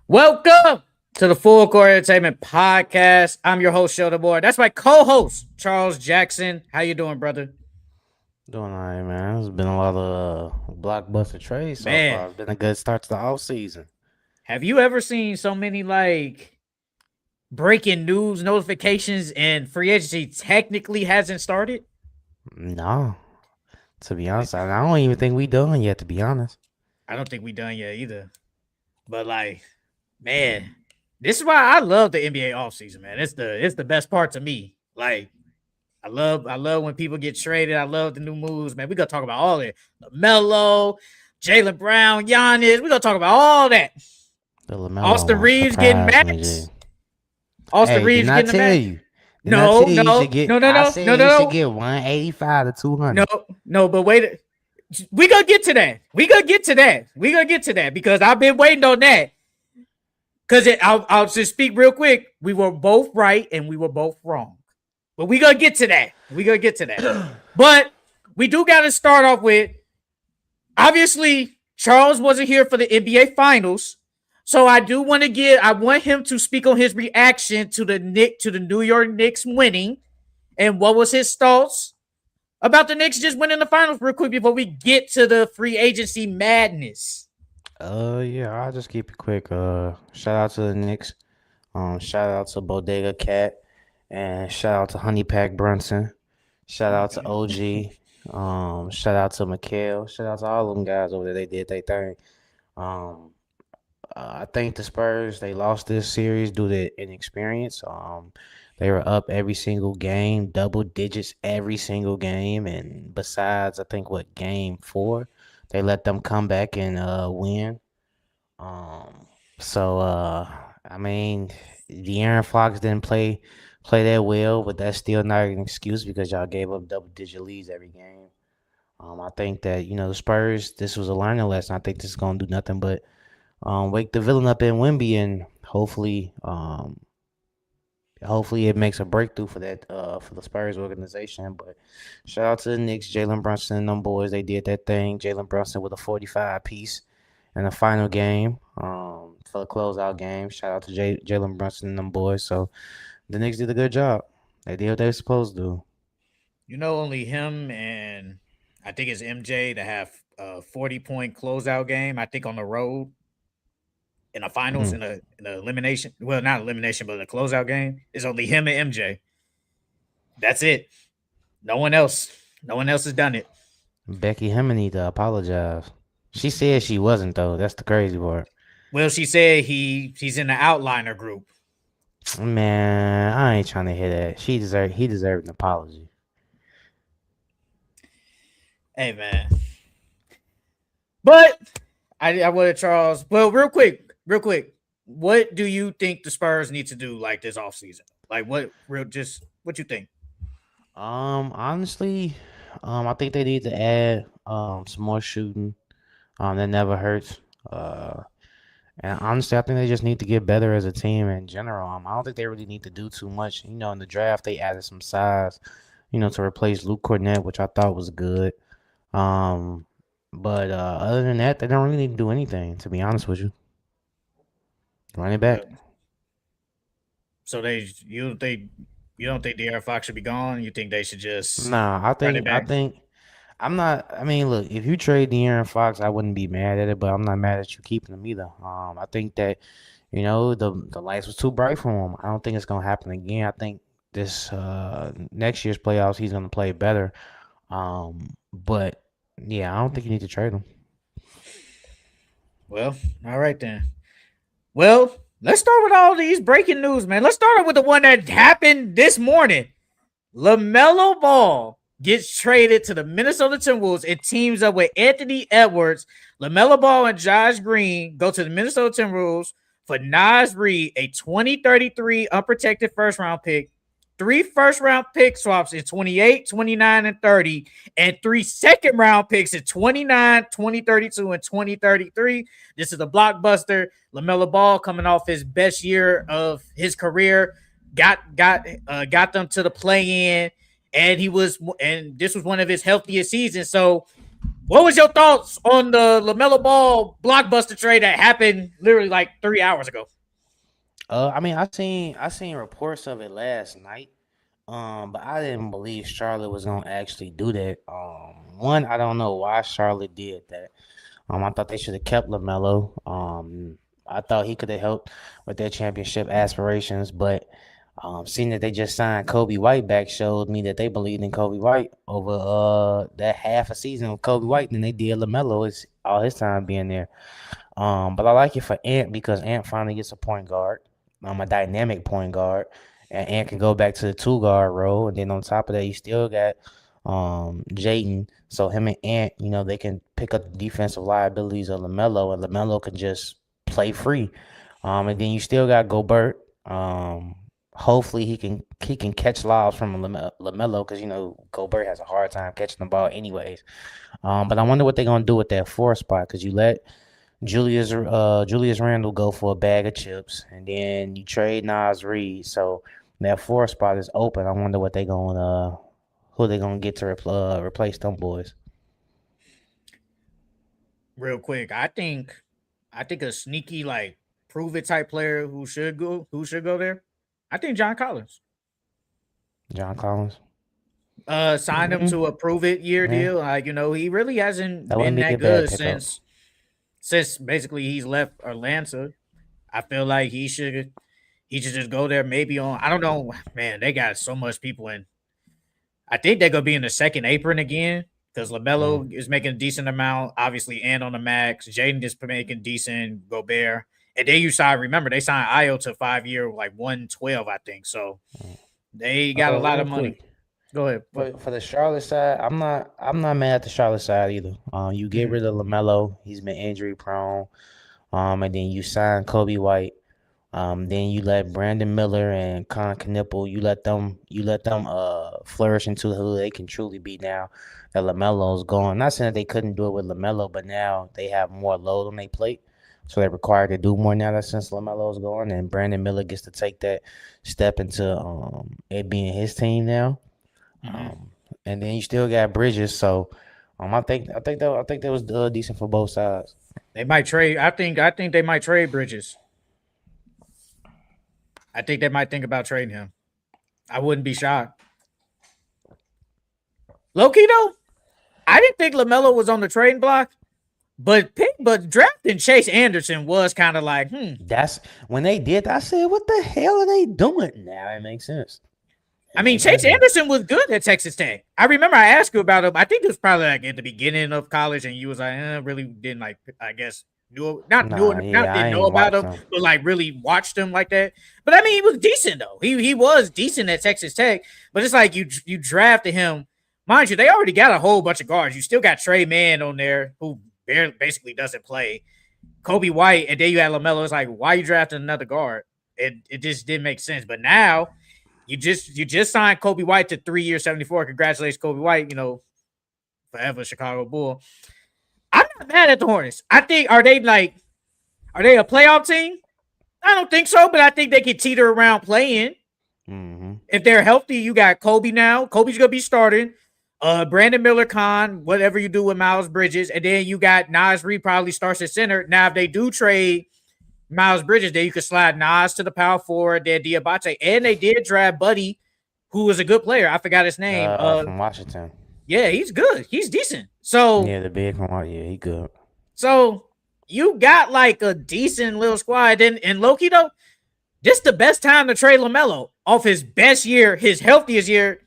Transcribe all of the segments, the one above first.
Welcome to the Full Court Entertainment Podcast. I'm your host, Shoulder Boy. That's my co-host, Charles Jackson. How you doing, brother? Doing all right, man. There's been a lot of blockbuster trades so Man, far. It's been a good start to the off season. have you ever seen so many breaking news notifications and free agency technically hasn't started? No, to be honest, I don't even think we done yet. To be honest, I don't think we done yet either. But man, this is why I love the NBA offseason, man. It's the best part to me. I love when people get traded. I love the new moves, man. We gonna talk about all that. Lamelo, Jaylen Brown, Giannis. We gonna talk about all that. the Lamelo Austin one Reaves getting surprised me. max. Austin Hey, Reeves didn't I getting the tell max. you? Didn't I No, tell you you no, should get? no, no, I no, said no, you should no, get 185 to 200. no, no. But wait, we gonna get to that. We gonna get to that. We gonna get to that because I've been waiting on that. Because I'll just speak real quick. We were both right and we were both wrong. But we gonna get to that. We gonna get to that. But we do got to start off with obviously Charles wasn't here for the NBA Finals, so I want him to speak on his reaction to the New York Knicks winning and what was his thoughts about the Knicks just winning the finals real quick before we get to the free agency madness. Yeah, I'll just keep it quick. Shout out to the Knicks. Shout out to Bodega Cat, and shout out to Honey Pack Brunson. Shout out to OG. Shout out to Mikhail. Shout out to all them guys over there. They did their thing. Um, I think the Spurs they lost this series due to inexperience. They were up every single game, double digits every single game, and besides, I think what game 4, they let them come back and win. Um, I mean, De'Aaron Fox didn't play that well, but that's still not an excuse because y'all gave up double digit leads every game. I think that the Spurs. This was a learning lesson. I think this is gonna do nothing but wake the villain up in Wemby, and hopefully it makes a breakthrough for that for the Spurs organization. But shout out to the Knicks, Jalen Brunson and them boys. They did that thing. Jalen Brunson with a 45 piece in the final game for the closeout game. Shout out to Jalen Brunson and them boys. So the Knicks did a good job. They did what they were supposed to do. Only him and I think it's MJ to have a 40-point closeout game. I think on the road in the finals Mhm. in the elimination. Well, not elimination, but in the closeout game. It's only him and MJ. That's it. No one else. No one else has done it. Becky Hammond need to apologize. She said she wasn't though. That's the crazy part. Well, she said he's in the outliner group. Man, I ain't trying to hear that. He deserved an apology. Hey man. But I wanted Charles. Well, real quick. What do you think the Spurs need to do like this offseason? Like what you think? Honestly, I think they need to add some more shooting. That never hurts. Uh, and honestly, I think they just need to get better as a team in general. I don't think they really need to do too much. In the draft they added some size, to replace Luke Cornett, which I thought was good. Um, but other than that, they don't really need to do anything. To be honest with you, run it back. Well, so you don't think De'Aaron Fox should be gone? You think they should just Nah, I run it think I back? think I'm not. I mean, look, if you trade De'Aaron Fox, I wouldn't be mad at it, but I'm not mad at you keeping him either. I think that the lights was too bright for him. I don't think it's gonna happen again. I think this next year's playoffs he's gonna play better. But yeah, I don't think you need to trade him. Well, all right then. Well, let's start with all these breaking news, man. Let's start with the one that happened this morning. LaMelo Ball gets traded to the Minnesota Timberwolves. It teams up with Anthony Edwards. LaMelo Ball and Josh Green go to the Minnesota Timberwolves for Nas Reed, a 2033 unprotected first round pick, 3 first round pick swaps in 28, 29, and 30, and 3 second round picks in 29, 2032, and 2033. This is a blockbuster. LaMelo Ball coming off his best year of his career, got them to the play in, and this was one of his healthiest seasons. So What was your thoughts on the Lamelo Ball blockbuster trade that happened literally like 3 hours ago? I mean, I seen reports of it last night. But I didn't believe Charlotte was gonna actually do that. One, I don't know why Charlotte did that. I thought they should have kept Lamelo. I thought he could have helped with their championship aspirations, but seeing that they just signed Kobe White back showed me that they believed in Kobe White over that half a season of Kobe White than they did Lamelo is all his time being there. But I like it for Ant because Ant finally gets a point guard, a dynamic point guard, and Ant can go back to the 2 guard role. And then on top of that, you still got Jayden. So him and Ant, they can pick up the defensive liabilities of Lamelo, and Lamelo can just play free. And then you still got Gobert. Hopefully he can catch lobs from Lamelo because Gobert has a hard time catching the ball anyways. But I wonder what they're gonna do with that 4 spot because you let Julius Randle go for a bag of chips, and then you trade Nas Reed, so that 4 spot is open. I wonder what who they gonna get to replace them boys. Real quick, I think a sneaky like prove it type player who should go there. I think John Collins. John Collins, Signed him mm-hmm. to a prove it year Yeah, deal. He really hasn't that been wouldn't be that a bad good pickup. since basically he's left Atlanta. I feel like he should just go there maybe on I don't know, man, they got so much people in. I think they're gonna be in the second apron again because Mm. LaMelo is making a decent amount, obviously, and on the max. Jaden is making decent, Gobert. And then remember, they signed Io to 5 year, like 112, I think. So Mm. they got a lot Real of money. quick. Go ahead. For the Charlotte side, I'm not mad at the Charlotte side either. You get Mhm. rid of Lamelo, he's been injury prone. And then you sign Kobe White. Then you let Brandon Miller and Con Knipple, you let them flourish into who they can truly be now that LaMelo's gone. Not saying that they couldn't do it with LaMelo, but now they have more load on their plate. So they're required to do more now that since LaMelo's gone and Brandon Miller gets to take that step into it being his team now. Mhm. Um, and then you still got Bridges, so I think that was decent for both sides. They might trade. I think they might trade Bridges. I think they might think about trading him. I wouldn't be shocked. Low key though, I didn't think Lamelo was on the trading block, but drafting Chase Anderson was kind of like, That's when they did that, I said, what the hell are they doing? Now it makes sense. I It mean, makes Chase sense now. Anderson was good at Texas Tech. I remember I asked you about him. I think it was probably like at the beginning of college, and you was like, really didn't like. I guess Nah, not yeah, I didn't know ain't about watched him, them. but like really watched him like that. But I mean, he was decent though. He was decent at Texas Tech. But it's like you drafted him, mind you. They already got a whole bunch of guards. You still got Trey Mann on there who basically doesn't play. Kobe White, and then you had Lamelo. It's like, why you drafting another guard? It just didn't make sense. But now you just signed Kobe White to 3 years, 74. Congratulations, Kobe White. Forever Chicago Bull. I'm not mad at the Hornets. I think are they a playoff team? I don't think so, but I think they can teeter around playing. Mm-hmm. If they're healthy, you got Kobe now. Kobe's gonna be starting. Brandon Miller, whatever you do with Miles Bridges, and then you got Nas Reed probably starts at center. Now, if they do trade Miles Bridges, then you could slide Nas to the power forward, then Diabate, and they did draft Buddy, who was a good player. I forgot his name. From Washington. Yeah, he's good. He's decent. So, Yeah, the big from Washington. Yeah, he good. so you got like a decent little squad. And Loki though, this the best time to trade Lamelo off his best year, his healthiest year.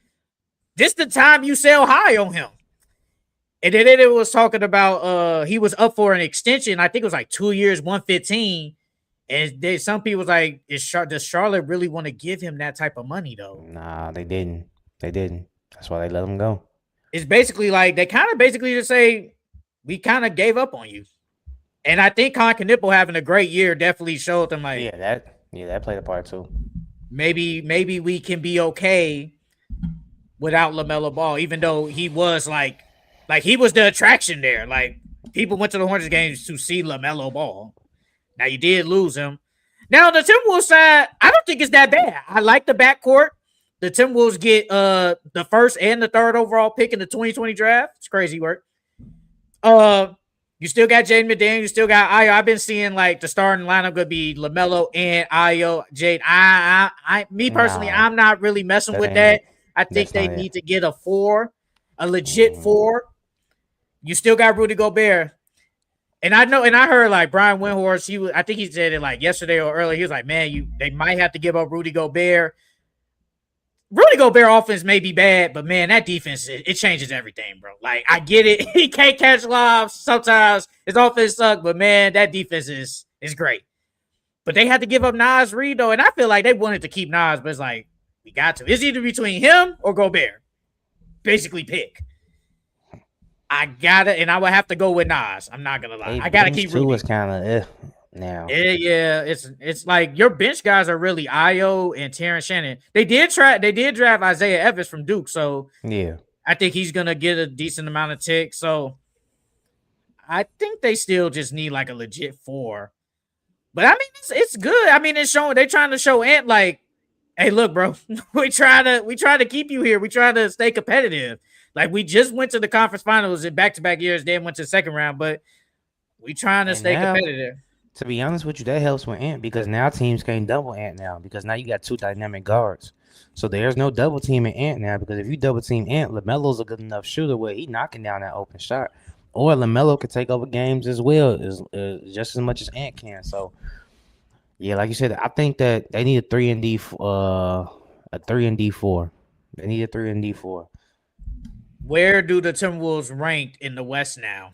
This the time you sell high on him. And then it was talking about he was up for an extension. I think it was like 2 years, 115. And some people was like, does Charlotte really want to give him that type of money though? Nah, they didn't. They didn't. That's why they let him go. It's basically like they kind of basically just say we kind of gave up on you. And I think Con Knipple having a great year definitely showed them like That played a part too. maybe we can be okay without LaMelo Ball, even though he was like he was the attraction there. Like people went to the Hornets games to see LaMelo Ball. Now you did lose him. Now the Timberwolves side, I don't think it's that bad. I like the backcourt. The Timberwolves get the first and the third overall pick in the 2020 draft. It's crazy work. Uh, you still got Jaden McDaniel. You still got Ayo. I've been seeing like the starting lineup could be Lamelo and Ayo. Jade. Me personally, Nah, I'm not really messing that with ain't that. it. I think That's they not it. need to get a four, a legit Mm, four. You still got Rudy Gobert. And I know, and I heard like Brian Windhorst. I think he said it like yesterday or earlier. He was like, "Man, they might have to give up Rudy Gobert. Rudy Gobert offense may be bad, but man, that defense it changes everything, bro. Like I get it, he can't catch lobs sometimes. His offense sucks, but man, that defense is great. But they had to give up Nas Reed though, and I feel like they wanted to keep Nas, but it's like we got to. It's either between him or Gobert. Basically, pick. I gotta, and I would have to go with Nas. I'm not gonna lie. they I gotta bench keep too is Rudy. kind of now. Yeah. It's like your bench guys are really Io and Terrence Shannon. They did draft Isaiah Evans from Duke, so Yeah. I think he's gonna get a decent amount of ticks. So I think they still just need like a legit four. But I mean, it's good. I mean, it's showing they're trying to show Ant like, hey, look, bro, we try to keep you here. We try to stay competitive. Like we just went to the conference finals in back to back years, then went to the second round, but we trying to And stay now, competitive. to be honest with you, that helps with Ant because now teams can't double Ant now because now you got two dynamic guards. So there's no double teaming Ant now because if you double team Ant, LaMelo's a good enough shooter where he knocking down that open shot. Or LaMelo could take over games as well, just as much as Ant can. So yeah, like you said, I think that they need a 3 and D, a 3 and D 4. They need a 3 and D 4. Where do the Timberwolves rank in the West now?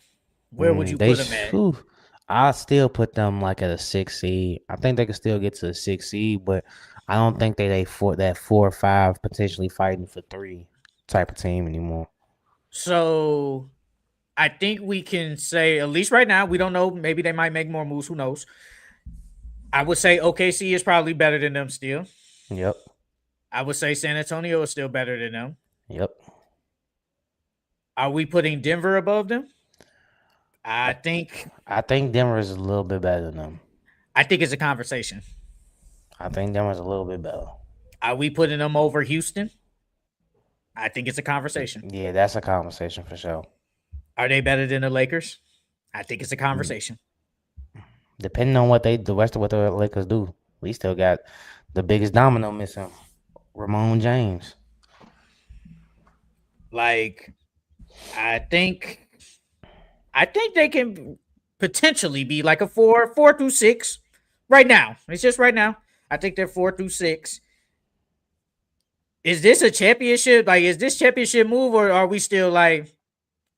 Where would you put them at? I still put them like at a 6 seed. I think they could still get to a 6 seed, but I don't think they for that 4 or 5 potentially fighting for 3 type of team anymore. So I think we can say, at least right now, we don't know. Maybe they might make more moves. Who knows? I would say OKC is probably better than them still. Yep. I would say San Antonio is still better than them. Yep. Are we putting Denver above them? I I, think I think Denver is a little bit better than them. I think it's a conversation. I think Denver's a little bit better. Are we putting them over Houston? I think it's a conversation. Yeah, that's a conversation for sure. Are they better than the Lakers? I think it's a Mm, conversation. Depending on the rest of what the Lakers do, we still got the biggest domino missing, Ramon James. Like, I think they can potentially be like a 4 through 6 right now. It's just right now. I think they're 4 through 6. Is this a championship? Like, is this championship move, or are we still like?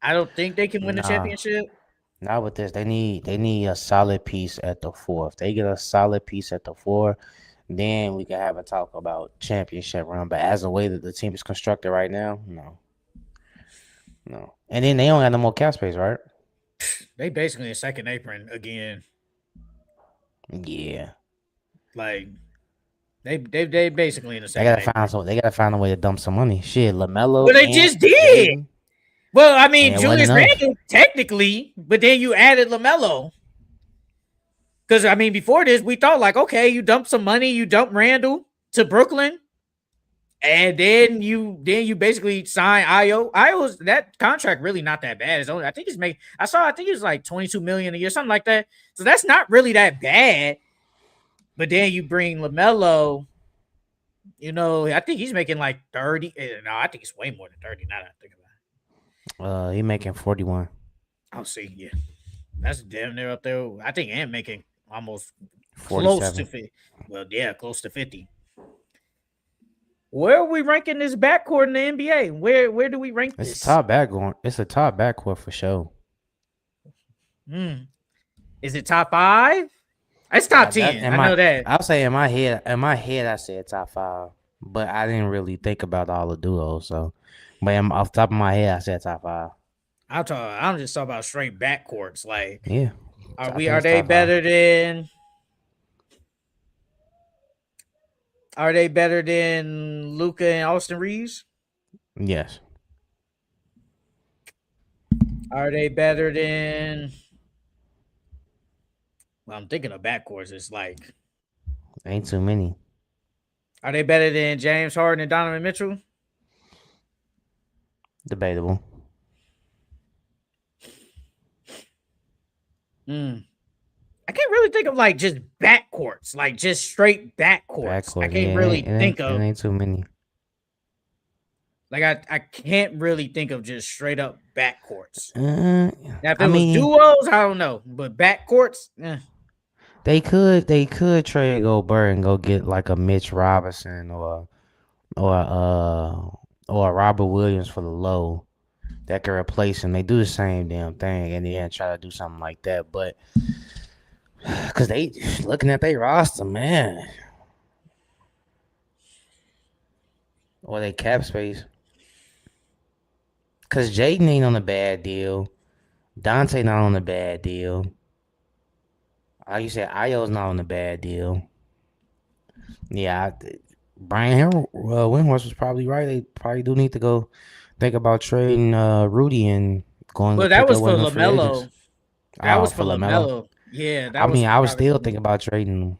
I don't think they can win the Nah, championship. not with this. They need a solid piece at the 4. If they get a solid piece at the 4, then we can have a talk about championship run. But as the way that the team is constructed right now, no, no. And then they don't got no more cap space, right? They basically a second apron again. Yeah, Like they basically in the they second gotta apron. find some. They gotta find a way to dump some money. Shit, Lamelo Well, they and just did. Jaden, Well, I mean, and it wasn't Julius enough. Randle technically, but then you added Lamelo. Because I mean, before this, we thought like, okay, you dump some money, you dump Randall to Brooklyn, and then you basically sign Io. Io's that contract really not that bad. It's only I think it's make I think it's like 22 million a year, something like that. So that's not really that bad. But then you bring Lamelo, I think he's making like 30. No, I think it's way more than 30 now that I think about it. He making 41, I'll see. Yeah. That's damn near up there. I think Ant making almost close to 47. 50. Well, yeah, close to 50. Where are we ranking this backcourt in the NBA? Where do we rank It's a this? top backcourt. It's a top backcourt for sure. Hmm. Is it top 5? It's top That 10. I know that. I'll say in my head, I said top 5, but I didn't really think about all the duos. So, but off the top of my head, I said top 5. I'm just talking about straight backcourts. Like, Yeah, I think are it's they top 5. better than Luca and Austin Reeves? Yes, Are they better than well, I'm thinking of backcourts. It's like, ain't too many. are they better than James Harden and Donovan Mitchell? Debatable. Mm. I can't really think of like just backcourts, like just straight backcourts. I Backcourt. can't Yeah, really think it of ain't too many. like I can't really think of just straight up backcourts. Uh, Now if I it was mean, duos, I don't know, but backcourts, they could trade Gobert and go get like a Mitch Robinson or or a Robert Williams for the low that can replace him. They do the same damn thing and then try to do something like that. But because they looking at their roster, man, or they cap space. Because Jaden ain't on a bad deal. Dante not on a bad deal. Like you said, Io's not on a bad deal. Yeah, Brian Windhorst was probably right. They probably do need to go think about trading Rudy and going to but that pick was up one for of them free agents. LaMelo. That Oh, was for for LaMelo. LaMelo. Yeah, I that was mean, I was probably still for thinking LaMelo. about trading him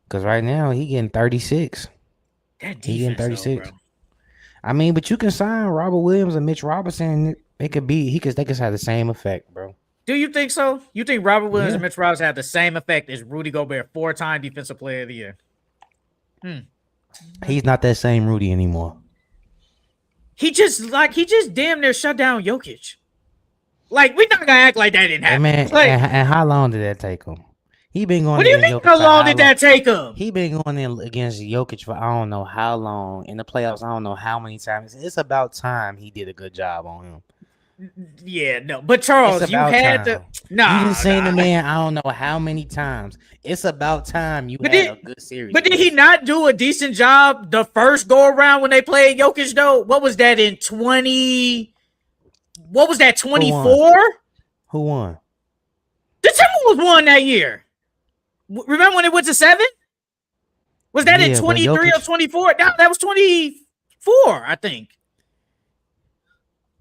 because right now he getting 36. That He getting defense though, 36. bro. I mean, but you can sign Robert Williams and Mitch Robinson. It could be they could have the same effect, bro. Do you think so? You think Robert Williams Yeah. and Mitch Robinson have the same effect as Rudy Gobert, 4-time Defensive Player of the Year? Hmm. He's not that same Rudy anymore. He just damn near shut down Jokic. Like we not gonna act like that didn't Hey happen. man, Like and how long did that take him? He been going what do you against mean? Jokic How for long how did long? that take him? He been going in against Jokic for I don't know how long in the playoffs. I don't know how many times. It's about time he did a good job on him. Yeah, no. But It's Charles, you about had to time. You didn't nah, seen the nah. man. I don't know how many times. It's about time you But had a did good series but did he against. not do a decent job the first go around when they played Jokic though? What was that in 20? What was that, Who won? 24? Who won? The Timberwolves won that year. Remember when it went to 7? Was that in Yeah, but 23 or Jokic 24? No, that was 24, I think.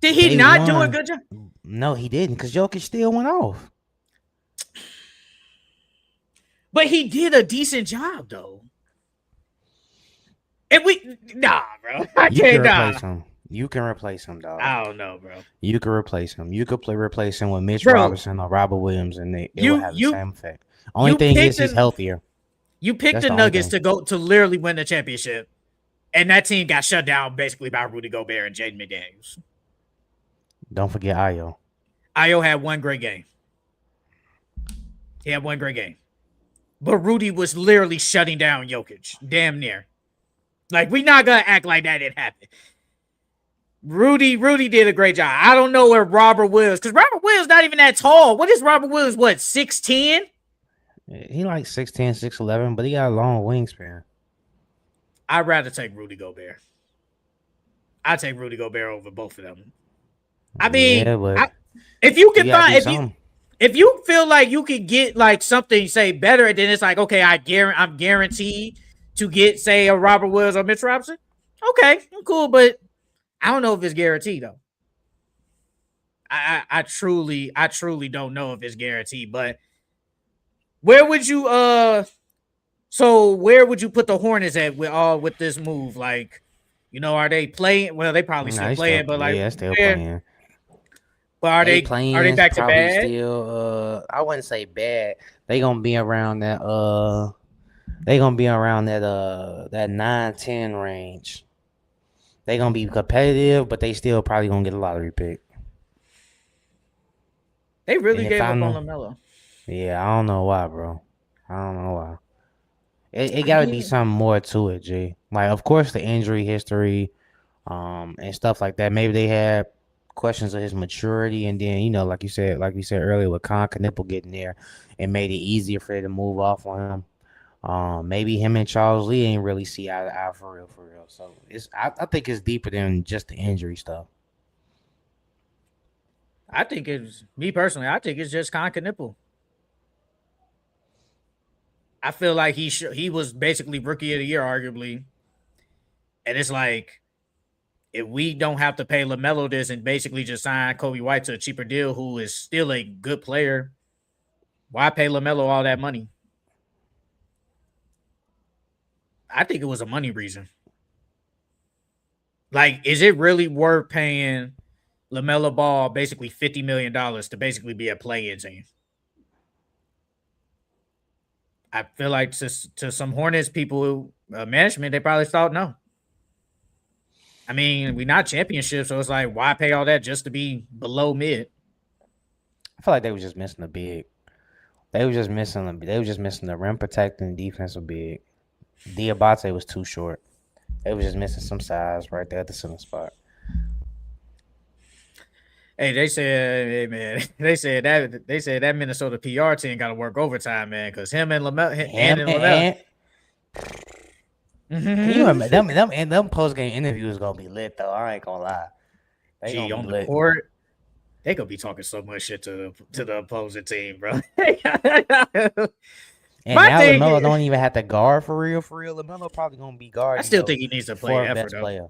Did he they not do a won. good job? No, he didn't because Jokic still went off. But he did a decent job though. And bro. I You can can't replace him. You can replace him, dog. I don't know, bro. You could replace him. You could replace him with Mitch Bro, Robinson or Robert Williams, and it will you have the you same effect. Only you thing is picked he's the healthier. you picked That's the the only Nuggets thing. to go to literally win the championship. And that team got shut down basically by Rudy Gobert and Jaden McDaniels. Don't forget Ayo. Io had one great game. He had one great game. But Rudy was literally shutting down Jokic. Damn near. Like, we not gonna act like that didn't happen. Rudy did a great job. I don't know where Robert Williams, because Robert Williams not even that tall. What is Robert Williams? What, 6'10"? He like 6'10", 6'11", but he got a long wingspan. I'd rather take Rudy Gobert. I'd take Rudy Gobert over both of them. I mean, Yeah, but if you can you gotta find do something. if you feel like you could get like something, say, better, then it's like, okay, I'm guaranteed to get, say, a Robert Williams or Mitch Robinson. Okay, cool, but I don't know if it's guaranteed though. I truly don't know if it's guaranteed. But where would you where would you put the Hornets at with this move? Like, are they playing? Well, they probably Nah, still they playing, but like, still where? playing. But They are they playing back to probably bad? still. I wouldn't say bad. They gonna be around that. They gonna be around that 9-10 range. They gonna be competitive, but they still probably gonna get a lottery pick. They really And if gave I up on know, Lamelo. yeah, I don't know why, bro. I don't know why. It I got to be mean, something more to it, G. Like, of course, the injury history, and stuff like that. Maybe they had questions of his maturity, and then like we said earlier, with Con Knipple getting there, it made it easier for them to move off on him. Maybe him and Charles Lee ain't really see eye to eye for real. So I think it's deeper than just the injury stuff. I think it's me personally. I think it's just Con Knipple. I feel like he was basically rookie of the year, arguably, and it's like, if we don't have to pay LaMelo this and basically just sign Kobe White to a cheaper deal, who is still a good player, why pay LaMelo all that money? I think it was a money reason. Like, is it really worth paying Lamelo Ball basically $50 million to basically be a play-in team. I feel like to some Hornets people, management, they probably thought no. I mean, we're not championship, so it's like, why pay all that just to be below mid? I feel like they were just missing a big. They were just missing the rim protecting defensive big. Diabate was too short. They was just missing some size right there at the center spot. Hey, they said, hey man, they said that Minnesota PR team got to work overtime, man, because him and Lamelo. Can you imagine them post game interviews gonna be lit though? I ain't gonna lie. They gonna on be lit. The court, they gonna be talking so much shit to the opposing team, bro. And now Lamelo don't even have to guard for real. Lamelo probably gonna be guarding. I still think he needs to play effort though. Player.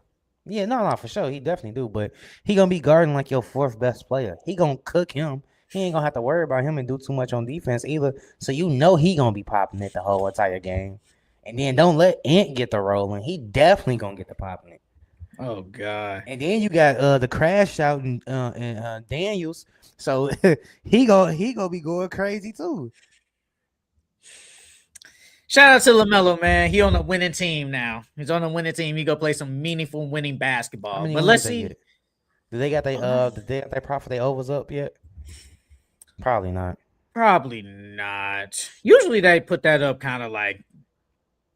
Yeah, no, for sure. He definitely do. But he gonna be guarding like your fourth best player. He gonna cook him. He ain't gonna have to worry about him and do too much on defense either. So you know he gonna be popping it the whole entire game. And then don't let Ant get the rolling. He definitely gonna get the popping it. Oh God! And then you got the crash out and Daniels. So he gonna be going crazy too. Shout out to LaMelo, man. He on a winning team now. He's on a winning team. He go play some meaningful winning basketball. But let's see. Do they got their profit their overs up yet? Probably not. Probably not. Usually they put that up kind of like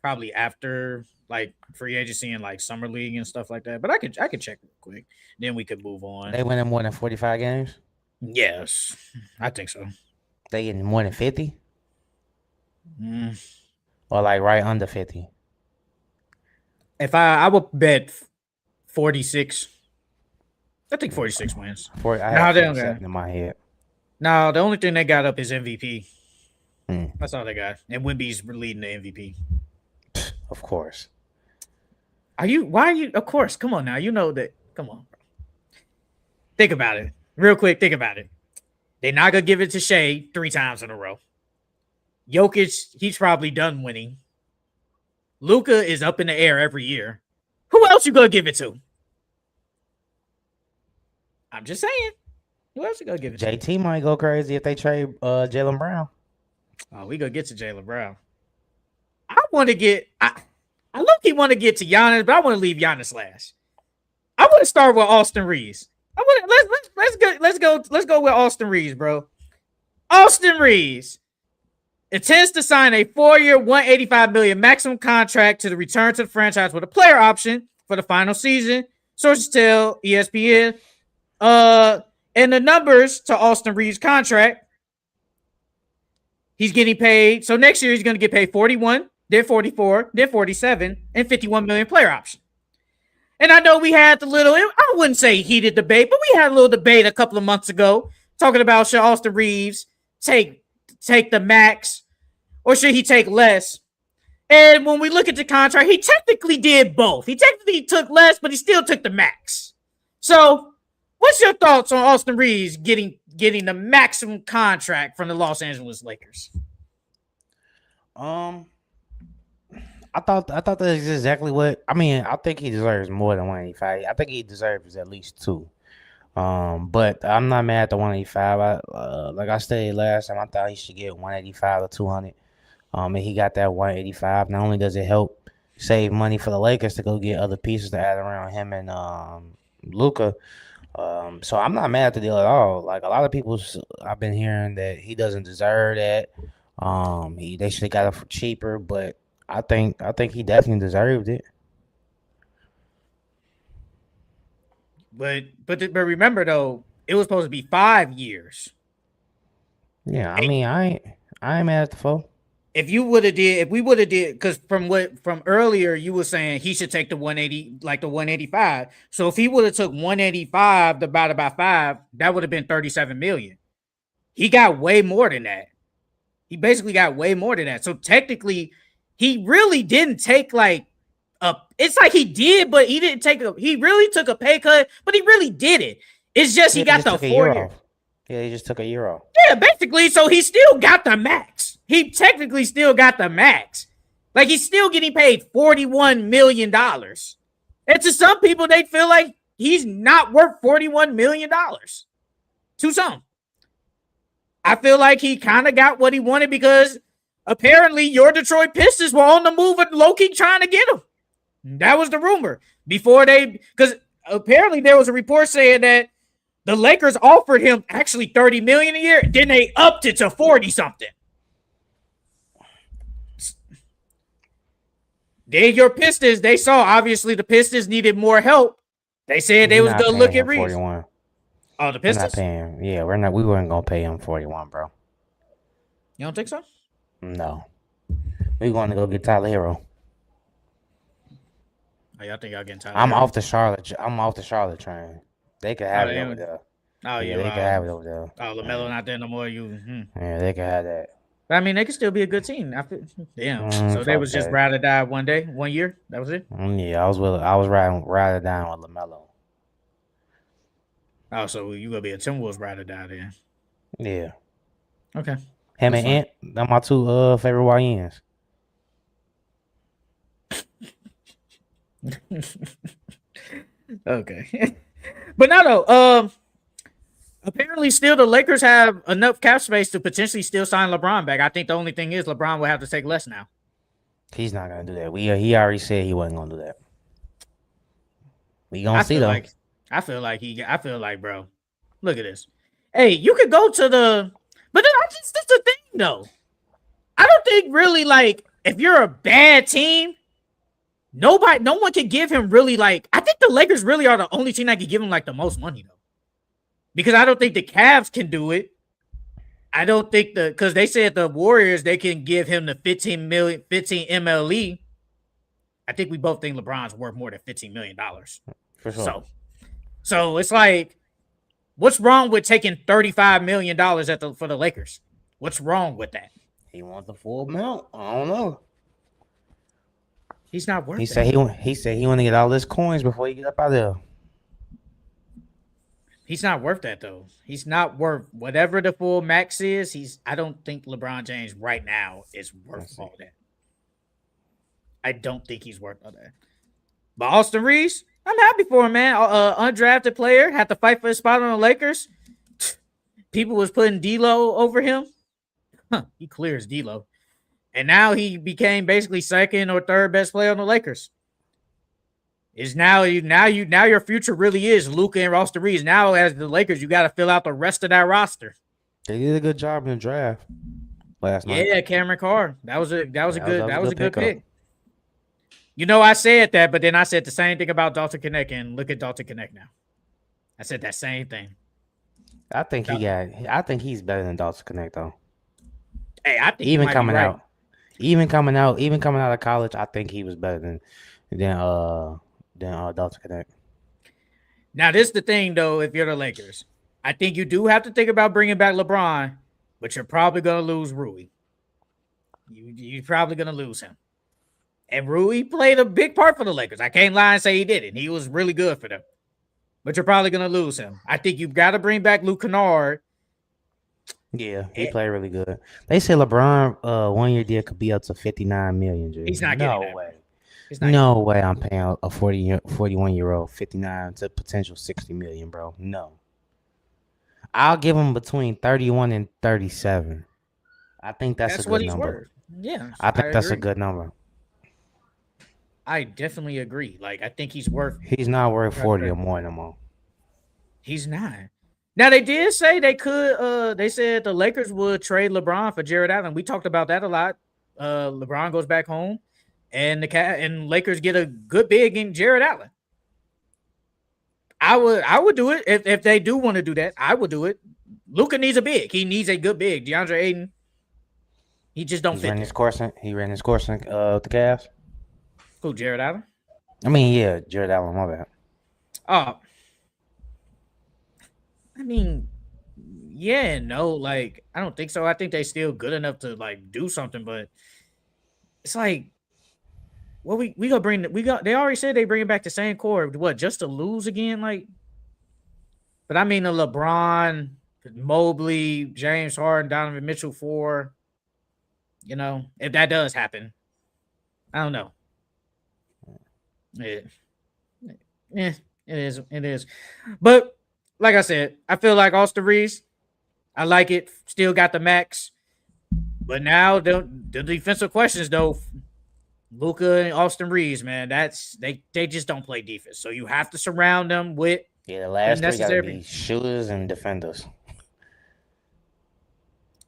probably after like free agency and like summer league and stuff like that. But I could check real quick. Then we could move on. They winning more than 45 games? Yes. I think so. They getting more than 50? Or like right under 50? If I would bet 46. I think 46 wins. I have 47 in my head. No, the only thing they got up is MVP. That's all they got. And Wemby's leading the MVP. Of course. Why are you? Of course. Come on now. You know that. Come on, bro. Think about it. Real quick, think about it. They're not going to give it to Shea 3 times in a row. Jokic, he's probably done winning. Luka is up in the air every year. Who else you going to give it to? I'm just saying. Who else you going to give it to? JT might go crazy if they trade Jaylen Brown. Oh, we going to get to Jaylen Brown. I want to get I low-key want to get to Giannis, but I want to leave Giannis last. I want to start with Austin Reaves. Let's go with Austin Reaves, bro. Austin Reaves intends to sign a 4-year, $185 million maximum contract to return to the franchise with a player option for the final season. Sources tell ESPN. And the numbers to Austin Reaves' contract, he's getting paid. So next year he's going to get paid 41, then 44, then 47, and 51 million player option. And I know we had the little, I wouldn't say heated debate, but we had a little debate a couple of months ago talking about should Austin Reaves take the max or should he take less? And when we look at the contract, he technically did both. He technically took less, but he still took the max. So what's your thoughts on Austin Reaves getting the maximum contract from the Los Angeles Lakers? I thought that's exactly what I mean. I think he deserves more than 185. I think he deserves at least 2. But I'm not mad at the 185. Like I stated last time, I thought he should get 185 or 200. And he got that 185. Not only does it help save money for the Lakers to go get other pieces to add around him and Luka. So I'm not mad at the deal at all. Like a lot of people, I've been hearing that he doesn't deserve that. They should have got it for cheaper, but I think he definitely deserved it. But remember though, it was supposed to be 5 years. Yeah, I mean, I ain't mad at the 4. If we would have did, because from earlier you were saying he should take the 180, like the 185. So if he would have took 185 divided by 5, that would have been 37 million. He got way more than that. He basically got way more than that. So technically, he really didn't take like it's like he did, but he didn't take he really took a pay cut, but he really did it. It's just he got the 4 year. Yeah, he just took a year off. Yeah, basically. So he still got the max. He technically still got the max. Like he's still getting paid $41 million. And to some people, they feel like he's not worth $41 million to some. I feel like he kind of got what he wanted because apparently your Detroit Pistons were on the move and low-key trying to get him. That was the rumor before because apparently there was a report saying that the Lakers offered him actually $30 million a year. Then they upped it to 40 something. Then your Pistons, they saw obviously the Pistons needed more help. They said they was gonna look at Reaves. 41. Oh, the Pistons? We're not paying. Yeah, we weren't gonna pay him 41, bro. You don't think so? No. We're going to go get Tyler Hero. Oh, y'all think y'all getting Tyler? I'm off the Charlotte train. They could have it over there. Oh, yeah, they could have it over there. Oh, Lamelo not there no more. Yeah, they could have that. But I mean, they could still be a good team. Damn. So they was just ride or die 1 year. That was it. Yeah, I was ride or die with Lamelo. Oh, so you gonna be a Timberwolves ride or die then? Yeah. Okay. Him and Ant, they're my two favorite YNs. Okay. But now though, apparently still the Lakers have enough cap space to potentially still sign LeBron back. I think the only thing is LeBron will have to take less now. He's not gonna do that. He already said he wasn't gonna do that. We gonna see though. I feel like, bro, look at this. Hey, you could go to the, but then that's the thing though. I don't think really like if you're a bad team, no one can give him really like. I think the Lakers really are the only team that can give him like the most money though, because I don't think the Cavs can do it. I don't think because they said the Warriors they can give him the 15 MLE. I think we both think LeBron's worth more than $15 million. For sure. So it's like, what's wrong with taking $35 million for the Lakers? What's wrong with that? He wants the full amount. I don't know. He's not worth. He said he want to get all his coins before he get up out there. He's not worth that though. He's not worth whatever the full max is. I don't think LeBron James right now is worth all that. I don't think he's worth all that. But Austin Reaves, I'm happy for him, man. Undrafted player, had to fight for his spot on the Lakers. People was putting D'Lo over him. He clears D'Lo. And now he became basically second or third best player on the Lakers. Now your future really is Luka and Austin Reaves. Now as the Lakers, you got to fill out the rest of that roster. They did a good job in the draft last night. Yeah, Cameron Carr. That was a good pick. You know, I said that, but then I said the same thing about Dalton Knecht, and look at Dalton Knecht now. I said that same thing. I think he's better than Dalton Knecht though. Hey, I think even coming out of college, I think he was better than Dalton Knecht. Now, this is the thing though. If you're the Lakers, I think you do have to think about bringing back LeBron, but you're probably gonna lose Rui. You're probably gonna lose him. And Rui played a big part for the Lakers. I can't lie and say he didn't. He was really good for them. But you're probably going to lose him. I think you've got to bring back Luke Kennard. Yeah, he played really good. They say LeBron 1 year deal could be up to $59 million. G. He's not getting that. Way. No way I'm paying a 41-year-old 59 to potential $60 million, bro. No. I'll give him between 31 and 37. I think that's a good number. Worth. Yeah. I think that's a good number. I definitely agree. Like, I think he's worth. He's not worth 40 or more no more. He's not. Now they did say they could. They said the Lakers would trade LeBron for Jared Allen. We talked about that a lot. LeBron goes back home, and and Lakers get a good big in Jared Allen. I would do it if they do want to do that. I would do it. Luka needs a big. He needs a good big. DeAndre Ayton. He just don't fit. He ran his course with the Cavs. Who, Jared Allen? I mean, yeah, Jared Allen, my bad. I mean, yeah, no, like, I don't think so. I think they still good enough to, like, do something, but it's like, what we gonna bring, they already said they bring back the same core. What, just to lose again? Like, but I mean, the LeBron, Mobley, James Harden, Donovan Mitchell 4, you know, if that does happen, I don't know. Yeah, It is. It is. But like I said, I feel like Austin Reeves. I like it. Still got the max. But now the defensive questions though, Luka and Austin Reeves, man, they just don't play defense. So you have to surround them with The the last three gotta necessary. be shooters and defenders.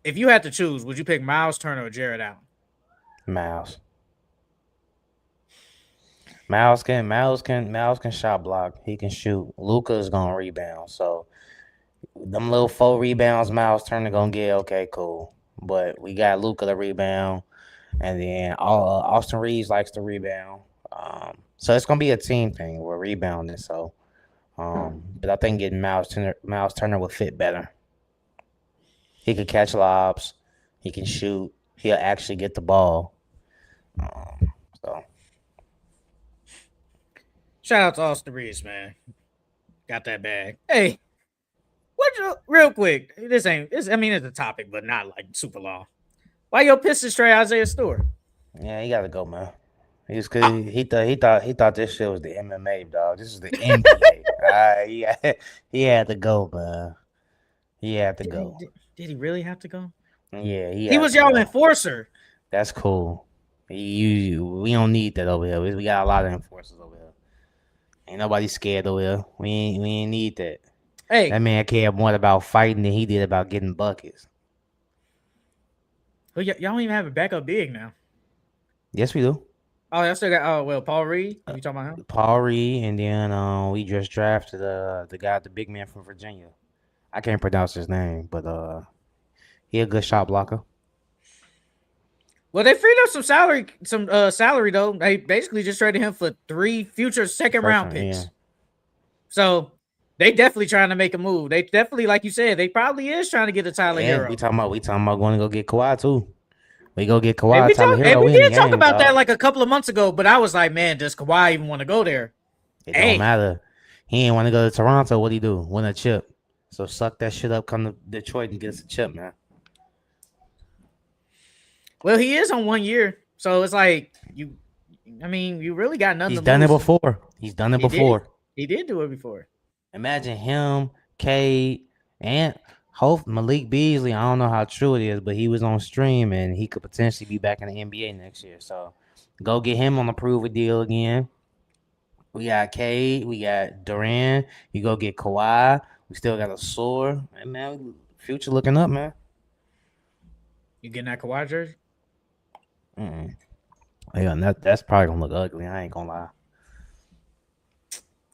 If you had to choose, would you pick Miles Turner or Jared Allen? Miles. Miles can shot block. He can shoot. Luka is gonna rebound. So them little 4 rebounds Miles Turner gonna get, okay, cool. But we got Luka to rebound, and then Austin Reeves likes to rebound. So it's gonna be a team thing. We're rebounding. So, but I think getting Miles Turner would fit better. He could catch lobs. He can shoot. He'll actually get the ball. So Shout out to Austin Reeves, man. Got that bag. Hey, real quick? This ain't. I mean, it's a topic, but not like super long. Why your Pistons trade Isaiah Stewart? yeah, he gotta go, man. He thought this shit was the MMA, dog. This is the NBA. He had to go, man. He had to go. Did he really have to go? Yeah, he was y'all enforcer. That's cool. We don't need that over here. We got a lot of enforcers over here. Ain't nobody scared over here. We ain't need that. Hey, that man cared more about fighting than he did about getting buckets. Well, y'all don't even have a backup big now. Yes, we do. Oh, y'all still got Paul Reed. You talking about him? Paul Reed, and then we just drafted the guy, the big man from Virginia. I can't pronounce his name, but he a good shot blocker. Well, they freed up some salary though. They basically just traded him for 3 future second-round picks. Yeah. So they definitely trying to make a move. They definitely, like you said, they probably is trying to get a Tyler Hero. We talking about going to go get Kawhi too. We go get Kawhi. We did talk about that like a couple of months ago, but I was like, man, does Kawhi even want to go there? It don't matter. He ain't want to go to Toronto. What'd he do? Win a chip. So suck that shit up. Come to Detroit and get us a chip, man. Well, he is on 1 year, so it's like you really got nothing. He's done it before. He did do it before. Imagine him, Cade, and Malik Beasley. I don't know how true it is, but he was on stream and he could potentially be back in the NBA next year. So go get him on a prove a deal again. We got Cade, we got Durant. You go get Kawhi. We still got a sore. And man, future looking up, man. You getting that Kawhi jersey? Yeah, that's probably gonna look ugly. I ain't gonna lie.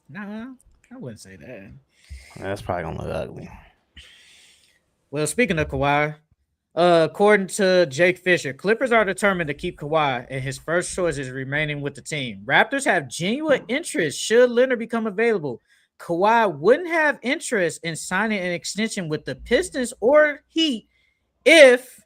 Nah, I wouldn't say that. That's probably gonna look ugly. Well, speaking of Kawhi, according to Jake Fisher, Clippers are determined to keep Kawhi, and his first choice is remaining with the team. Raptors have genuine interest should Leonard become available. Kawhi wouldn't have interest in signing an extension with the Pistons or Heat if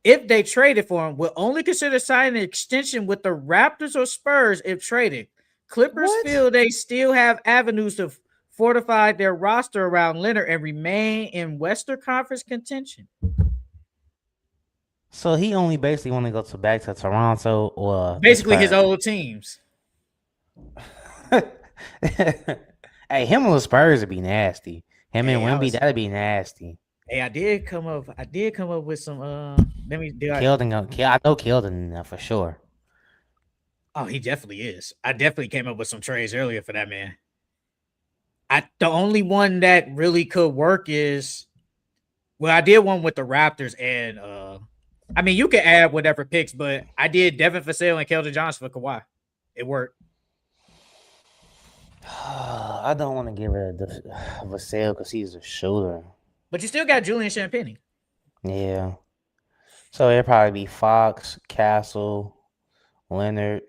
they traded for him. Will only consider signing an extension with the Raptors or Spurs if traded. Clippers feel they still have avenues to fortify their roster around Leonard and remain in Western Conference contention. So he only basically want to go back to Toronto or basically his old teams. Hey, him and the Spurs would be nasty. Him and Wemby, that'd be nasty. Hey, I did come up with some. I know Keldon for sure. Oh, he definitely is. I definitely came up with some trades earlier for that man. The only one that really could work is, I did one with the Raptors, and you can add whatever picks, but I did Devin Vassell and Keldon Johnson for Kawhi. It worked. I don't want to give it Vassell because he's a shooter. But you still got Julian Champagnie. Yeah. So it'd probably be Fox, Castle, Leonard,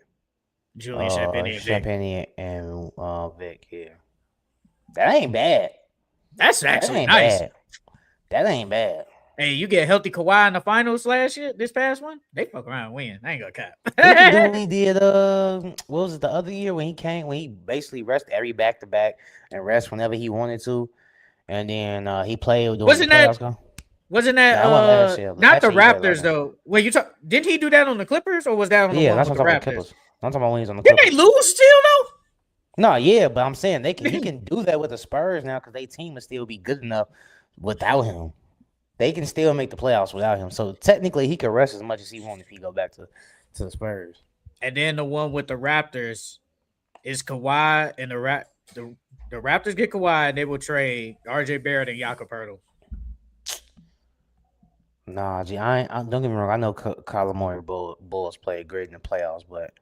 Julian Champagnie, and Vic here. That ain't bad. That's actually nice. Bad. That ain't bad. Hey, you get healthy Kawhi in the finals this past one? They fuck around and win. I ain't gonna cap. He did what was it the other year when he basically rested every back-to-back and rest whenever he wanted to. And then he played. Wasn't that not the Raptors though? Wait, didn't he do that on the Clippers or was that on the one with the Raptors? I'm talking about when he's on the Clippers. Clippers. Didn't they lose still though? No, yeah, but I'm saying he can do that with the Spurs now because their team will still be good enough without him. They can still make the playoffs without him. So technically, he could rest as much as he wants if he go back to the Spurs. And then the one with the Raptors is Kawhi, and the Raptors get Kawhi, and they will trade RJ Barrett and Jakob Poeltl. Nah, G, don't get me wrong. I know Kyler Murray Bulls played great in the playoffs, but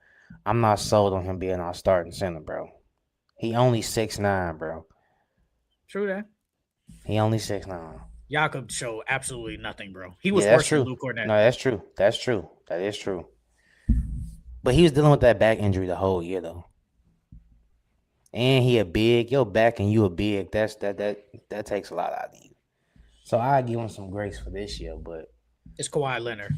I'm not sold on him being our starting center, bro. He only 6'9", bro. True that. He only 6'9". Jakob showed absolutely nothing, bro. He was Yeah, that's worse than true. Luke Cornett. No, that's true. That's true. That is true. But he was dealing with that back injury the whole year, though. And he a big, your back and you a big. That takes a lot out of you. So I give him some grace for this year, but It's Kawhi Leonard.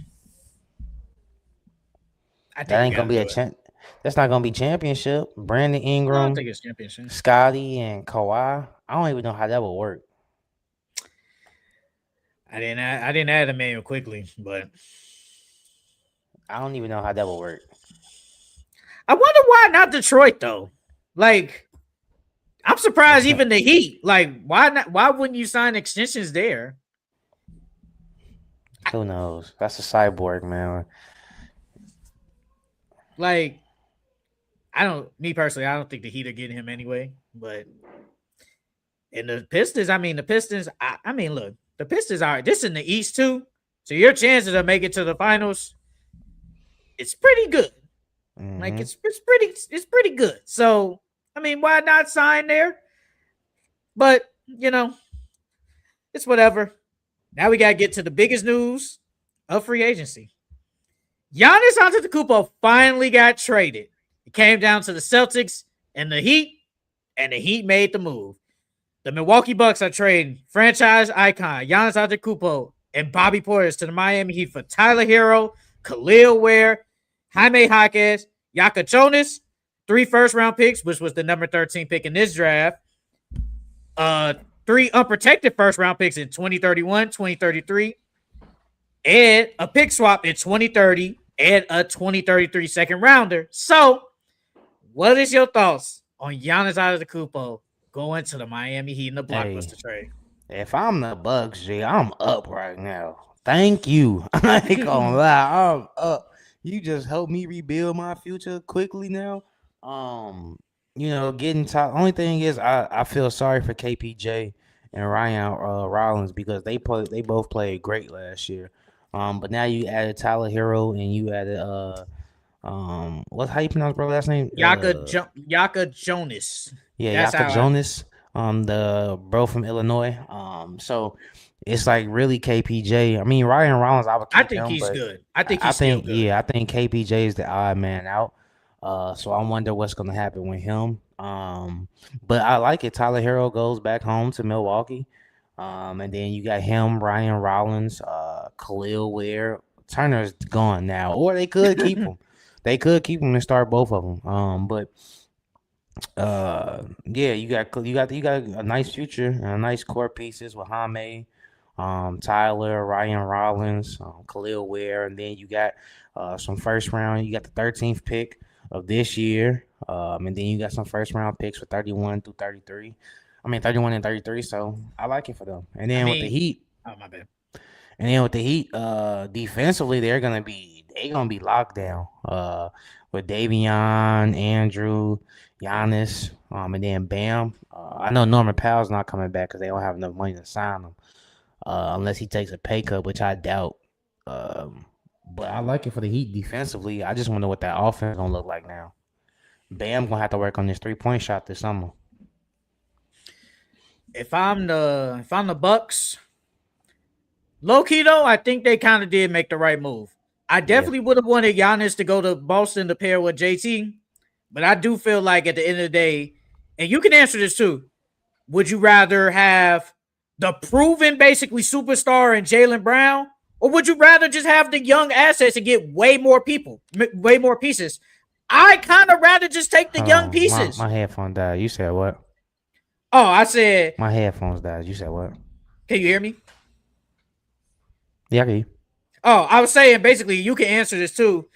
I that think ain't gonna be a champ. That's not gonna be championship. Brandon I Ingram, don't think it's championship. Scotty, and Kawhi. I don't even know how that would work. I didn't add Emmanuel quickly, but I don't even know how that would work. I wonder why not Detroit though. Like, I'm surprised even the Heat. Like, why not? Why wouldn't you sign extensions there? Who knows? That's a cyborg, man. Like, me personally, I don't think the Heat are getting him anyway. But in the Pistons, I mean, look, the Pistons are this in the East too. So your chances of making it to the finals, it's pretty good. Mm-hmm. Like it's pretty good. So I mean, why not sign there? But it's whatever. Now we gotta get to the biggest news of free agency. Giannis Antetokounmpo finally got traded. It came down to the Celtics and the Heat made the move. The Milwaukee Bucks are trading franchise icon Giannis Antetokounmpo and Bobby Portis to the Miami Heat for Tyler Hero, Khalil Ware, Jaime Jaquez, Yaka Jonas, 3 first-round picks, which was the number 13 pick in this draft, 3 unprotected first-round picks in 2031, 2033, and a pick swap in 2030 and a 2033 second-rounder. So, what is your thoughts on Giannis Antetokounmpo going to the Miami Heat in the Blockbuster trade? If I'm the Bucks, G, I'm up right now. Thank you. I ain't gonna lie, I'm up. You just helped me rebuild my future quickly now. Getting top. Only thing is, I feel sorry for KPJ and Ryan Rollins because they both played great last year. But now you added Tyler Hero and you added how you pronounce bro last name? Yaka Jonas. Yeah, Yaka Jonas. The bro from Illinois. So it's like really KPJ. I mean, Ryan Rollins, I think he's good. I think good. Yeah, I think KPJ is the odd man out. So I wonder what's gonna happen with him. But I like it. Tyler Hero goes back home to Milwaukee. And then you got him, Ryan Rollins, Khalil Ware. Turner's gone now, or they could keep him. They could keep him and start both of them. Yeah, you got a nice future and a nice core pieces with Jaime, Tyler, Ryan Rollins, Khalil Ware, and then you got some first round. You got the 13th pick of this year, and then you got some first round picks for 31 through 33. I mean 31 and 33. So I like it for them. And then with the Heat, oh my bad. And then with the Heat, defensively they're gonna be locked down. With Davion, Andrew, Giannis, and then Bam. I know Norman Powell's not coming back because they don't have enough money to sign him, unless he takes a pay cut, which I doubt. But I like it for the Heat defensively. I just wonder what that offense is gonna look like now. Bam gonna have to work on this 3-point shot this summer. If I'm the Bucks, low key though, I think they kind of did make the right move. I definitely would have wanted Giannis to go to Boston to pair with JT, but I do feel like at the end of the day, and you can answer this too, would you rather have the proven basically superstar in Jaylen Brown, or would you rather just have the young assets and get way more pieces? I kind of rather just take the young pieces. My headphone died. You said what? Oh, I said my headphones died. You said what? Can you hear me? Yeah, I can hear you. Oh, I was saying basically you can answer this too.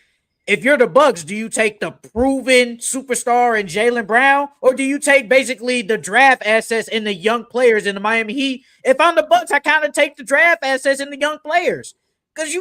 if you're the Bucks, do you take the proven superstar in Jaylen Brown, or do you take basically the draft assets and the young players in the Miami Heat? If I'm the Bucks, I kind of take the draft assets and the young players. Because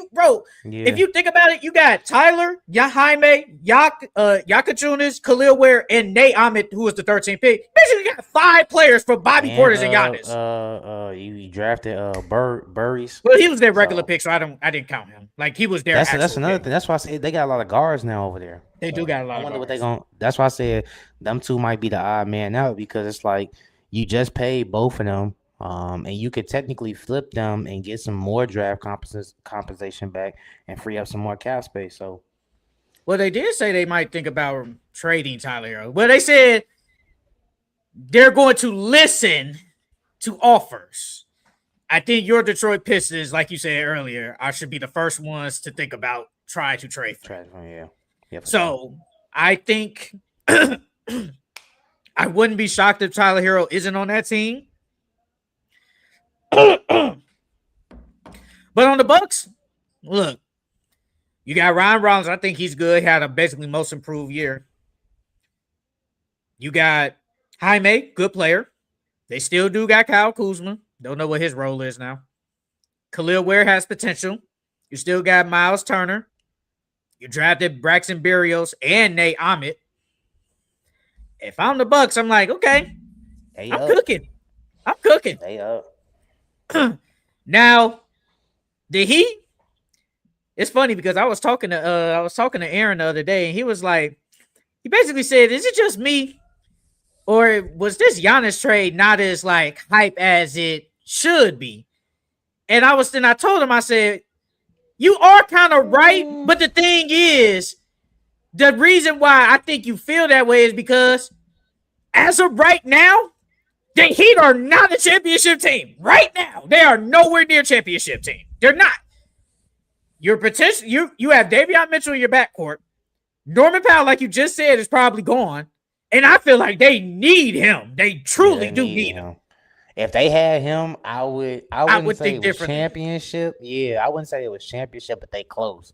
if you think about it, you got Tyler, Jaime, Yakachunas, Khalil Ware, and Nate Ahmed, who was the 13th pick. Basically, you got 5 players for Bobby Portis and Giannis. You drafted Burries. Well, he was their regular pick, so I didn't count him. Like he was their. That's another thing. That's why I said they got a lot of guards now over there. They do got a lot. I wonder what they going. That's why I said them two might be the odd man out because it's like you just paid both of them. And you could technically flip them and get some more draft compensation back and free up some more cap space. So, well, they did say they might think about trading Tyler Hero. Well, they said they're going to listen to offers. I think your Detroit Pistons, like you said earlier, should be the first ones to think about trying to trade. Yeah. So sure. I think I wouldn't be shocked if Tyler Hero isn't on that team. But on the Bucks, look, you got Ryan Rollins. I think he's good. Had a basically most improved year. You got Jaime, good player. They still do got Kyle Kuzma. Don't know what his role is now. Khalil Ware has potential. You still got Miles Turner. You drafted Braxton Berrios and Nate Ahmed. If I'm the Bucks, I'm like, okay, I'm cooking. They up. Now, the Heat. It's funny because I was talking to Aaron the other day, and he was like, he basically said, "Is it just me, or was this Giannis trade not as like hype as it should be?" And I told him, I said, "You are kind of right, but the thing is, the reason why I think you feel that way is because as of right now." The Heat are not a championship team. Right now, they are nowhere near championship team. They're not. Your potential, you have Davion Mitchell in your backcourt. Norman Powell, like you just said, is probably gone. And I feel like they need him. They truly do need him. If they had him, I wouldn't say it was championship. Yeah, I wouldn't say it was championship, but they close.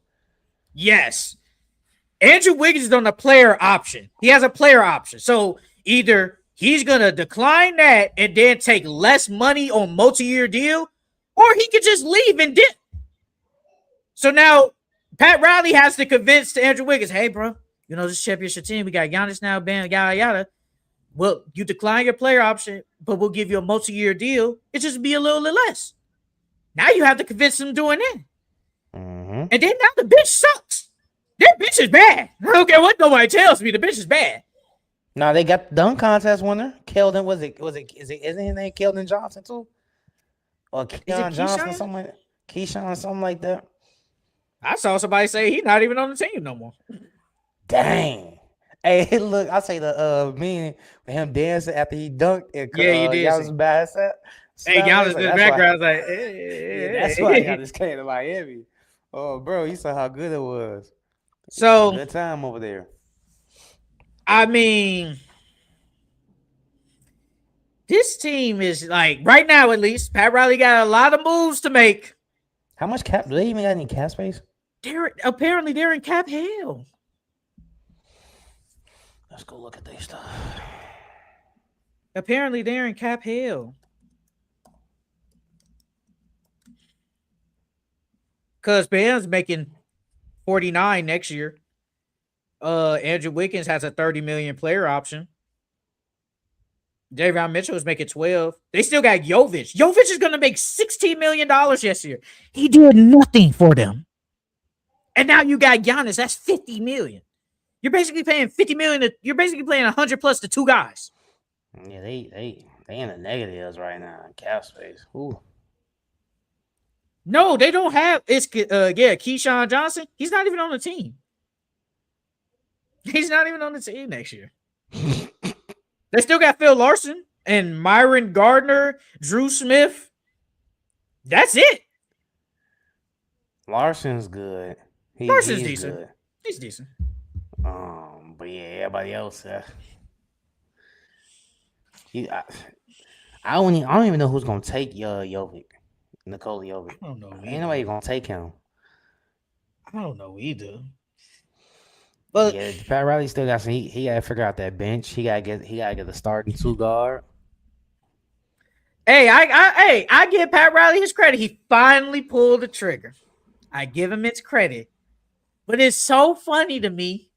Yes. Andrew Wiggins is on a player option. He has a player option. So either he's going to decline that and then take less money on multi-year deal, or he could just leave and dip. So now Pat Riley has to convince Andrew Wiggins, hey, bro, this championship team, we got Giannis now, Bam, yada, yada. Well, you decline your player option, but we'll give you a multi-year deal. It just be a little bit less. Now you have to convince them doing that. Mm-hmm. And then now the bitch sucks. Their bitch is bad. I don't care what nobody tells me. The bitch is bad. No, they got the dunk contest winner. Keldon, isn't his name Keldon Johnson too? Or Keon Johnson, Keyshawn, something like that. I saw somebody say he's not even on the team no more. Dang. Hey, look, I say the me and him dancing after he dunked. And, yeah, you did. Giannis bad set. Hey, Giannis in the background like, that's why Giannis came to Miami. Oh, bro, you saw how good it was. So good time over there. I mean, this team is like right now, at least, Pat Riley got a lot of moves to make. How much cap? Do they even got any cap space? Apparently they're in cap hell. Let's go look at their stuff. Apparently they're in cap hell. Because Bam's making 49 next year. Andrew Wiggins has a 30 million player option. Davion Mitchell is making 12. They still got Jovic. Jovic is going to make $16 million this year. He did nothing for them. And now you got Giannis. That's $50 million. You're basically paying $50 million. You're basically playing 100 plus to two guys. Yeah, they in the negatives right now in cap space. Ooh. No, they don't have. It's Keyshawn Johnson. He's not even on the team. He's not even on the team next year. They still got Phil Larson and Myron Gardner, Drew Smith. That's it. Larson's good. Larson's decent. Good. He's decent. But yeah, everybody else. I don't even know who's gonna take Jovic, Nikola Jovic. I don't know. Ain't nobody gonna take him. I don't know either. But Yeah, Pat Riley still got some. He got to figure out that bench. He got to get the starting two guard. hey, I give Pat Riley his credit. He finally pulled the trigger. I give him its credit. But it's so funny to me.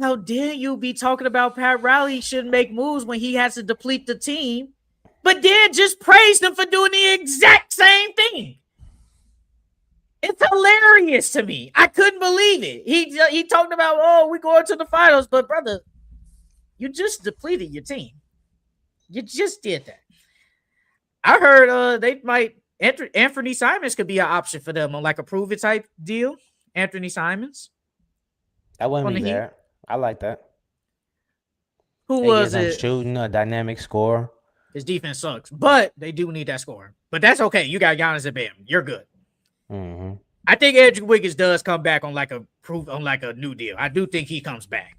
How dare you be talking about Pat Riley shouldn't make moves when he has to deplete the team, but then just praised him for doing the exact same thing. It's hilarious to me. I couldn't believe it. He talked about, oh, we going to the finals, but brother, you just depleted your team. You just did that. I heard they might Anthony Simons could be an option for them on like a prove it type deal. Anthony Simons. That wouldn't be bad. I like that. Who was it? Shooting a dynamic score. His defense sucks, but they do need that score. But that's okay. You got Giannis and Bam. You're good. Mm-hmm. I think Andrew Wiggins does come back on like a new deal. I do think he comes back.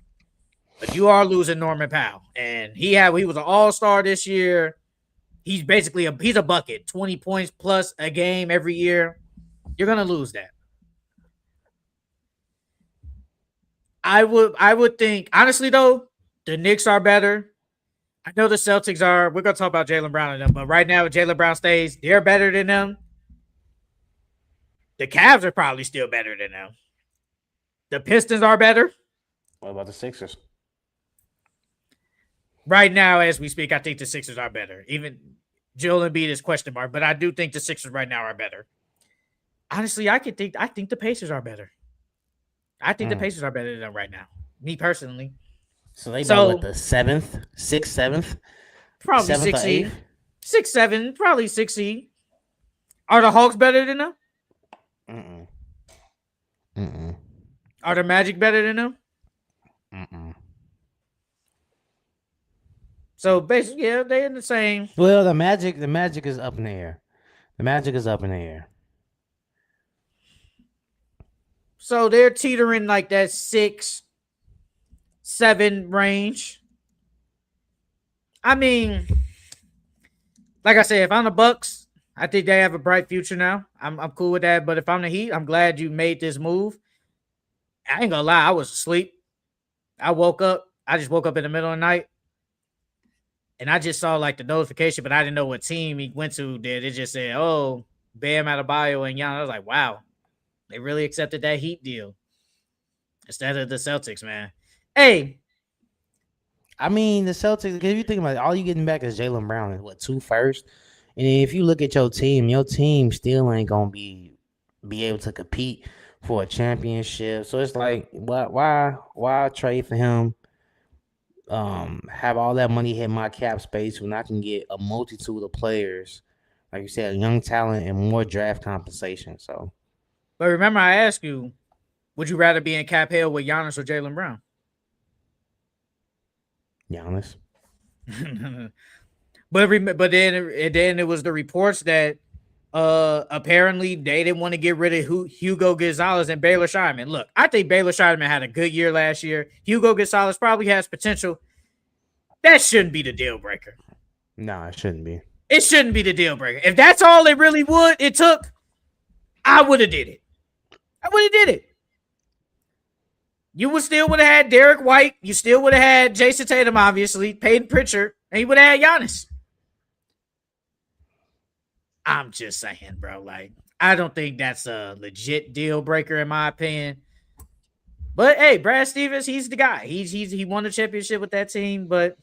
But you are losing Norman Powell, and he was an all-star this year. He's basically he's a bucket, 20 points plus a game every year. You're gonna lose that. I would think honestly though, the Knicks are better. I know the Celtics are. We're gonna talk about Jaylen Brown and them, but right now, if Jaylen Brown stays, they're better than them. The Cavs are probably still better than them. The Pistons are better. What about the Sixers? Right now, as we speak, I think the Sixers are better. Even Joel Embiid is question mark, but I do think the Sixers right now are better. Honestly, I think the Pacers are better. I think the Pacers are better than them right now. Me personally. So they about the 6th, 7th? Probably 6 seed. 6, 7, probably 6 seed. Are the Hawks better than them? Are the Magic better than them? So basically, yeah, they're in the same. Well, the Magic is up in the air. The Magic is up in the air. So they're teetering like that 6, 7 range. I mean, like I said, if I'm the Bucks, I think they have a bright future now. I'm cool with that. But if I'm the Heat, I'm glad you made this move. I ain't gonna lie, I was asleep. I just woke up in the middle of the night. And I just saw like the notification, but I didn't know what team he went to. It just said, oh, Bam Adebayo and Giannis. I was like, wow. They really accepted that Heat deal instead of the Celtics, man. Hey. I mean, the Celtics, because if you think about it, all you getting back is Jaylen Brown and 2 first. And if you look at your team still ain't going to be able to compete for a championship. So it's like, why trade for him? Have all that money hit my cap space when I can get a multitude of players, like you said, young talent and more draft compensation. So. But remember, I asked you, would you rather be in cap hell with Giannis or Jaylen Brown? Giannis. but then it was the reports that apparently they didn't want to get rid of Hugo Gonzalez and Baylor Scheinman. Look, I think Baylor Scheinman had a good year last year. Hugo Gonzalez probably has potential. That shouldn't be the deal breaker. No, it shouldn't be. It shouldn't be the deal breaker. If that's all it really took, I would have did it. You would have had Derek White. You still would have had Jason Tatum, obviously, Peyton Pritchard, and you would have had Giannis. I'm just saying, bro. Like, I don't think that's a legit deal breaker in my opinion. But hey, Brad Stevens, he's the guy. He won the championship with that team, but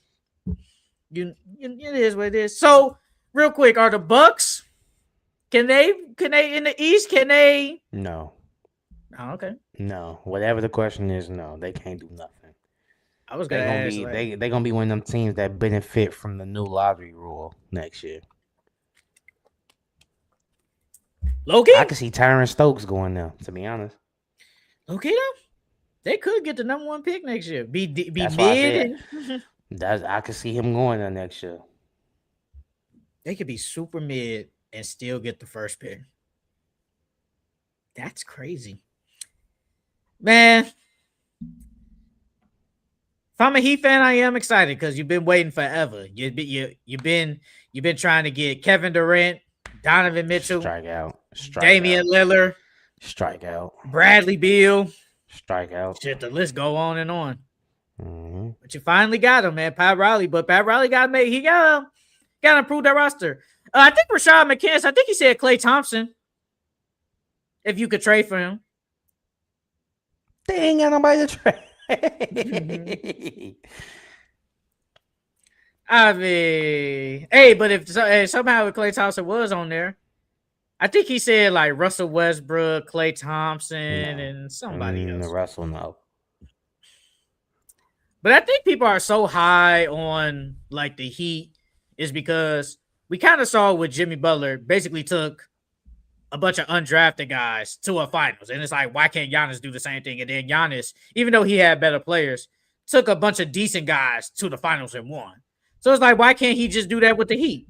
it is what it is. So, real quick, are the Bucks? Can they in the East? Can they? No. Oh, okay. No. Whatever the question is, no, they can't do nothing. I was gonna ask. They're gonna be one of them teams that benefit from the new lottery rule next year. Loki? I can see Tyron Stokes going there, to be honest. Loki though? They could get the number 1 pick next year. Be mid. I could see him going there next year. They could be super mid and still get the first pick. That's crazy. Man. If I'm a Heat fan, I am excited because you've been waiting forever. You've been trying to get Kevin Durant, Donovan Mitchell, Strike out. Damian Lillard, Strike out. Bradley Beal, Strikeouts. Shit, the list go on and on. Mm-hmm. But you finally got him, man, Pat Riley. But Pat Riley got to improve that roster. I think Rashad McCants. I think he said Klay Thompson. If you could trade for him, They ain't got nobody to trade. I mean, hey, but if somehow Klay Thompson was on there, I think he said like Russell Westbrook, Klay Thompson, and somebody else. Russell, no. But I think people are so high on like the Heat is because we kind of saw with Jimmy Butler basically took a bunch of undrafted guys to a finals. And it's like, why can't Giannis do the same thing? And then Giannis, even though he had better players, took a bunch of decent guys to the finals and won. So it's like, why can't he just do that with the Heat?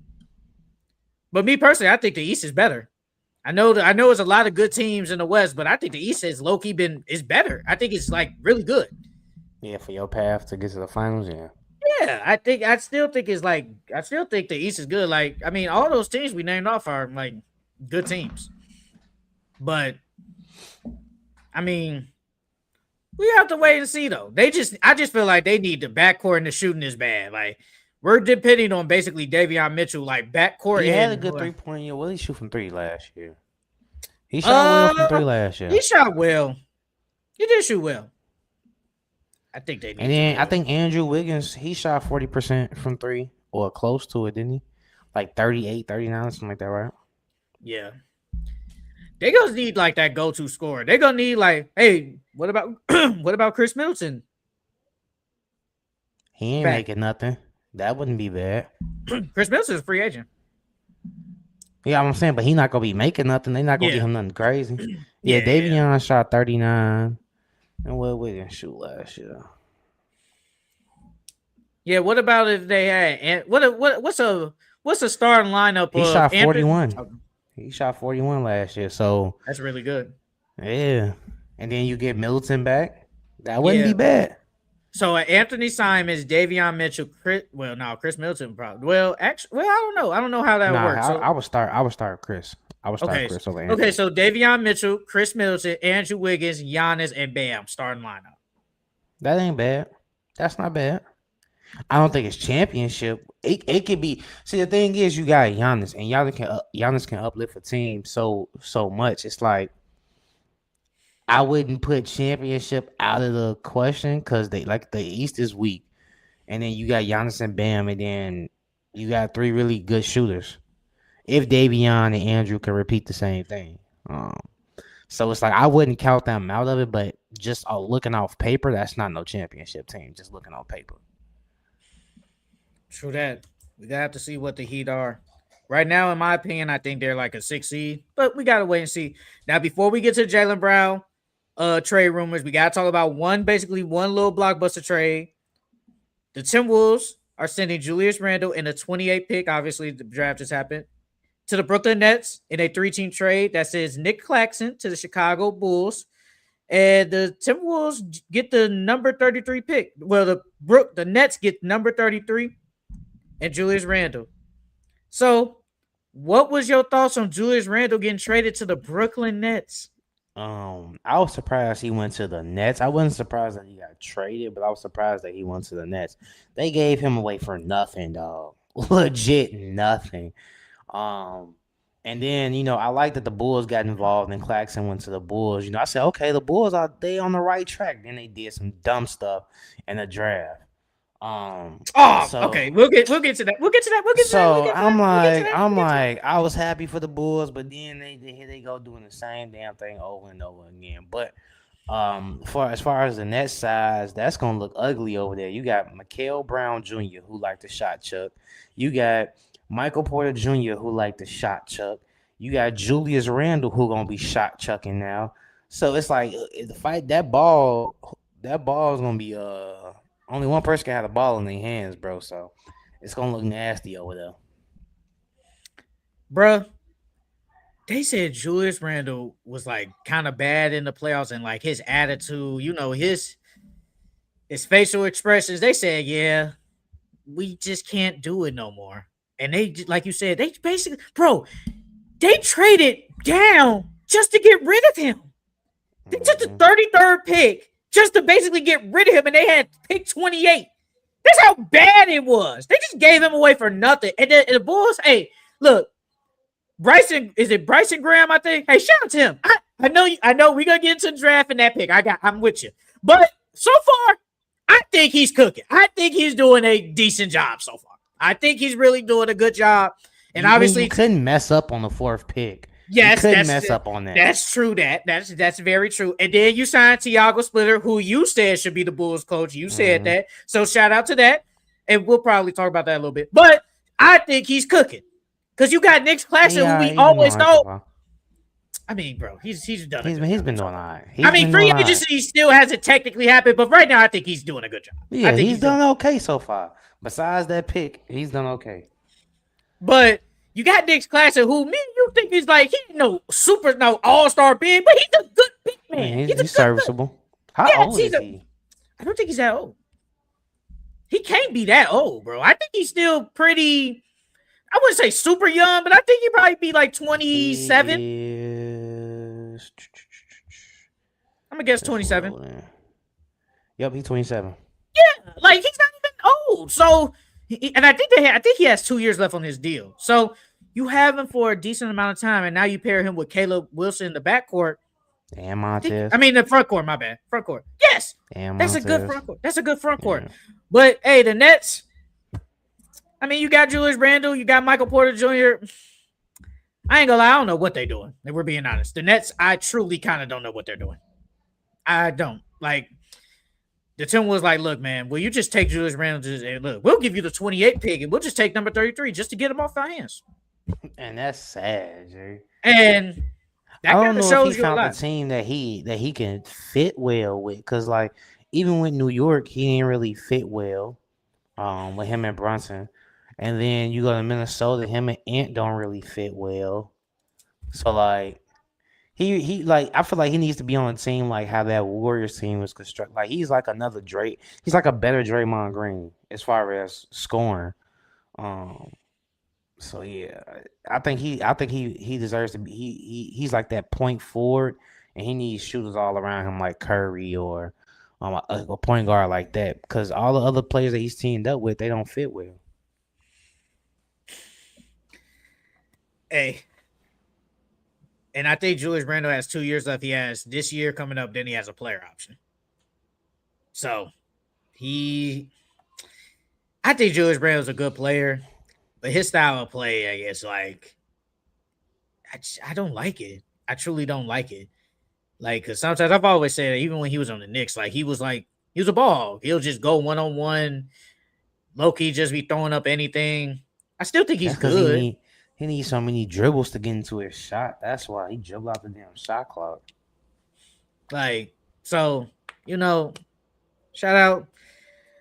But me personally, I think the East is better. I know there's a lot of good teams in the West, but I think the East is low-key is better. I think it's like really good. Yeah, for your path to get to the finals, yeah. Yeah, I still think the East is good. Like, I mean, all those teams we named off are like good teams. But I mean, we have to wait and see though. I just feel like they need the backcourt and the shooting is bad. Like, we're depending on basically Davion Mitchell, like backcourt. He had a good 3-point year. What did he shoot from 3 last year? He shot well from 3 last year. He shot well. He did shoot well. I think they need. And then I think Andrew Wiggins, he shot 40% from 3 or close to it, didn't he? Like 38, 39, something like that, right? Yeah. They gonna need like that go-to scorer. They're gonna need like, hey, what about Chris Middleton? He ain't making nothing. That wouldn't be bad. Chris Middleton's a free agent. Yeah, I'm saying, but he not gonna be making nothing. They not gonna get him nothing crazy. Yeah, Davion shot 39. And what Wiggins shoot last year? Yeah, what about if they had what's a starting lineup? He shot 41. He shot 41 last year, so that's really good. Yeah, and then you get Middleton back. That wouldn't be bad. So Anthony Simons, Davion Mitchell, Chris Middleton probably. Well, actually, I don't know how that works. I would start Chris. I would start Chris over Anthony. Okay, so Davion Mitchell, Chris Middleton, Andrew Wiggins, Giannis, and Bam starting lineup. That ain't bad. That's not bad. I don't think it's championship. It could be. See, the thing is, you got Giannis, and Giannis can uplift a team so much. It's like I wouldn't put championship out of the question because the East is weak, and then you got Giannis and Bam, and then you got 3 really good shooters. If Davion and Andrew can repeat the same thing, so it's like I wouldn't count them out of it. But just looking off paper, that's not no championship team. Just looking on paper. True that. We gotta have to see what the Heat are. Right now, in my opinion, I think they're like a 6 seed, but we gotta wait and see. Now, before we get to Jaylen Brown trade rumors, we gotta talk about one little blockbuster trade. The Timberwolves are sending Julius Randle in a 28 pick. Obviously, the draft just happened to the Brooklyn Nets in a 3-team trade that says Nick Claxton to the Chicago Bulls. And the Timberwolves get the number 33 pick. Well, the Nets get number 33 and Julius Randle. So, what was your thoughts on Julius Randle getting traded to the Brooklyn Nets? I was surprised he went to the Nets. I wasn't surprised that he got traded, but I was surprised that he went to the Nets. They gave him away for nothing, dog. Legit nothing. And then, I like that the Bulls got involved and Claxton went to the Bulls. I said, okay, the Bulls they on the right track. Then they did some dumb stuff in the draft. Okay. We'll get to that. I'm like, I was happy for the Bulls, but then here they go doing the same damn thing over and over again. But as far as the net size, that's gonna look ugly over there. You got Mikal Brown Jr. who like to shot chuck. You got Michael Porter Jr. who like to shot chuck. You got Julius Randle who gonna be shot chucking now. So it's like the fight that ball is gonna be only one person can have the ball in their hands, bro. So it's gonna look nasty over there, bruh. They said Julius Randle was like kind of bad in the playoffs and like his attitude, his facial expressions. They said, yeah, we just can't do it no more. And they, like you said, they basically, bro, they traded down just to get rid of him. They took the Mm-hmm. 33rd pick just to basically get rid of him, and they had pick 28. That's how bad it was. They just gave him away for nothing. And the Bulls, hey, look, Bryson, is it Bryson Graham? I think. Hey, shout out to him. I know we're gonna get into the draft and that pick. I'm with you. But so far, I think he's cooking. I think he's doing a decent job so far. I think he's really doing a good job. And obviously, you couldn't mess up on the 4th pick. yes, you couldn't mess up on that. That's true. That's very true. And then you signed Tiago Splitter, who you said should be the Bulls coach. You said that. So shout out to that. And we'll probably talk about that a little bit. But I think he's cooking. Because you got Nick Claxton, who we always thought. I mean, bro, he's done. He's been doing all right. I mean, free agency still hasn't technically happened, but right now I think he's doing a good job. Yeah, I think he's done okay so far. Besides that pick, he's done okay. But you got Nick Claxton, who you think is like he's no all-star big, but he's a good big man. He's serviceable. How old is he? I don't think he's that old. He can't be that old, bro. I think he's still pretty. I wouldn't say super young, but I think he'd probably be like 27. I'm gonna guess 27. Yep, he's 27. Yeah, like he's not even old. So, and I think he has 2 years left on his deal. So you have him for a decent amount of time, and now you pair him with Caleb Wilson in the backcourt. And Montez. I mean the front court. My bad, front court. Yes, that's a good front court. That's a good front court. But hey, the Nets. I mean, you got Julius Randle, you got Michael Porter Jr. I ain't gonna lie, I don't know what they're doing. If we're being honest, the Nets, I truly kind of don't know what they're doing. I don't. Like, the team was like, look, man, will you just take Julius Randle? And look, we'll give you the 28 pick, and we'll just take number 33 just to get him off our hands. And that's sad, Jay. And that kind of shows you a lot. Found the team that he can fit well with, because like even with New York, he didn't really fit well with him and Brunson. And then you go to Minnesota, him and Ant don't really fit well. So like he like I feel like he needs to be on a team like how that Warriors team was constructed. Like he's like another Drake. He's like a better Draymond Green as far as scoring. So yeah, I think he deserves to be. He's like that point forward, and he needs shooters all around him like Curry or a point guard like that. Because all the other players that he's teamed up with, they don't fit well. Hey, and I think Julius Randle has 2 years left. He has this year coming up, then he has a player option. So I think Julius Randle's a good player, but his style of play, I guess, like, I don't like it. I truly don't like it. Like, because sometimes I've always said, even when he was on the Knicks, like, he was a ball. He'll just go one-on-one, low-key just be throwing up anything. I still think he's good. He needs so many dribbles to get into his shot. That's why he dribbled out the damn shot clock. Like, so, shout out.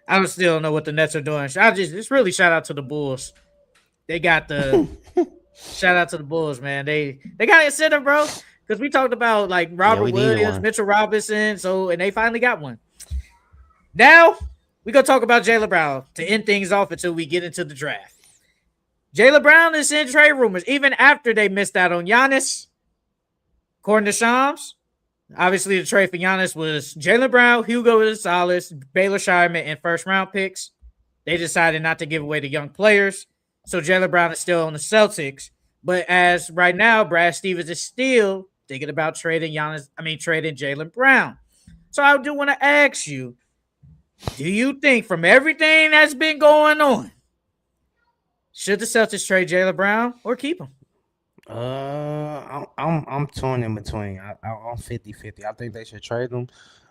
I don't still know what the Nets are doing. I just really shout out to the Bulls. They got the shout out to the Bulls, man. They got incentive, bro. Because we talked about like Robert Williams, Mitchell Robinson, and they finally got one. Now we're gonna talk about Jaylen Brown to end things off until we get into the draft. Jaylen Brown is in trade rumors, even after they missed out on Giannis. According to Shams, obviously the trade for Giannis was Jaylen Brown, Hugo Gonzalez, Baylor Shireman, and first-round picks. They decided not to give away the young players, so Jaylen Brown is still on the Celtics. But as right now, Brad Stevens is still thinking about trading Jaylen Brown. So I do want to ask you, do you think from everything that's been going on, should the Celtics trade Jaylen Brown or keep him? I'm torn in between. I'm 50-50. I think they should trade him.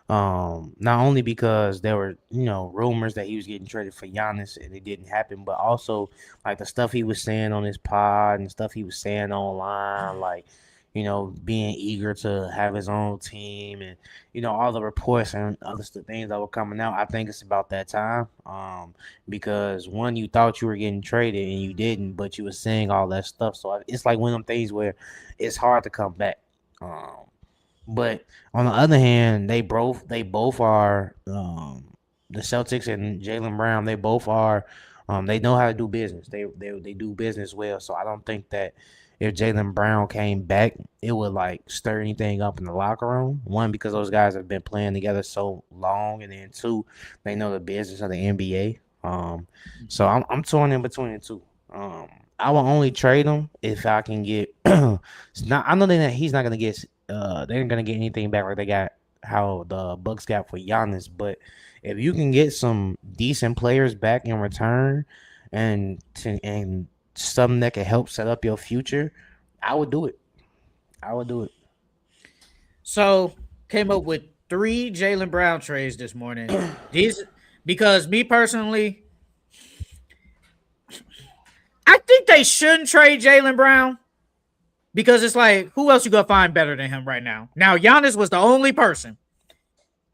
Not only because there were, rumors that he was getting traded for Giannis and it didn't happen, but also like the stuff he was saying on his pod and stuff he was saying online, like, being eager to have his own team and, all the reports and other things that were coming out. I think it's about that time. Because one, you thought you were getting traded and you didn't, but you were saying all that stuff. So it's like one of them things where it's hard to come back. But on the other hand, they both are the Celtics and Jaylen Brown. They both are. They know how to do business. They do business well. So I don't think that if Jaylen Brown came back, it would like stir anything up in the locker room. One, because those guys have been playing together so long, and then two, they know the business of the NBA. So I'm torn in between the two. I will only trade him if I can get. It's not. I know that he's not gonna get. They ain't gonna get anything back like they got how the Bucks got for Giannis. But if you can get some decent players back in return, and something that can help set up your future, I would do it. I would do it. So came up with 3 Jaylen Brown trades this morning. These because me personally, I think they shouldn't trade Jaylen Brown because it's like, who else you gonna find better than him right now? Now, Giannis was the only person.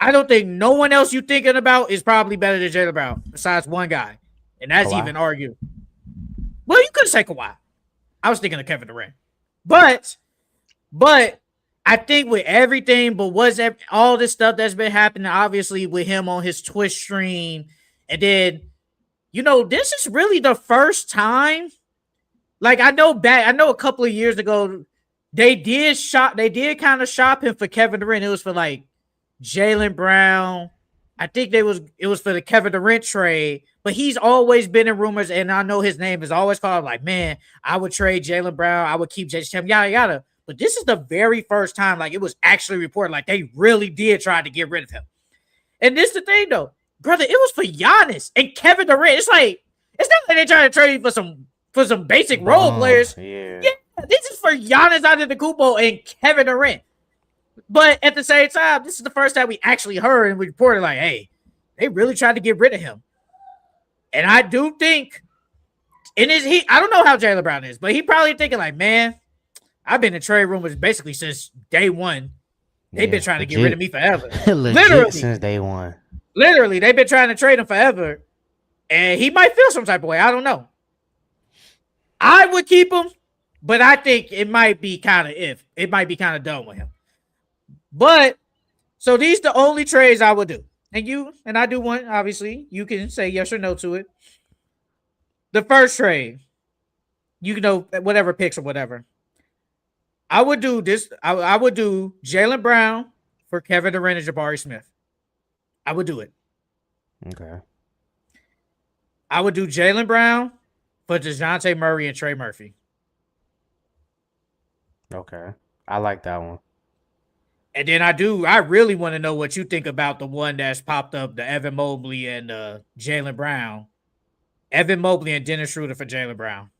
I don't think no one else you thinking about is probably better than Jaylen Brown besides one guy, and that's Kawhi. even argued. Well, you could say Kawhi. I was thinking of Kevin Durant, but I think with everything, but all this stuff that's been happening, obviously with him on his Twitch stream, and then this is really the first time. Like I know a couple of years ago, they did kind of shop him for Kevin Durant. It was for like Jaylen Brown. I think it was for the Kevin Durant trade, but he's always been in rumors, and I know his name is always called like, man, I would trade Jaylen Brown, I would keep Jason, yada yada. But this is the very first time like it was actually reported like they really did try to get rid of him. And this is the thing though, brother, it was for Giannis and Kevin Durant. It's not like they're trying to trade for some basic role players. Yeah. This is for Giannis Antetokounmpo and Kevin Durant. But at the same time, this is the first time we actually heard and we reported like, hey, they really tried to get rid of him. And I do think, I don't know how Jaylen Brown is, but he probably thinking like, man, I've been in trade rumors basically since day one. They've been trying to get rid of me forever. Literally since day one. Literally, they've been trying to trade him forever. And he might feel some type of way. I don't know. I would keep him, but I think it might be kind of done with him. But so these the only trades I would do. And I do one, obviously. You can say yes or no to it. The first trade, whatever picks or whatever. I would do this. I would do Jaylen Brown for Kevin Durant and Jabari Smith. I would do it. Okay. I would do Jaylen Brown for DeJounte Murray and Trey Murphy. Okay. I like that one. And then I really want to know what you think about the one that's popped up, the Evan Mobley and Jaylen Brown. Evan Mobley and Dennis Schroeder for Jaylen Brown.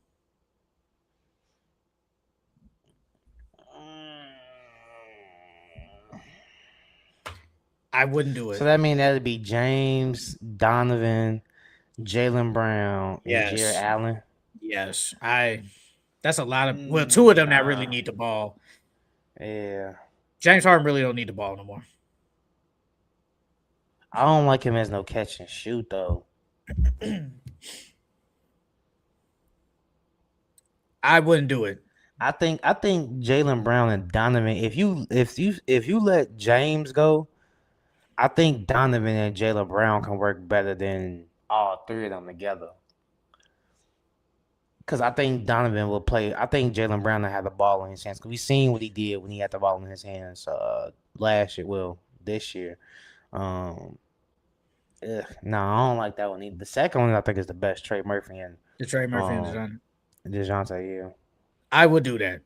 I wouldn't do it. So that means that'd be James, Donovan, Jaylen Brown, and Jared Allen. Yes. That's a lot of two of them that really need the ball. Yeah. James Harden really don't need the ball no more. I don't like him as no catch and shoot though. I wouldn't do it. I think Jaylen Brown and Donovan. If you let James go, I think Donovan and Jaylen Brown can work better than all three of them together. Because I think Donovan will play. I think Jaylen Brown will have the ball in his hands. Because we seen what he did when he had the ball in his hands last year. Well, this year. No, I don't like that one either. The second one I think is the best. Trey Murphy and and DeJounte. Yeah. I would do that.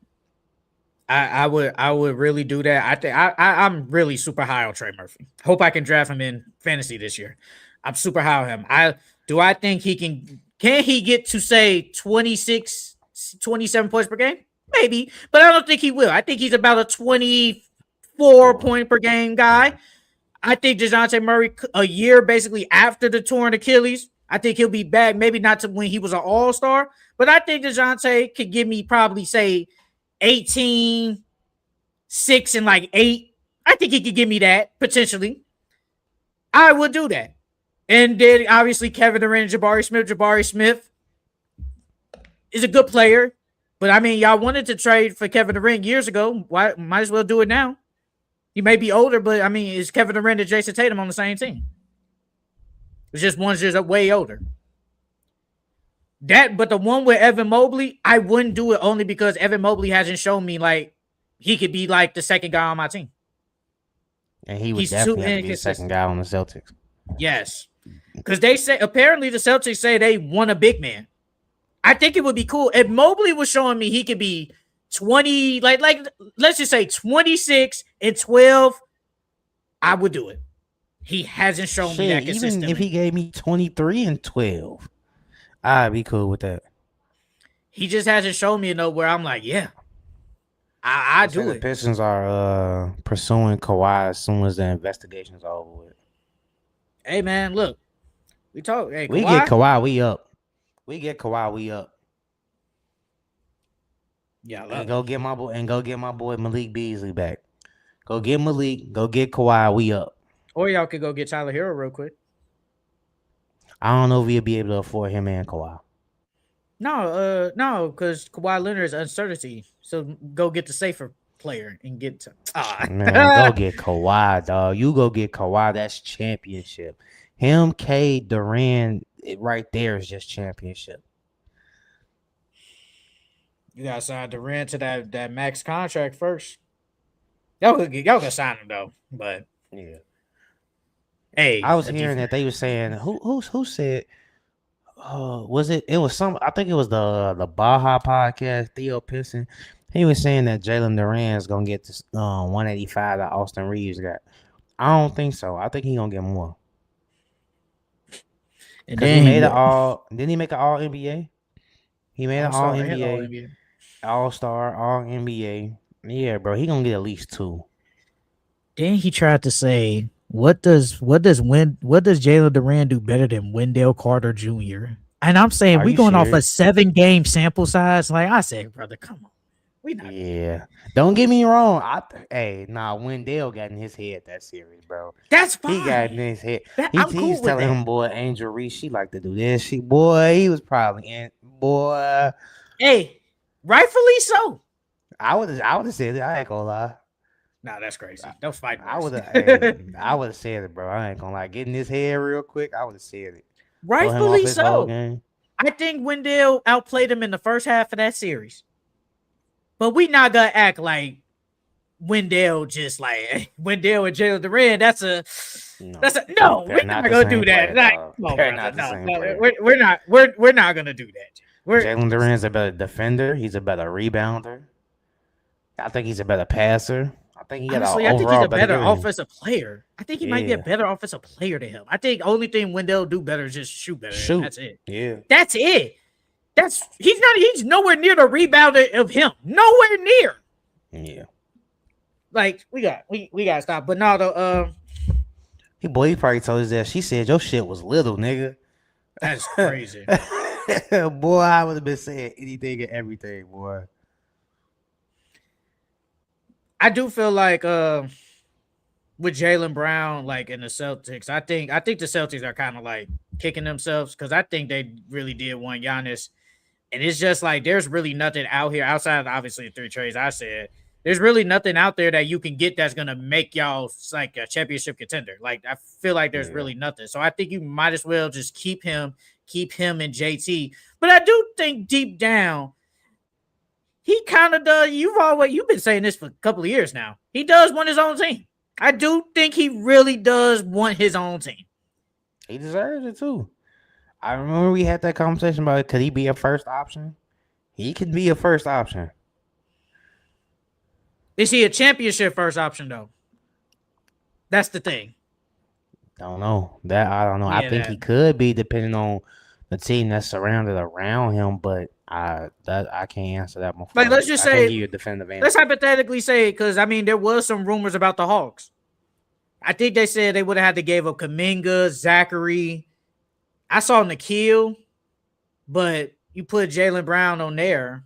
I would really do that. I think I'm really super high on Trey Murphy. Hope I can draft him in fantasy this year. I'm super high on him. I think he can he get to say 26, 27 points per game? Maybe, but I don't think he will. I think he's about a 24 point per game guy. I think DeJounte Murray a year basically after the torn Achilles, I think he'll be back. Maybe not to when he was an all-star, but I think DeJounte could give me probably say 18, 6, and like 8. I think he could give me that potentially. I would do that. And then obviously Kevin Durant and Jabari Smith. Jabari Smith is a good player, but I mean, y'all wanted to trade for Kevin Durant years ago. Why might as well do it now? He may be older, but I mean, is Kevin Durant and Jason Tatum on the same team? It's just one's just way older. But the one with Evan Mobley, I wouldn't do it only because Evan Mobley hasn't shown me like he could be like the second guy on my team. And he would He's too definitely have to be the inconsistent. second guy on the Celtics. Yes. Because they say apparently the Celtics say they want a big man. I think it would be cool if Mobley was showing me he could be 20, like let's just say 26 and 12. I would do it. He hasn't shown me that consistently. Even if he gave me 23 and 12, I'd be cool with that. He just hasn't shown me enough where I'm like, yeah, I do it. The Pistons are pursuing Kawhi as soon as the investigation's over with. Hey man, look, we talk. Hey, we get Kawhi, we up. We get Kawhi, we up. Yeah, and go get my boy Malik Beasley back. Go get Malik. Go get Kawhi. We up. Or y'all could go get Tyler Hero real quick. I don't know if we'll be able to afford him and Kawhi. No, because Kawhi Leonard is uncertainty. So go get the safer player and get to. Man, go get Kawhi, dog. You go get Kawhi. That's championship. Him, K, Durant, right there is just championship. You gotta sign Durant to that max contract first. Y'all gonna sign him though, but yeah. Hey, I was hearing that they were saying who said, was it? It was some. I think it was the Baja podcast. Theo Pisson. He was saying that Jaylen Durant is gonna get this 185 that Austin Reaves got. I don't think so. I think he's gonna get more. And then he made Didn't he make an All NBA? He made an All NBA, All Star, All NBA. Yeah, bro, he gonna get at least 2. Then he tried to say, what does Jaylen Durant do better than Wendell Carter Jr.? And I'm saying we going off a 7-game sample size. Like I said, brother, come on. We not. Yeah, don't get me wrong. Wendell got in his head that series, bro. That's fine. He got in his head. He's cool telling him, boy, Angel Reese, she like to do this. He was probably in, boy. Hey, rightfully so. I would have said it. I ain't gonna lie. Nah, that's crazy. Don't fight. I would have said it, bro. I ain't gonna lie. Get in his head real quick. I would have said it. Rightfully so. I think Wendell outplayed him in the first half of that series. But we not gonna act like Wendell just like Wendell and Jaylen Durant. No. We're not gonna do that. We're not gonna do that. Jaylen Durant's a better defender. He's a better rebounder. I think he's a better passer. I think he's a better offensive player. I think he might be a better offensive player than him. I think the only thing Wendell do better is just shoot better. That's it. Yeah. That's it. He's nowhere near the rebounder of him. Nowhere near. Yeah. Like we gotta stop. But no, though, he probably told his ass. She said your shit was little, nigga. That's crazy. Boy, I would have been saying anything and everything, boy. I do feel like with Jaylen Brown, like in the Celtics, I think the Celtics are kind of like kicking themselves because I think they really did want Giannis. And it's just like there's really nothing out here outside of obviously the 3 trades I said. There's really nothing out there that you can get that's gonna make y'all like a championship contender. Like I feel like there's really nothing. So I think you might as well just keep him and JT. But I do think deep down, he kind of does. You've been saying this for a couple of years now. He does want his own team. I do think he really does want his own team. He deserves it too. I remember we had that conversation about could he be a first option? He could be a first option. Is he a championship first option though? That's the thing. Don't know. I don't know. Yeah, I think he could be depending on the team that's surrounded around him, but I can't answer that one. Like let's just say let's hypothetically say, because I mean there was some rumors about the Hawks. I think they said they would have had to give up Kuminga, Zachary. I saw Nikhil, but you put Jaylen Brown on there.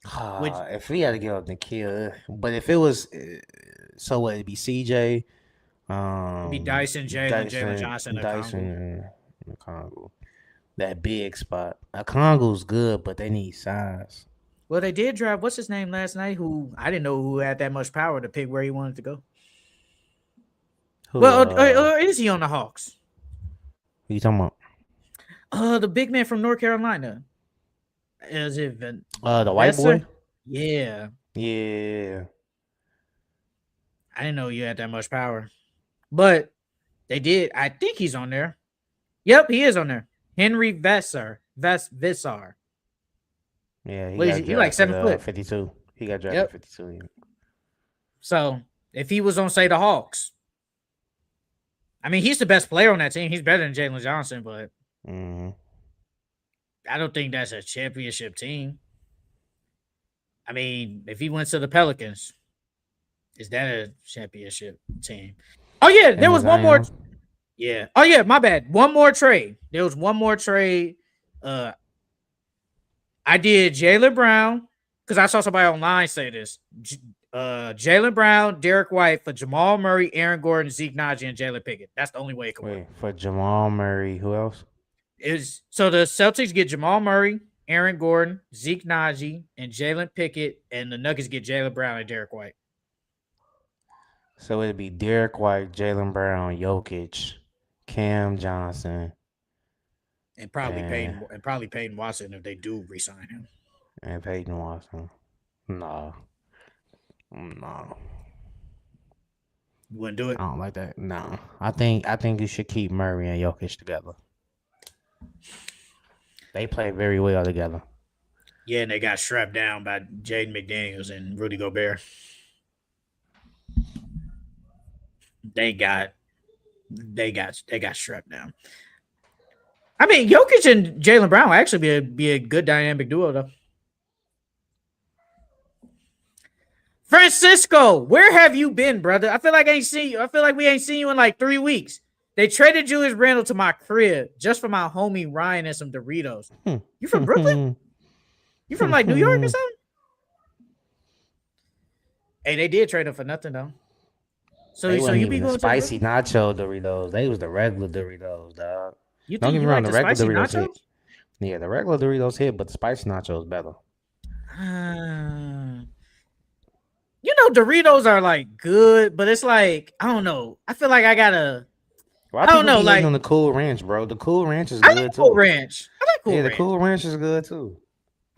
If we had to give up Nikhil, but if it was, so what? It'd be CJ. It'd be Dyson, Jalen Johnson, Dyson, Okongwu. That big spot. Okongwu's good, but they need size. Well, they did draft what's his name last night? Who I didn't know who had that much power to pick where he wanted to go. Or is he on the Hawks? Who you talking about? The big man from North Carolina. Is it The white boy. Vesser? Yeah. Yeah. I didn't know you had that much power. But they did. I think he's on there. Yep, he is on there. Henry Vesser. Vissar. Yeah, he What is got he? He like drafted 7 foot. 52. He got drafted Yep. 52. Yeah. So if he was on, say, the Hawks, I mean, he's the best player on that team. He's better than Jalen Johnson, but I don't think that's a championship team. I mean, if he went to the Pelicans, is that a championship team? Oh, yeah, there was one more. Yeah. Oh, yeah, my bad. One more trade. There was one more trade. I did Jaylen Brown, because I saw somebody online say this. Jaylen Brown, Derek White for Jamal Murray, Aaron Gordon, Zeke Naji, and Jalen Pickett. That's the only way it could work. For Jamal Murray, who else? So the Celtics get Jamal Murray, Aaron Gordon, Zeke Naji, and Jalen Pickett, and the Nuggets get Jaylen Brown and Derek White. So it'd be Derek White, Jaylen Brown, Jokic, Cam Johnson, and probably Peyton Watson if they do re-sign him. And Peyton Watson. No. You wouldn't do it? I don't like that. No. I think you should keep Murray and Jokic together. They play very well together. Yeah, and they got strapped down by Jaden McDaniels and Rudy Gobert. They got strapped down. I mean, Jokic and Jaylen Brown will actually be a good dynamic duo, though. Francisco, where have you been, brother? I feel like we ain't seen you in like 3 weeks. They traded Julius Randle to my crib just for my homie Ryan and some Doritos. You from Brooklyn? You from like New York or something? Hey, they did trade him for nothing though. So you be going spicy nacho Doritos. They was the regular Doritos, dog. You think you like the spicy nachos? Hit. Yeah, the regular Doritos hit, but the spicy nachos better. You know, Doritos are like good, but it's like I don't know. I feel like I gotta. I don't know, like on the Cool Ranch, bro. The Cool Ranch is good too. Cool Ranch. I like Cool Ranch. Yeah, the Cool Ranch is good too.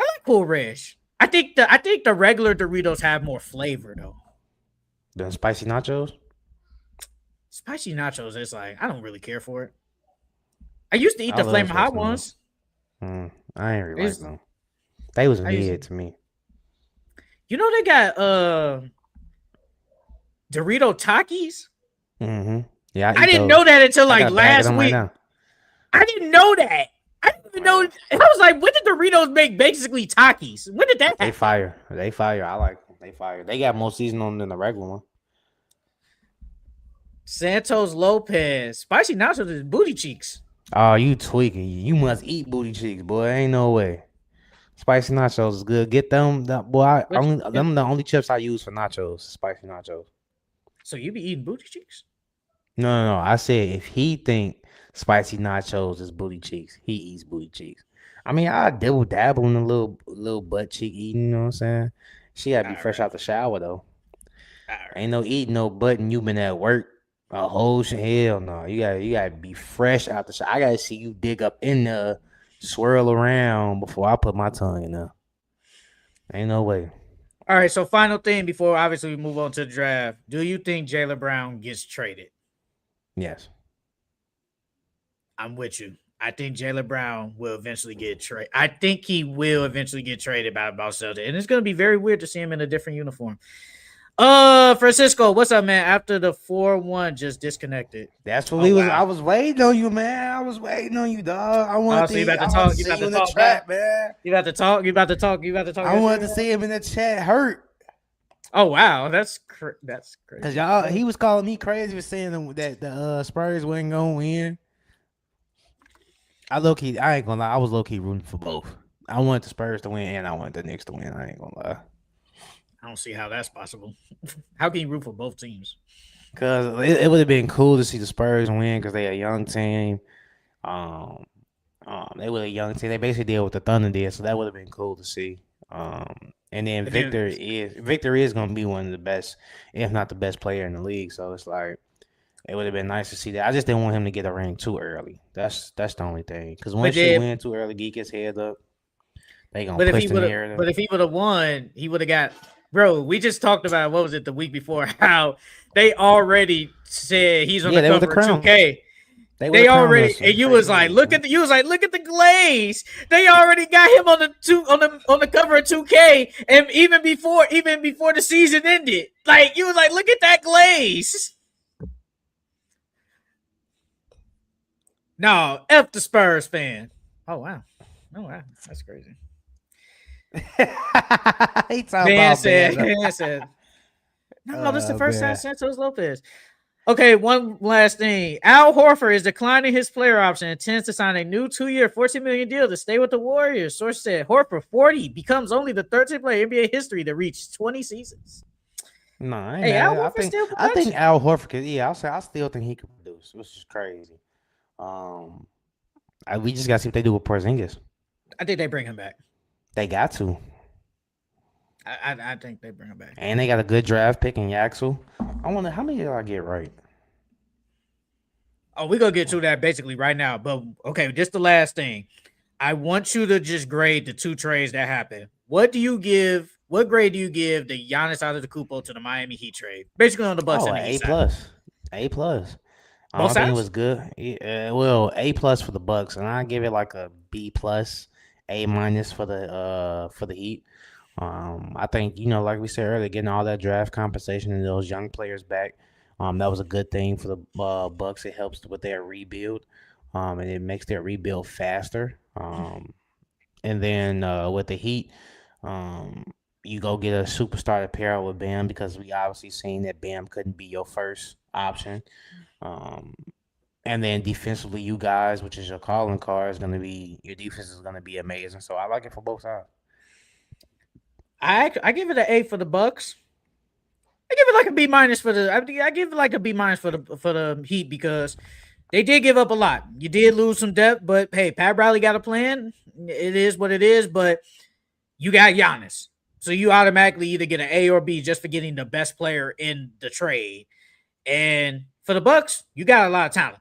I like Cool Ranch. I think the regular Doritos have more flavor though. The spicy nachos. Spicy nachos, it's like I don't really care for it. I used to eat the Flamin' Hot ones. I ain't really like them. They was mid to me. You know they got Dorito Takis? Yeah, I didn't know that until like last week. I didn't know that. I didn't even know. I was like, when did Doritos make basically Takis? When did that happen? They fire. I like them. They fire. They got more seasoning on them than the regular one. Santos Lopez. Spicy nachos is booty cheeks. Oh, you tweaking. You must eat booty cheeks, boy. Ain't no way. Spicy nachos is good. Get them. Them the only chips I use for nachos. Spicy nachos. So you be eating booty cheeks? No. I said if he think spicy nachos is booty cheeks, he eats booty cheeks. I mean, I dabble in a little butt cheek eating. You know what I'm saying? She gotta be fresh out the shower though. Ain't no eating no butt and you been at work. A whole hell no. You gotta be fresh out the shower. I gotta see you dig up in there, swirl around before I put my tongue in there. Ain't no way. All right, so final thing before obviously we move on to the draft. Do you think Jaylen Brown gets traded? Yes. I'm with you. I think Jaylen Brown will eventually get traded. I think he will eventually get traded by Celtics. And it's going to be very weird to see him in a different uniform. Francisco, what's up, man? After the 4-1 just disconnected. That's what I was waiting on you, man. I was waiting on you, dog. I wanted to see you about to talk. You about to talk, chat, man. You about to talk. I wanted to see him in the chat hurt. Oh wow, that's crazy. Cause y'all, he was calling me crazy for saying that the Spurs wasn't gonna win. I ain't gonna lie, I was low key rooting for both. I wanted the Spurs to win and I wanted the Knicks to win. I ain't gonna lie. I don't see how that's possible. How can you root for both teams? Because it would have been cool to see the Spurs win because they a young team. They were a young team. They basically did what the Thunder did, so that would have been cool to see. And then Victor is going to be one of the best, if not the best player in the league. So it's like It would have been nice to see that. I just didn't want him to get a ring too early. That's the only thing. Because But once you then, win too early, geek his head up, they gonna but if push he the would have, narrative. but if he would have won, he would have got. Bro, we just talked about what was it the week before? How they already said he's on Yeah, the they would have cover of crowned. 2K. They would They have crowned already us and you face was like, value. look at the glaze. They already got him on the cover of 2K, and even before the season ended. Like you was like, look at that glaze. No, F the Spurs fan. Oh wow. Oh wow. That's crazy. He talking Van about said, man. Van said, no, this is the first time Man. Santos Lopez. Okay, one last thing. Al Horford is declining his player option and intends to sign a new 2-year, $14 million deal to stay with the Warriors. Source said Horford, 40, becomes only the 13th player in NBA history to reach 20 seasons. No, I ain't Hey, mad Al at it. Horford still I think production. Al Horford could. Yeah, I still think he could produce, which is crazy. Um, we just gotta see what they do with Porzingis. I think they bring him back. They got to, I think they bring him back. and they got a good draft pick in Yaxel. I wonder how many did I get right. Oh, we're gonna get to that basically right now. But okay, just the last thing. I want you to just grade the two trades that happened. What grade do you give the Giannis Antetokounmpo to the Miami Heat trade? Basically on the Bucks Oh, and an the Heat A side. plus, A plus. Both I think it sides? was good. Yeah, well, A plus for the Bucks, and I give it like a B plus, A minus for the Heat. I think like we said earlier, getting all that draft compensation and those young players back, that was a good thing for the Bucks. It helps with their rebuild, and it makes their rebuild faster. And then with the Heat, um, you go get a superstar to pair up with Bam because we obviously seen that Bam couldn't be your first option. Um, and then defensively, you guys, which is your calling card, is gonna be your defense is gonna be amazing. So I like it for both sides. I give it an A for the Bucks. I give it like a B minus for the. I give it like a B minus for the Heat because they did give up a lot. You did lose some depth, but hey, Pat Riley got a plan. It is what it is. But you got Giannis, so you automatically either get an A or B just for getting the best player in the trade. And for the Bucks, you got a lot of talent.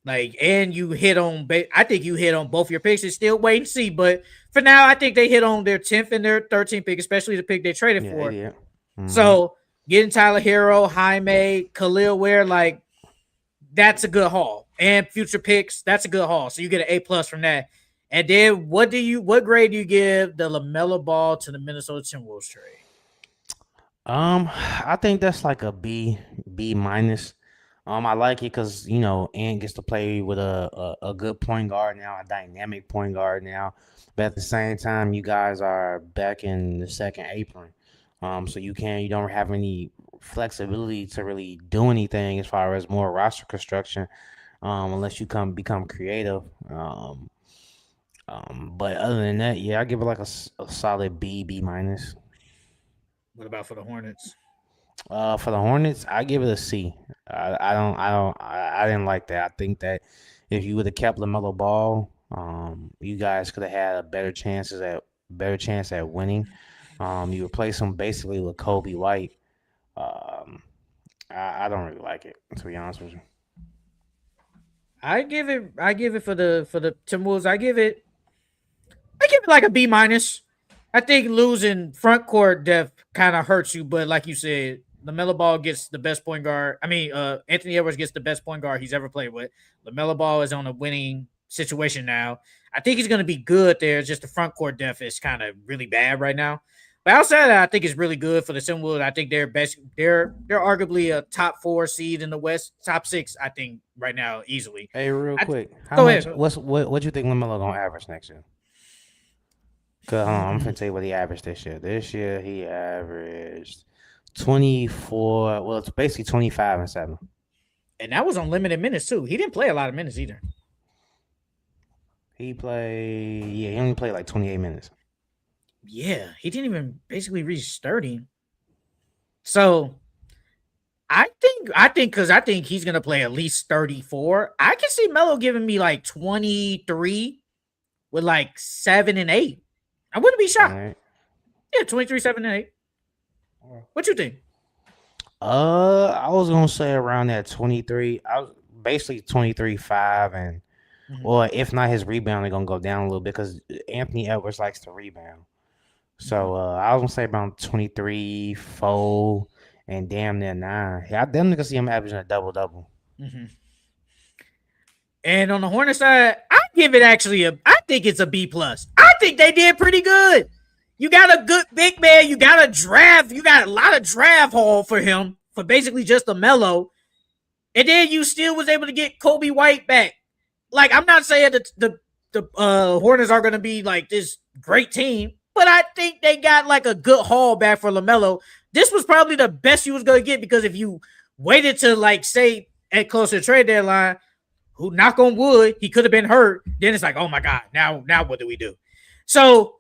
Like, and you hit on. I think you hit on both your picks. It's still wait and see, but for now, I think they hit on their 10th and their 13th pick, especially the pick they traded Yeah, they for. did. Mm-hmm. So getting Tyler Hero, Jaime, Khalil Ware, like that's a good haul. And future picks, that's a good haul. So you get an A plus from that. And then what grade do you give the LaMelo Ball to the Minnesota Timberwolves trade? I think that's like a B minus. I like it because Ant gets to play with a good point guard now, a dynamic point guard now. But at the same time, you guys are back in the second apron. So you don't have any flexibility to really do anything as far as more roster construction, unless you become creative. But other than that, yeah, I give it like a solid B minus. What about for the Hornets? For the Hornets, I give it a C. I didn't like that. I think that if you would have kept Lamelo Ball, you guys could have had a better chance at winning. You replace him basically with Kobe White. Um, I don't really like it, to be honest with you. I give it for the Timberwolves. I give it like a B minus. I think losing front court depth kind of hurts you, but like you said, LaMelo Ball gets the best point guard. I mean, Anthony Edwards gets the best point guard he's ever played with. LaMelo Ball is on a winning situation now. I think he's going to be good there. Just the front court depth is kind of really bad right now. But outside of that, I think it's really good for the Timberwolves. I think they're best. They're arguably a top 4 seed in the West, top 6. I think right now easily. Hey, real quick, how Go much? ahead. What you think Lamelo gonna average next year? Cause hold on, I'm finna tell you what he averaged this year. This year he averaged 24. Well, it's basically 25 and 7. And that was on limited minutes too. He didn't play a lot of minutes either. He played. Yeah, he only played like 28 minutes. Yeah, he didn't even basically reach 30. So I think he's gonna play at least 34. I can see Melo giving me like 23 with like 7 and 8. I wouldn't be All shocked. right. Yeah, 23, 7 and 8. What you think? I was gonna say around that 23. I was basically 23-5, and Mhm, or if not, his rebounding gonna go down a little bit because Anthony Edwards likes to rebound. mhm, So I was gonna say around 23-4 and damn near 9. Yeah, I definitely can see him averaging a double double. mhm. And on the Hornets side, I give it actually I think it's a B plus. I think they did pretty good. You got a good big man. You got a draft. You got a lot of draft haul for him for basically just a mellow. And then you still was able to get Kobe White back. Like, I'm not saying that the Hornets are going to be like this great team, but I think they got like a good haul back for LaMelo. This was probably the best you was going to get because if you waited to like say at closer trade deadline, who knock on wood, he could have been hurt. Then it's like, oh my god, now what do we do? So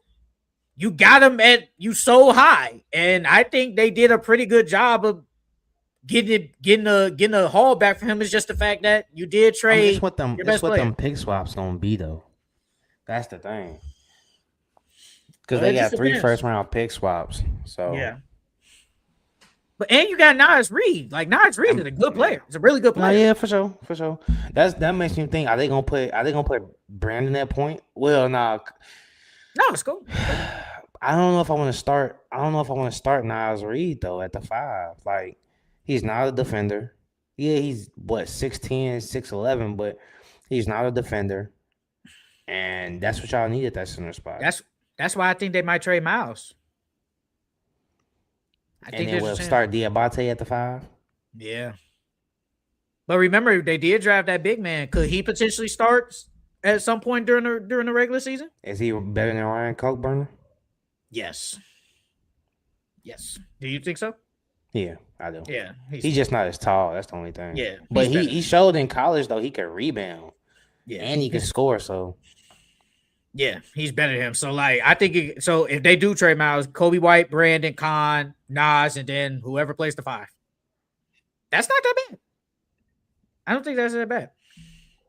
you got him at you so high, and I think they did a pretty good job of getting a haul back for him. It's just the fact that you did I mean, trade your it's best what player. them pick swaps gonna be though. That's the thing. Because Well, they it just got three depends. first round pick swaps. So Yeah, but and you got Nas Reed. Like Nas Reed is a good yeah. player. He's a really good No, player. yeah, for sure, for sure. That makes me think. Are they gonna put Brandon at point? Well, nah. No, it's cool. I don't know if I want to start. I don't know if I want to start Nas Reed though at the 5. Like he's not a defender. Yeah, he's what 6'10", 6'11", but he's not a defender. And that's what y'all need at that center spot. That's why I think they might trade Miles. I And think then there's a we'll chance. start Diabate at the 5. Yeah. But remember, they did draft that big man. Could he potentially start at some point during the regular season? Is he better than Ryan Cokeburner? Yes. Yes. Do you think so? Yeah, I do. Yeah. He's just not as tall. That's the only thing. Yeah. But He's better. he showed in college though he could rebound Yeah. and he could score. So Yeah, he's better than him. So like I think so if they do trade Miles, Kobe White, Brandon, Khan, Nas, and then whoever plays the 5. That's not that bad. I don't think that's that bad.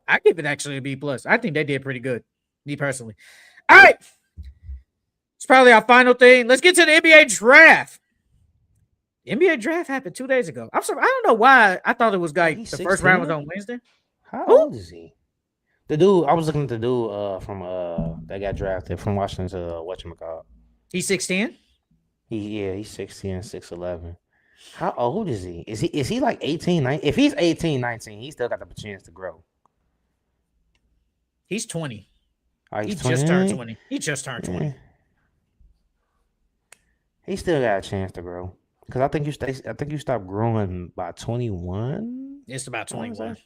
I give it actually a B plus. I think they did pretty good. Me personally. All right. It's probably our final thing. Let's get to the NBA draft. The NBA draft happened 2 days ago. I'm sorry. I don't know why I thought it was like he's the first round was 16. on Wednesday. How Who? old is he? The dude I was looking at the dude from that got drafted from Washington to whatchamacallit. He's 16. He's 16, 6'11". How old is he? Is he like 18, 19? If he's 18, 19, he still got the chance to grow. He's 20. Oh, He he's just turned 20. 20. He just turned 20. He still got a chance to grow. Because I think you stop growing by 21. It's about 21.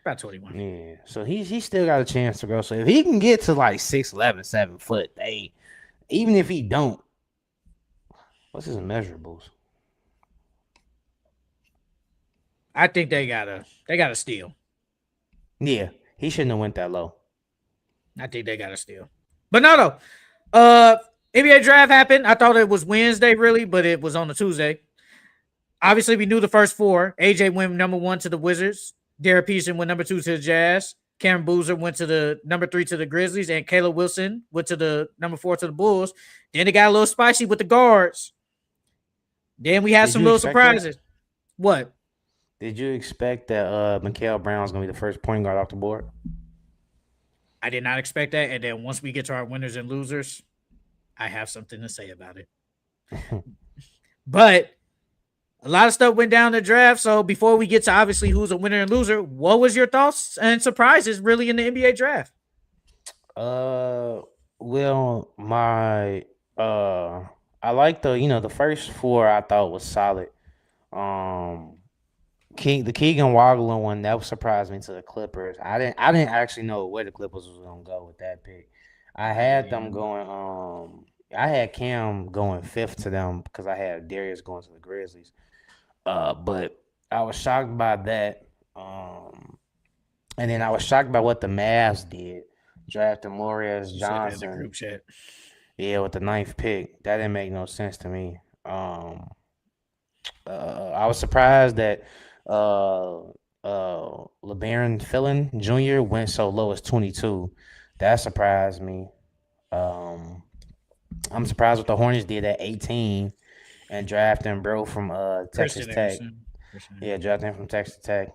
About 21. Yeah. So he still got a chance to grow. So if he can get to like 6'11", 7 foot, even if he don't, what's his measurables? I think they gotta steal. Yeah. He shouldn't have went that low. I think they gotta steal. But no. NBA draft happened. I thought it was Wednesday, really, but it was on a Tuesday. Obviously, we knew the first 4. AJ went number 1 to the Wizards. Derek Peterson went number 2 to the Jazz. Cameron Boozer went to the number 3 to the Grizzlies, and Caleb Wilson went to the number 4 to the Bulls. Then it got a little spicy with the guards. Then we had Did some you little expect that? surprises. What? Did you expect that Mikael Brown was gonna be the first point guard off the board? I did not expect that. And then once we get to our winners and losers, I have something to say about it. But a lot of stuff went down the draft. So before we get to obviously who's a winner and loser, what was your thoughts and surprises really in the NBA draft? Well, I like the first 4 I thought was solid. Um, the Keegan Waddle one that surprised me to the Clippers. I didn't actually know where the Clippers was gonna go with that pick. I had them going. I had Cam going 5th to them because I had Darius going to the Grizzlies. But I was shocked by that. And then I was shocked by what the Mavs did, drafting Morias Johnson. Group chat. Yeah, with the 9th pick. That didn't make no sense to me. I was surprised that LeBaron Fillon Jr. went so low as 22. That surprised me. I'm surprised what the Hornets did at 18. and drafting bro from Texas Christian Tech. Anderson. Christian Yeah, Anderson. drafting from Texas Tech.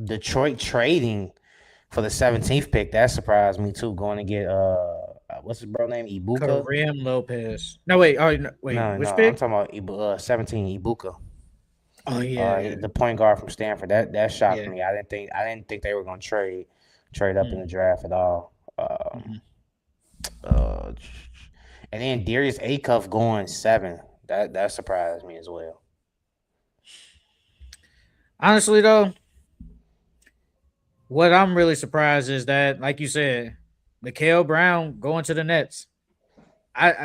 Detroit trading for the 17th pick. That surprised me too. Going to get what's his bro name? Ibuka? Kareem Lopez. No, wait. Oh, no, wait. No, Which I'm pick? talking about 17 Ibuka. Oh yeah, The point guard from Stanford. That shocked yeah. me. I didn't think they were gonna trade up in the Mm-hmm. draft at all. Uh, and then Darius Acuff going 7. That surprised me as well. Honestly, though, what I'm really surprised is that, like you said, Mikhail Brown going to the Nets.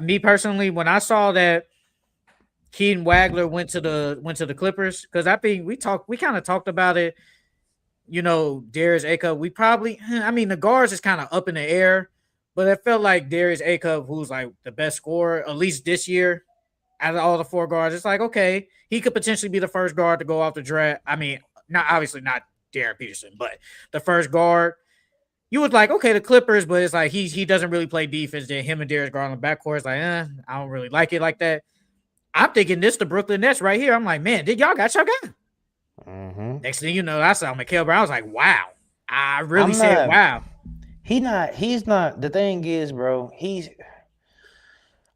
Me personally, when I saw that Keaton Wagler went to the Clippers, because I think we kind of talked about it. You know, Darius Acuff. We probably, I mean, the guards is kind of up in the air, but it felt like Darius Acuff, who's like the best scorer at least this year, out of all the 4 guards. It's like, okay, he could potentially be the first guard to go off the draft. I mean, not obviously not Darren Peterson, but the first guard. You was like, okay, the Clippers, but it's like he doesn't really play defense. Then him and Darius Garland backcourt is like, I don't really like it like that. I'm thinking this the Brooklyn Nets right here. I'm like, man, did y'all got y'all guy? Mm-hmm. Next thing you know, I saw Mikhail Brown. I was like, wow. I really I'm said, not- wow. He's not. The thing is, bro.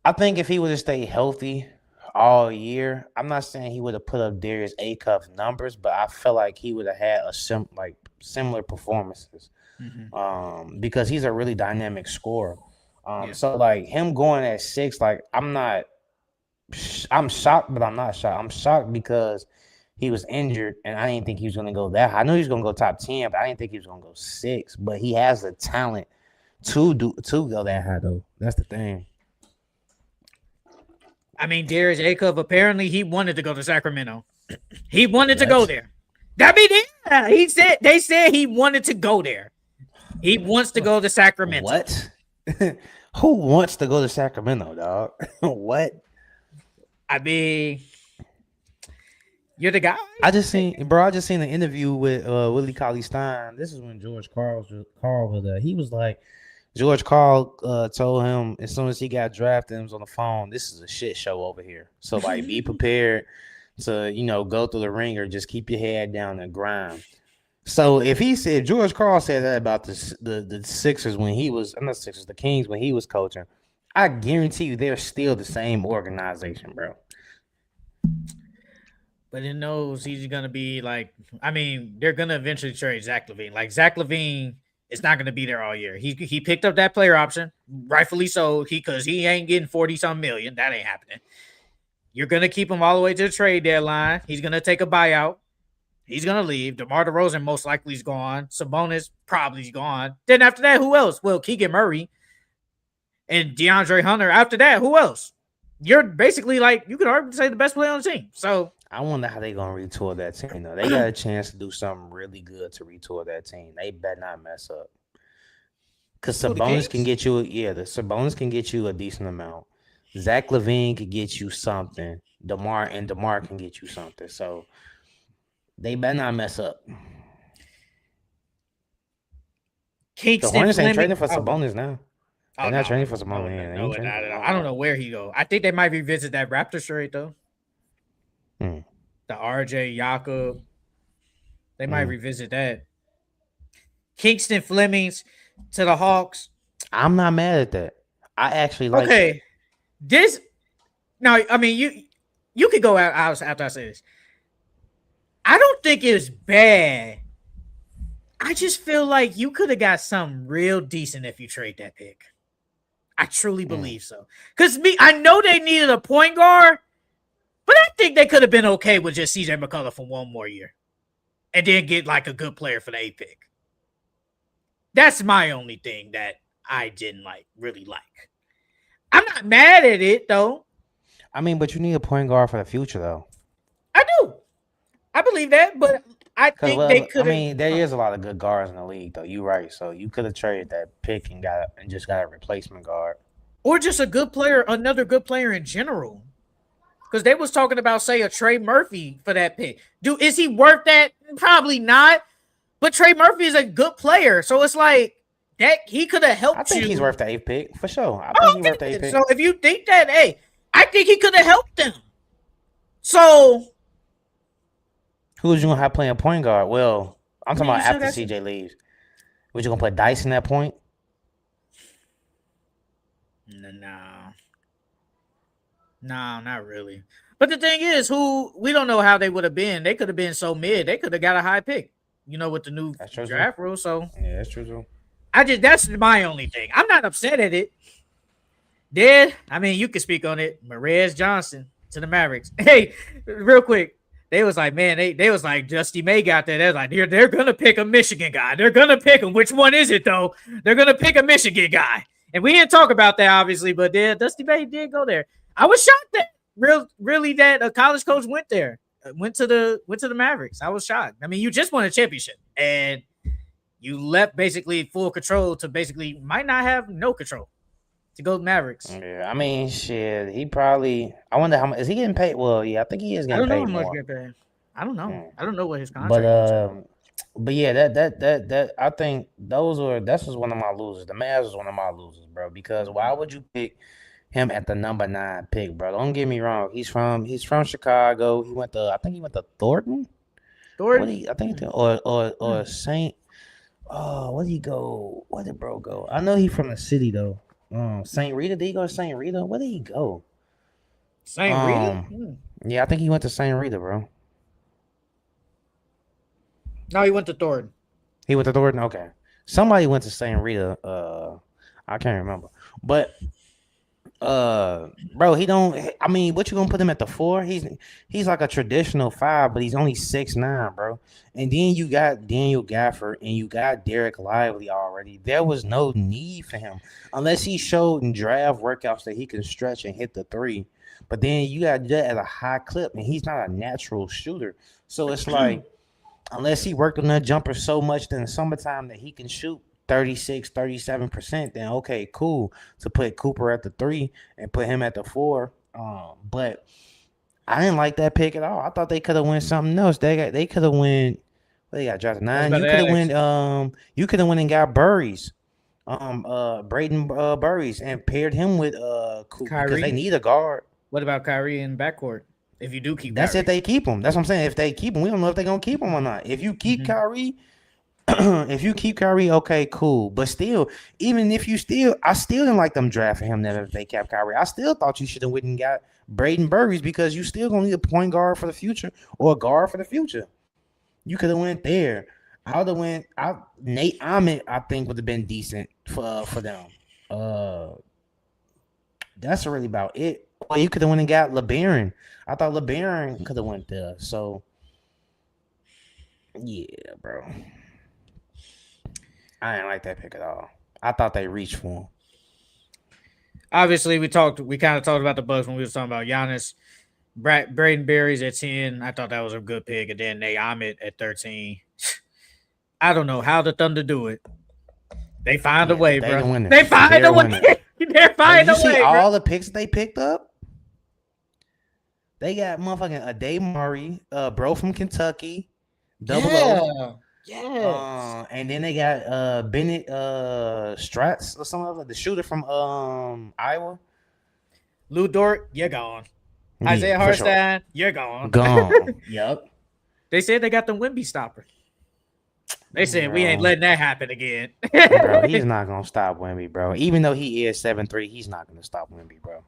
I think if he would have stayed healthy all year, I'm not saying he would have put up Darius Acuff numbers, but I feel like he would have had similar performances. Mm-hmm. Because he's a really dynamic scorer. Yeah. So like him going at 6, like I'm shocked, but I'm not shocked. I'm shocked because he was injured, and I didn't think he was going to go that high. I knew he was going to go top 10, but I didn't think he was going to go 6. But he has the talent to go that high, though. That's the thing. I mean, Darius Acuff, apparently he wanted to go to Sacramento. He wanted to go there. I mean, yeah, they said he wanted to go there. He wants to go to Sacramento. What? Who wants to go to Sacramento, dog? What? I mean, you're the guy. I just seen an interview with Willie Cauley-Stein. This is when George Karl was there. He was like, George Karl told him as soon as he got drafted, he was on the phone, this is a shit show over here. So like be prepared to, go through the ringer. Just keep your head down and grind. So if George Karl said that about the Sixers when he was, I'm not Sixers, the Kings when he was coaching, I guarantee you they're still the same organization, bro. But it knows he's gonna be like, I mean, they're gonna eventually trade Zach LaVine. Like Zach LaVine is not gonna be there all year. He picked up that player option, rightfully so. Because he ain't getting 40-some million. That ain't happening. You're gonna keep him all the way to the trade deadline. He's gonna take a buyout. He's gonna leave. DeMar DeRozan most likely is gone. Sabonis probably is gone. Then after that, who else? Well, Keegan Murray and DeAndre Hunter. After that, who else? You're basically like, you could argue say the best player on the team. So I wonder how they're gonna retool that team though. They got a chance to do something really good to retool that team. They better not mess up. Because Sabonis can get you, the Sabonis can get you a decent amount. Zach LaVine could get you something. DeMar can get you something. So they better not mess up. Kingston The Hornets Fleming, ain't trading for Sabonis now. They're not trading for Sabonis. No, I don't know where he go. I think they might revisit that Raptors trade though. The RJ Jakob. They might revisit that. Kingston Flemings to the Hawks. I'm not mad at that. I actually like that. This now, I mean, you could go out after I say this. I don't think it's bad. I just feel like you could have got something real decent if you trade that pick. I truly believe so. Because I know they needed a point guard, but I think they could have been okay with just CJ McCullough for one more year. And then get like a good player for the 8th pick. That's my only thing that I didn't really like. I'm not mad at it though. I mean, but you need a point guard for the future though. I do. I believe that, but I think they could. I mean, there is a lot of good guards in the league, though. You're right. So you could have traded that pick and just got a replacement guard, or just a good player, another good player in general. Because they was talking about, say, a Trey Murphy for that pick. Is he worth that? Probably not. But Trey Murphy is a good player, so it's like that he could have helped you. I think he's worth the 8th pick for sure. I think he's worth the 8th pick. So if you think that, hey, I think he could have helped them. So Who was you gonna have playing point guard? Well, I'm talking you about still after got CJ leaves. Was you gonna put Dice in that point? no, not really. But the thing is, we don't know how they would have been. They could have been so mid. They could have got a high pick, with the new draft rule. So yeah, that's true too. that's my only thing. I'm not upset at it. You can speak on it. Marez Johnson to the Mavericks. Hey, real quick. They was like, man, they was like, Dusty May got there. They're like, they're gonna pick a Michigan guy. They're gonna pick him. Which one is it though? They're gonna pick a Michigan guy. And we didn't talk about that obviously, but Dusty May did go there. I was shocked that really that a college coach went there, went to the Mavericks. I was shocked. You just won a championship and you left basically full control to basically might not have no control to go to Mavericks. Yeah, shit. He probably. I wonder how much is he getting paid. Well, yeah, I think he is getting paid. I don't know how much getting paid. I don't know. I don't know what his contract is. But yeah, that I think that was one of my losers. The Mavs was one of my losers, bro. Because why would you pick him at the number 9 pick, bro? Don't get me wrong. He's from Chicago. I think he went to Thornton. Thornton. I think or Saint. Oh, where did he go? Where did bro go? I know he's from the city though. St. Rita. Did he go to St. Rita? Where did he go? St. Rita? Yeah, I think he went to St. Rita, bro. No, he went to Thornton. He went to Thornton? Okay. Somebody went to St. Rita. I can't remember. But bro, he don't. What you gonna put him at the 4? He's like a traditional 5, but he's only 6'9", bro. And then you got Daniel Gafford and you got Derek Lively already. There was no need for him unless he showed in draft workouts that he can stretch and hit the 3. But then you got that at a high clip, and he's not a natural shooter. So it's like, unless he worked on that jumper so much in the summertime that he can shoot 36, 37%, then okay, cool. To put Cooper at the 3 and put him at the 4. But I didn't like that pick at all. I thought they could have went something else. They could have went. They got drafted 9. You could have went. You could have went and got Burries, Braden Burries, and paired him with Cooper because they need a guard. What about Kyrie in backcourt? If you do keep, that's Kyrie. If they keep him. That's what I'm saying. If they keep him, we don't know if they're gonna keep him or not. If you keep Kyrie. If you keep Kyrie, okay, cool. But still, even if you I still didn't like them drafting him. That if they kept Kyrie, I still thought you should have went and got Braden Burries because you still gonna need a point guard for the future or a guard for the future. You could have went there. I would have went. Nate Ahmed, I think, would have been decent for them. That's really about it. Well, you could have went and got LeBaron. I thought LeBaron could have went there. So, yeah, bro. I didn't like that pick at all. I thought they reached for him. Obviously, we kind of talked about the Bucks when we were talking about Giannis. Braden Berries at 10. I thought that was a good pick. And then Nate Ahmed at 13. I don't know how the Thunder do it. They find a way, bro. They find a way. They're finding a way. You see all the picks they picked up? They got motherfucking Ade Murray, bro from Kentucky, double O. Yeah. And then they got Bennett Stratz or something like the shooter from Iowa. Lou Dort, you're gone. Yeah, Isaiah Hartenstein, you're gone. Gone. Yep. They said they got the Wemby stopper. They said we ain't letting that happen again. Bro, he's not gonna stop Wemby, bro. Even though he is 7'3", he's not gonna stop Wemby, bro.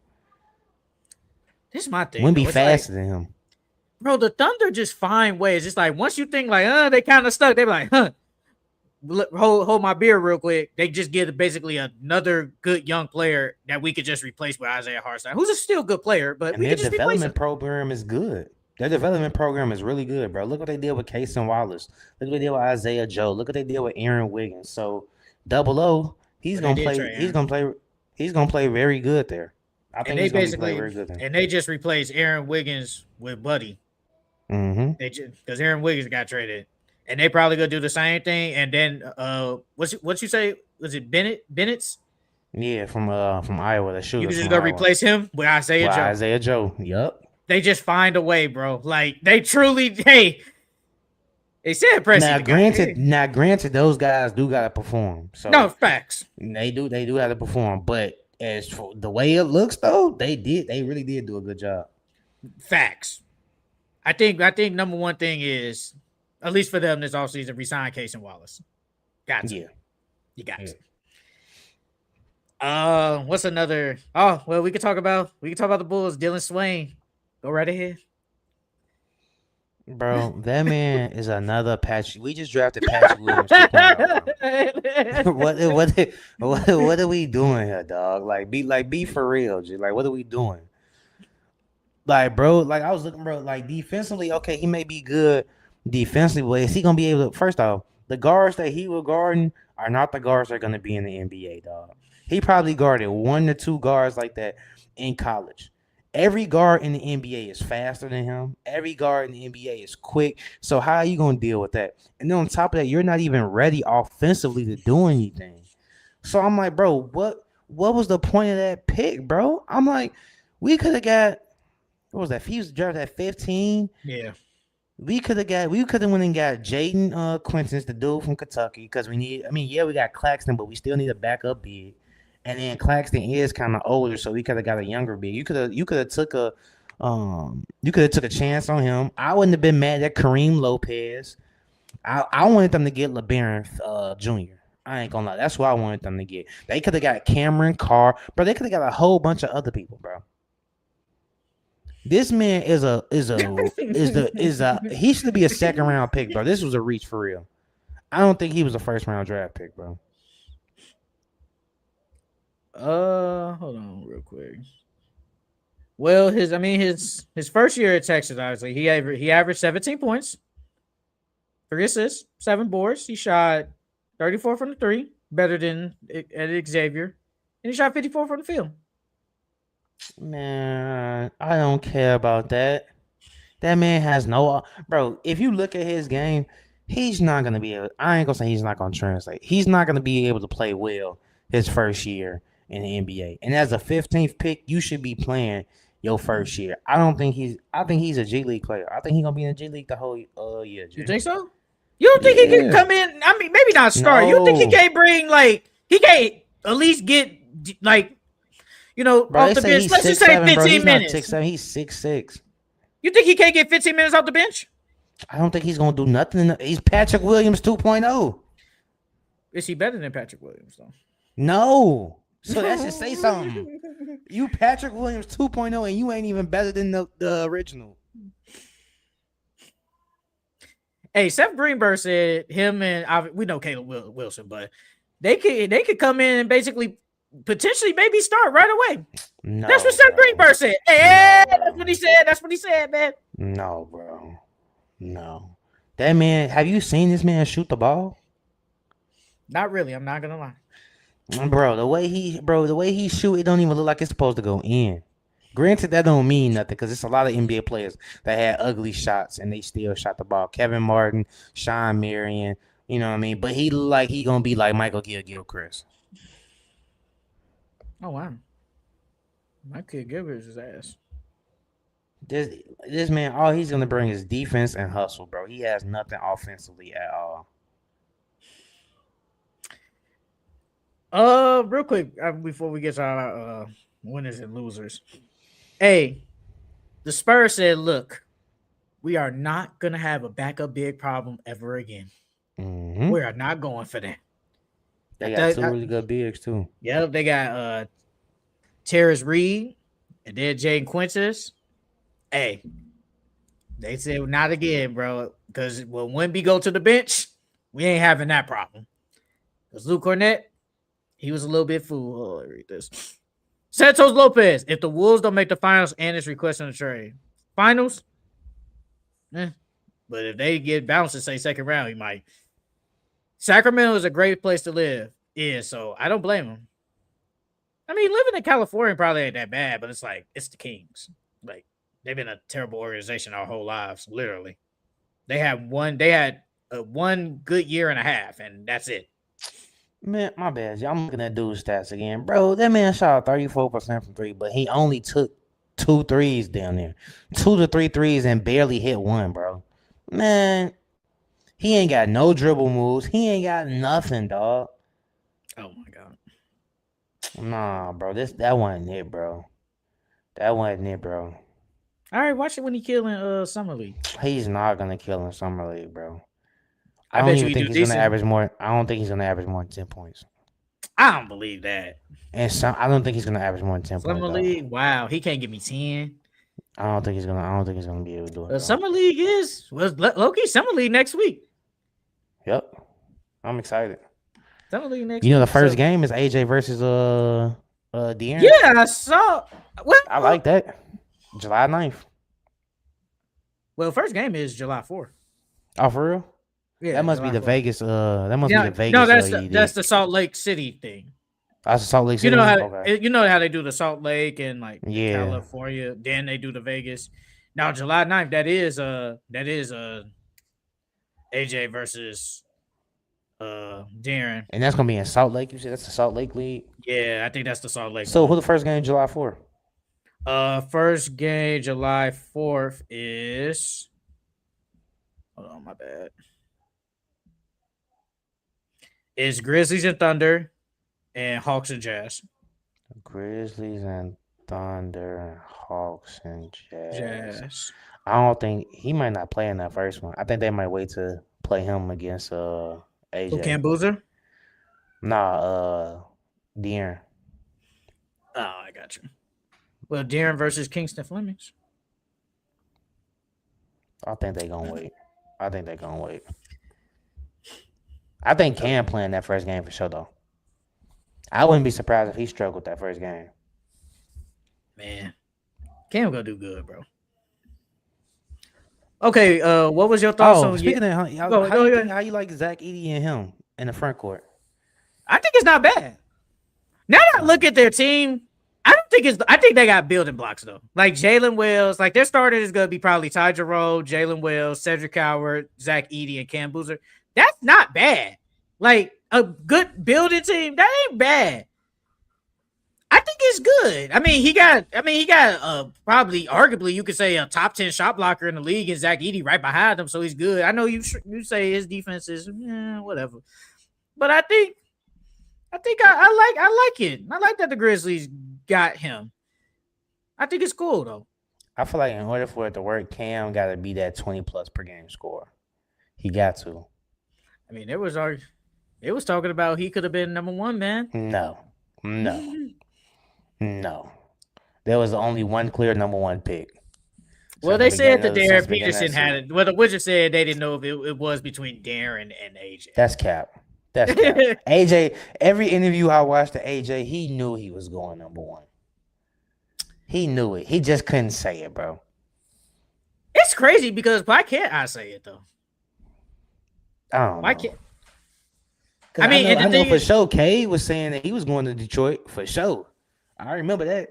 This is my thing. Wemby faster than him. Bro, the Thunder just find ways. It's like once you think like, they kind of stuck, they're like, hold my beer real quick. They just get basically another good young player that we could just replace with Isaiah Hartenstein, who's a still good player, but and their development program is good. Their development program is really good, bro. Look what they did with Cason Wallace. Look what they did with Isaiah Joe. Look what they did with Aaron Wiggins. So double O, he's gonna play. He's gonna play very good there. I think he's gonna play very good there. And they just replaced Aaron Wiggins with Buddy. Mm-hmm. Because Aaron Wiggins got traded, and they probably gonna do the same thing. And then what you say? Was it Bennett's? Yeah, from Iowa. The shooter. You just gonna replace him with Isaiah Joe. Isaiah Joe. Yep. They just find a way, bro. Like they truly, they said pressing. Now, granted, those guys do gotta perform. So no facts. They do have to perform, but as for the way it looks, though, they really did do a good job. Facts. I think number one thing is, at least for them this offseason, resign Case and Wallace. Got to. Yeah. You got to. What's another? Oh, well, we can talk about the Bulls. Dylan Swain. Go right ahead. Bro, that man is another Patrick. We just drafted Patrick Williams 2.0. What are we doing here, dog? Be for real, G. Like, what are we doing? Like, bro, like I was looking, bro, like defensively, okay, he may be good defensively, but is he gonna be able to? First off, the guards that he was guarding are not the guards that are gonna be in the NBA, dog. He probably guarded 1 to 2 guards like that in college. Every guard in the NBA is faster than him. Every guard in the NBA is quick. So how are you going to deal with that? And then on top of that, you're not even ready offensively to do anything. So I'm like, bro, what was the point of that pick, bro? I'm like, we could have got, what was that? If he was drafted at 15. Yeah. We could have went and got Jaden Quinton's, the dude from Kentucky, because we got Claxton, but we still need a backup big. And then Claxton is kind of older, so we could have got a younger big. You could have took a chance on him. I wouldn't have been mad at Kareem Lopez. I wanted them to get LeBaron Jr. I ain't gonna lie, that's what I wanted them to get. They could have got Cameron Carr, bro. They could have got a whole bunch of other people, bro. This man he should be a second round pick, bro. This was a reach for real. I don't think he was a first round draft pick, bro. Hold on real quick. Well, his first year at Texas, obviously, he averaged 17 points, 3 assists, 7 boards. He shot 34 from the 3, better than at Xavier, and he shot 54 from the field. Man, I don't care about that. That man has no, bro. If you look at his game, he's not gonna be able. I ain't gonna say he's not gonna translate. He's not gonna be able to play well his first year in the NBA. And as a 15th pick, you should be playing your first year. I think he's a G League player. I think he's gonna be in the G League the whole year. G. You think so? You don't think he can come in? I mean, maybe not start. No. You don't think he can't bring he can't at least get bro, off the bench? Let's just say 15 minutes. He's 6'6". You think he can't get 15 minutes off the bench? I don't think he's gonna do nothing. He's Patrick Williams 2.0. Is he better than Patrick Williams though? No. So that should say something. You Patrick Williams 2.0 and you ain't even better than the original. Hey, Seth Greenberg said him and we know Caleb Wilson, but they could come in and basically potentially maybe start right away. No, that's what Seth Greenberg said. Hey, no, that's what he said. That's what he said, man. No, bro. No. That man, have you seen this man shoot the ball? Not really. I'm not gonna lie. Bro, the way he shoot, it don't even look like it's supposed to go in. Granted, that don't mean nothing because it's a lot of NBA players that had ugly shots and they still shot the ball. Kevin Martin, Sean Marion, you know what I mean? But he look like he gonna be like Michael Gilchrist. Oh wow. Michael Gilchrist his ass. This man, all he's gonna bring is defense and hustle, bro. He has nothing offensively at all. Real quick, before we get to our winners and losers. Hey, the Spurs said, look, we are not going to have a backup big problem ever again. Mm-hmm. We are not going for that. They got two really good bigs, too. Yep, they got Terrence Reed and then Jaden Quintus. Hey, they said not again, bro, because when Wemby go to the bench, we ain't having that problem. Because Luke Cornett, he was a little bit fool. Oh, let me read this. Santos Lopez, if the Wolves don't make the finals and it's requesting a trade. Finals? But if they get bounced and say second round, he might. Sacramento is a great place to live. Yeah, so I don't blame him. I mean, living in California probably ain't that bad, but it's like, it's the Kings. Like, they've been a terrible organization our whole lives, literally. They had one good year and a half, and that's it. Man, my bad. I'm looking at dude's stats again. Bro, that man shot 34% from 3, but he only took 2 threes down there. 2 to 3 threes and barely hit 1, bro. Man, he ain't got no dribble moves. He ain't got nothing, dog. Oh, my God. Nah, bro. That wasn't it, bro. That wasn't it, bro. All right, watch it when he killing Summer League. He's not gonna kill in summer league, bro. I I don't bet you even he think do he's gonna decent. average more. I don't think he's gonna average more than 10 points. I don't believe that. And I don't think he's gonna average more than 10 points, Summer dog. League, wow, he can't give me 10. I don't think he's gonna. I don't think he's gonna be able to do it, dog. Summer League is Loki. Summer League next week. Yep. I'm excited. Summer League next You know, the week. first So game is AJ versus De'Aaron. yeah, I saw. Well, I like that. July 9th. well, first game is July 4th. Oh, for real? Yeah, That must be July the 4th. Vegas. That must be the Vegas. No, ED. that's the Salt Lake City thing. That's the Salt Lake You City. know how Okay. you know how they do the Salt Lake and like Yeah. California. Then they do the Vegas. Now July 9th, that is AJ versus Darren. And that's gonna be in Salt Lake. You said that's the Salt Lake League. Yeah, I think that's the Salt Lake. So who the first game July 4? First game July 4th is. Hold on, my bad. Is Grizzlies and Thunder, and Hawks and Jazz. Grizzlies and Thunder, Hawks and Jazz. Jazz. I don't think he might not play in that first one. I think they might wait to play him against AJ. Who can Boozer? Nah, De'Aaron. Oh, I got you. Well, Darren versus Kingston Flemings. I think they gonna wait. I think Cam playing that first game for sure though. I wouldn't be surprised if he struggled that first game. Man, Cam gonna do good, bro. Okay, what was your thoughts on? Speaking of how you like Zach Edey and him in the front court? I think it's not bad. Now that I look at their team, I think they got building blocks though. Like Jalen Wells, like their starter is gonna be probably Ty Jerome, Jalen Wells, Cedric Howard, Zach Edey, and Cam Boozer. That's not bad. Like a good building team, that ain't bad. I think it's good. I mean, he got probably arguably you could say a top 10 shot blocker in the league and Zach Edey right behind him, so he's good. I know you say his defense is whatever, but I think I like it. I like that the Grizzlies got him. I think it's cool though. I feel like in order for it to work, Cam got to be that 20+ per game scorer. He got to. I mean, it was talking about he could have been number one, man. No. There was only one clear number one pick. Well, they said that Darren Peterson had it. Well, the Wizards said they didn't know if it was between Darren and AJ. That's cap. AJ, every interview I watched to AJ, he knew he was going number one. He knew it. He just couldn't say it, bro. It's crazy because why can't I say it though? I don't know. Why can't? I mean, I know for sure Cade was saying that he was going to Detroit for sure. I remember that.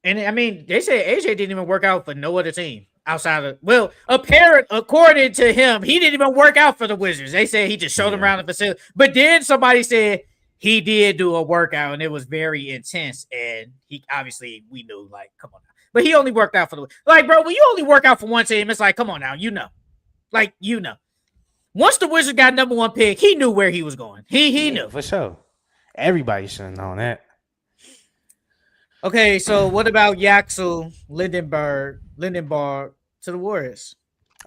And I mean, they said AJ didn't even work out for no other team outside of according to him, he didn't even work out for the Wizards. They said he just showed them around the facility. But then somebody said he did do a workout and it was very intense. And he obviously we knew, like, come on now. But he only worked out for bro, when you only work out for one team, it's like, come on now, Like, Once the Wizards got number one pick, he knew where he was going. He knew. For sure. Everybody should have known that. Okay, so what about Yaxel Lindenberg to the Warriors?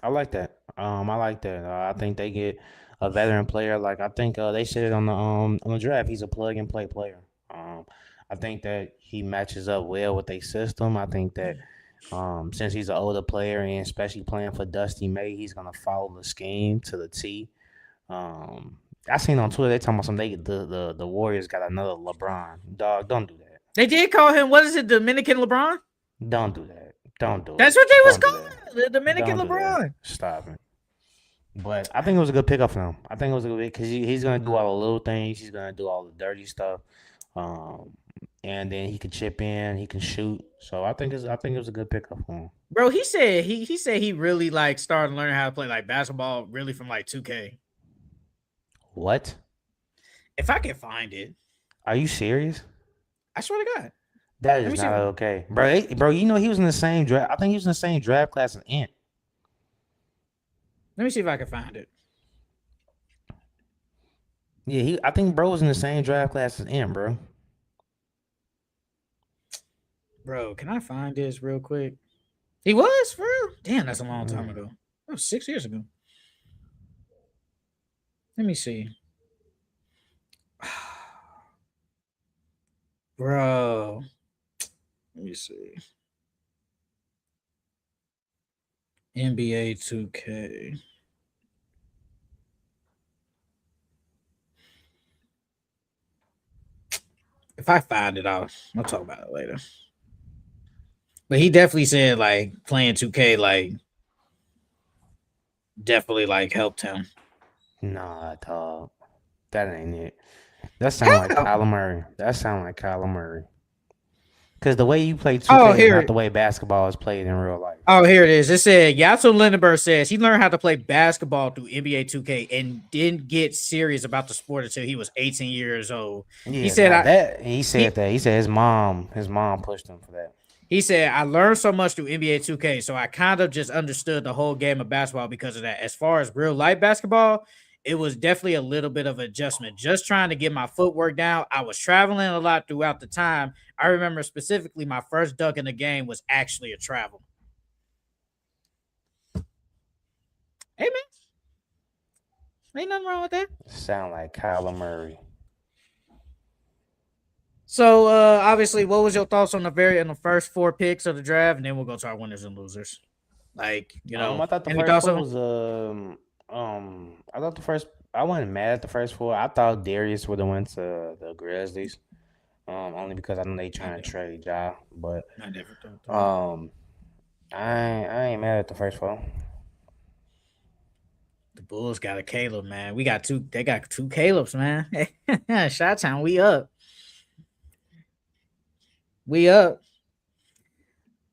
I like that. I think they get a veteran player. Like I think they said on the draft, he's a plug and play player. I think that he matches up well with their system. I think that since he's an older player and especially playing for Dusty May, he's gonna follow the scheme to the T. I seen on Twitter they talking about the Warriors got another LeBron. Dog, don't do that. They did call him, what is it, Dominican LeBron? Don't do that. Don't do it. That's what they was calling the Dominican LeBron. Stop it. But I think it was a good pickup for him. I think it was a good because he's gonna do all the little things. He's gonna do all the dirty stuff. And then he can chip in, he can shoot. So I think it was a good pickup for him. Bro, he said he really like started learning how to play like basketball really from like 2K. What? If I can find it. Are you serious? I swear to God. That is not okay. Bro, you know he was in the same draft. I think he was in the same draft class as Ant. Let me see if I can find it. Yeah, I think bro was in the same draft class as Ant, bro. Bro, can I find this real quick? He was for real. Damn, that's a long time ago. That was 6 years ago. Let me see. Bro, let me see. NBA 2K. If I find it, I'll talk about it later. But he definitely said like playing 2K like definitely like helped him. Nah, dog. That ain't it. That sound like Kyler Murray. That sound like Kyler Murray. Because the way you play 2K is not the way basketball is played in real life. Oh, here it is. It said Yasso Lindenberg says he learned how to play basketball through NBA 2K and didn't get serious about the sport until he was 18 years old. Yeah, he said he said his mom pushed him for that. He said, I learned so much through NBA 2K, so I kind of just understood the whole game of basketball because of that. As far as real life basketball, it was definitely a little bit of adjustment. Just trying to get my footwork down. I was traveling a lot throughout the time. I remember specifically my first dunk in the game was actually a travel. Hey, man. Ain't nothing wrong with that. Sound like Kyler Murray. So, obviously, what was your thoughts on the first 4 picks of the draft? And then we'll go to our winners and losers. Like, you know, I thought the first one was I thought the first. I wasn't mad at the first 4. I thought Darius would have went to the Grizzlies, only because I know they trying to trade Ja. But I ain't mad at the first 4. The Bulls got a Caleb, man. We got 2. They got 2 Calebs, man. Shot Town, we up. We up.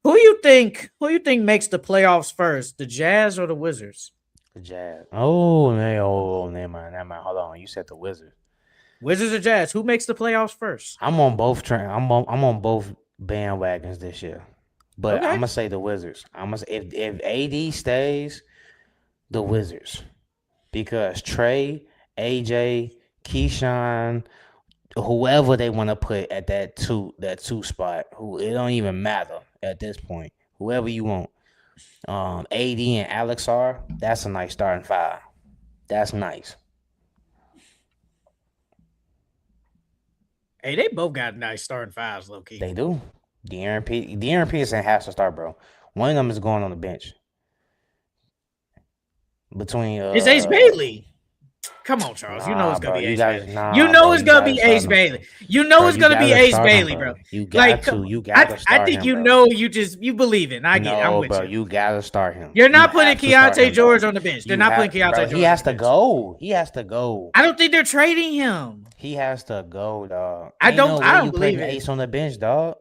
Who you think makes the playoffs first? The Jazz or the Wizards? The Jazz. Oh, never mind. Hold on. You said the Wizards. Wizards or Jazz? Who makes the playoffs first? I'm on both I'm on both bandwagons this year. But I'm gonna say the Wizards. If AD stays, the Wizards. Because Trey, AJ, Keyshawn, whoever they want to put at that two spot, it don't even matter at this point. Whoever you want. AD and Alex that's a nice starting 5. That's nice. Hey, they both got nice starting 5s, low key. They do. De'Aaron Peterson has to start, bro. One of them is going on the bench. Between it's Ace Bailey. Come on, Charles. You know it's gonna be Ace Bailey. You know it's gonna be Ace Bailey. You know it's gonna be Ace Bailey, bro. You got to. You got to start him. I think you know. You believe it. I'm with you. You got to start him. You're not putting Keontae George on the bench. They're not putting Keontae George. He has to go. He has to go. I don't think they're trading him. He has to go, dog. I don't believe it. Ace on the bench, dog.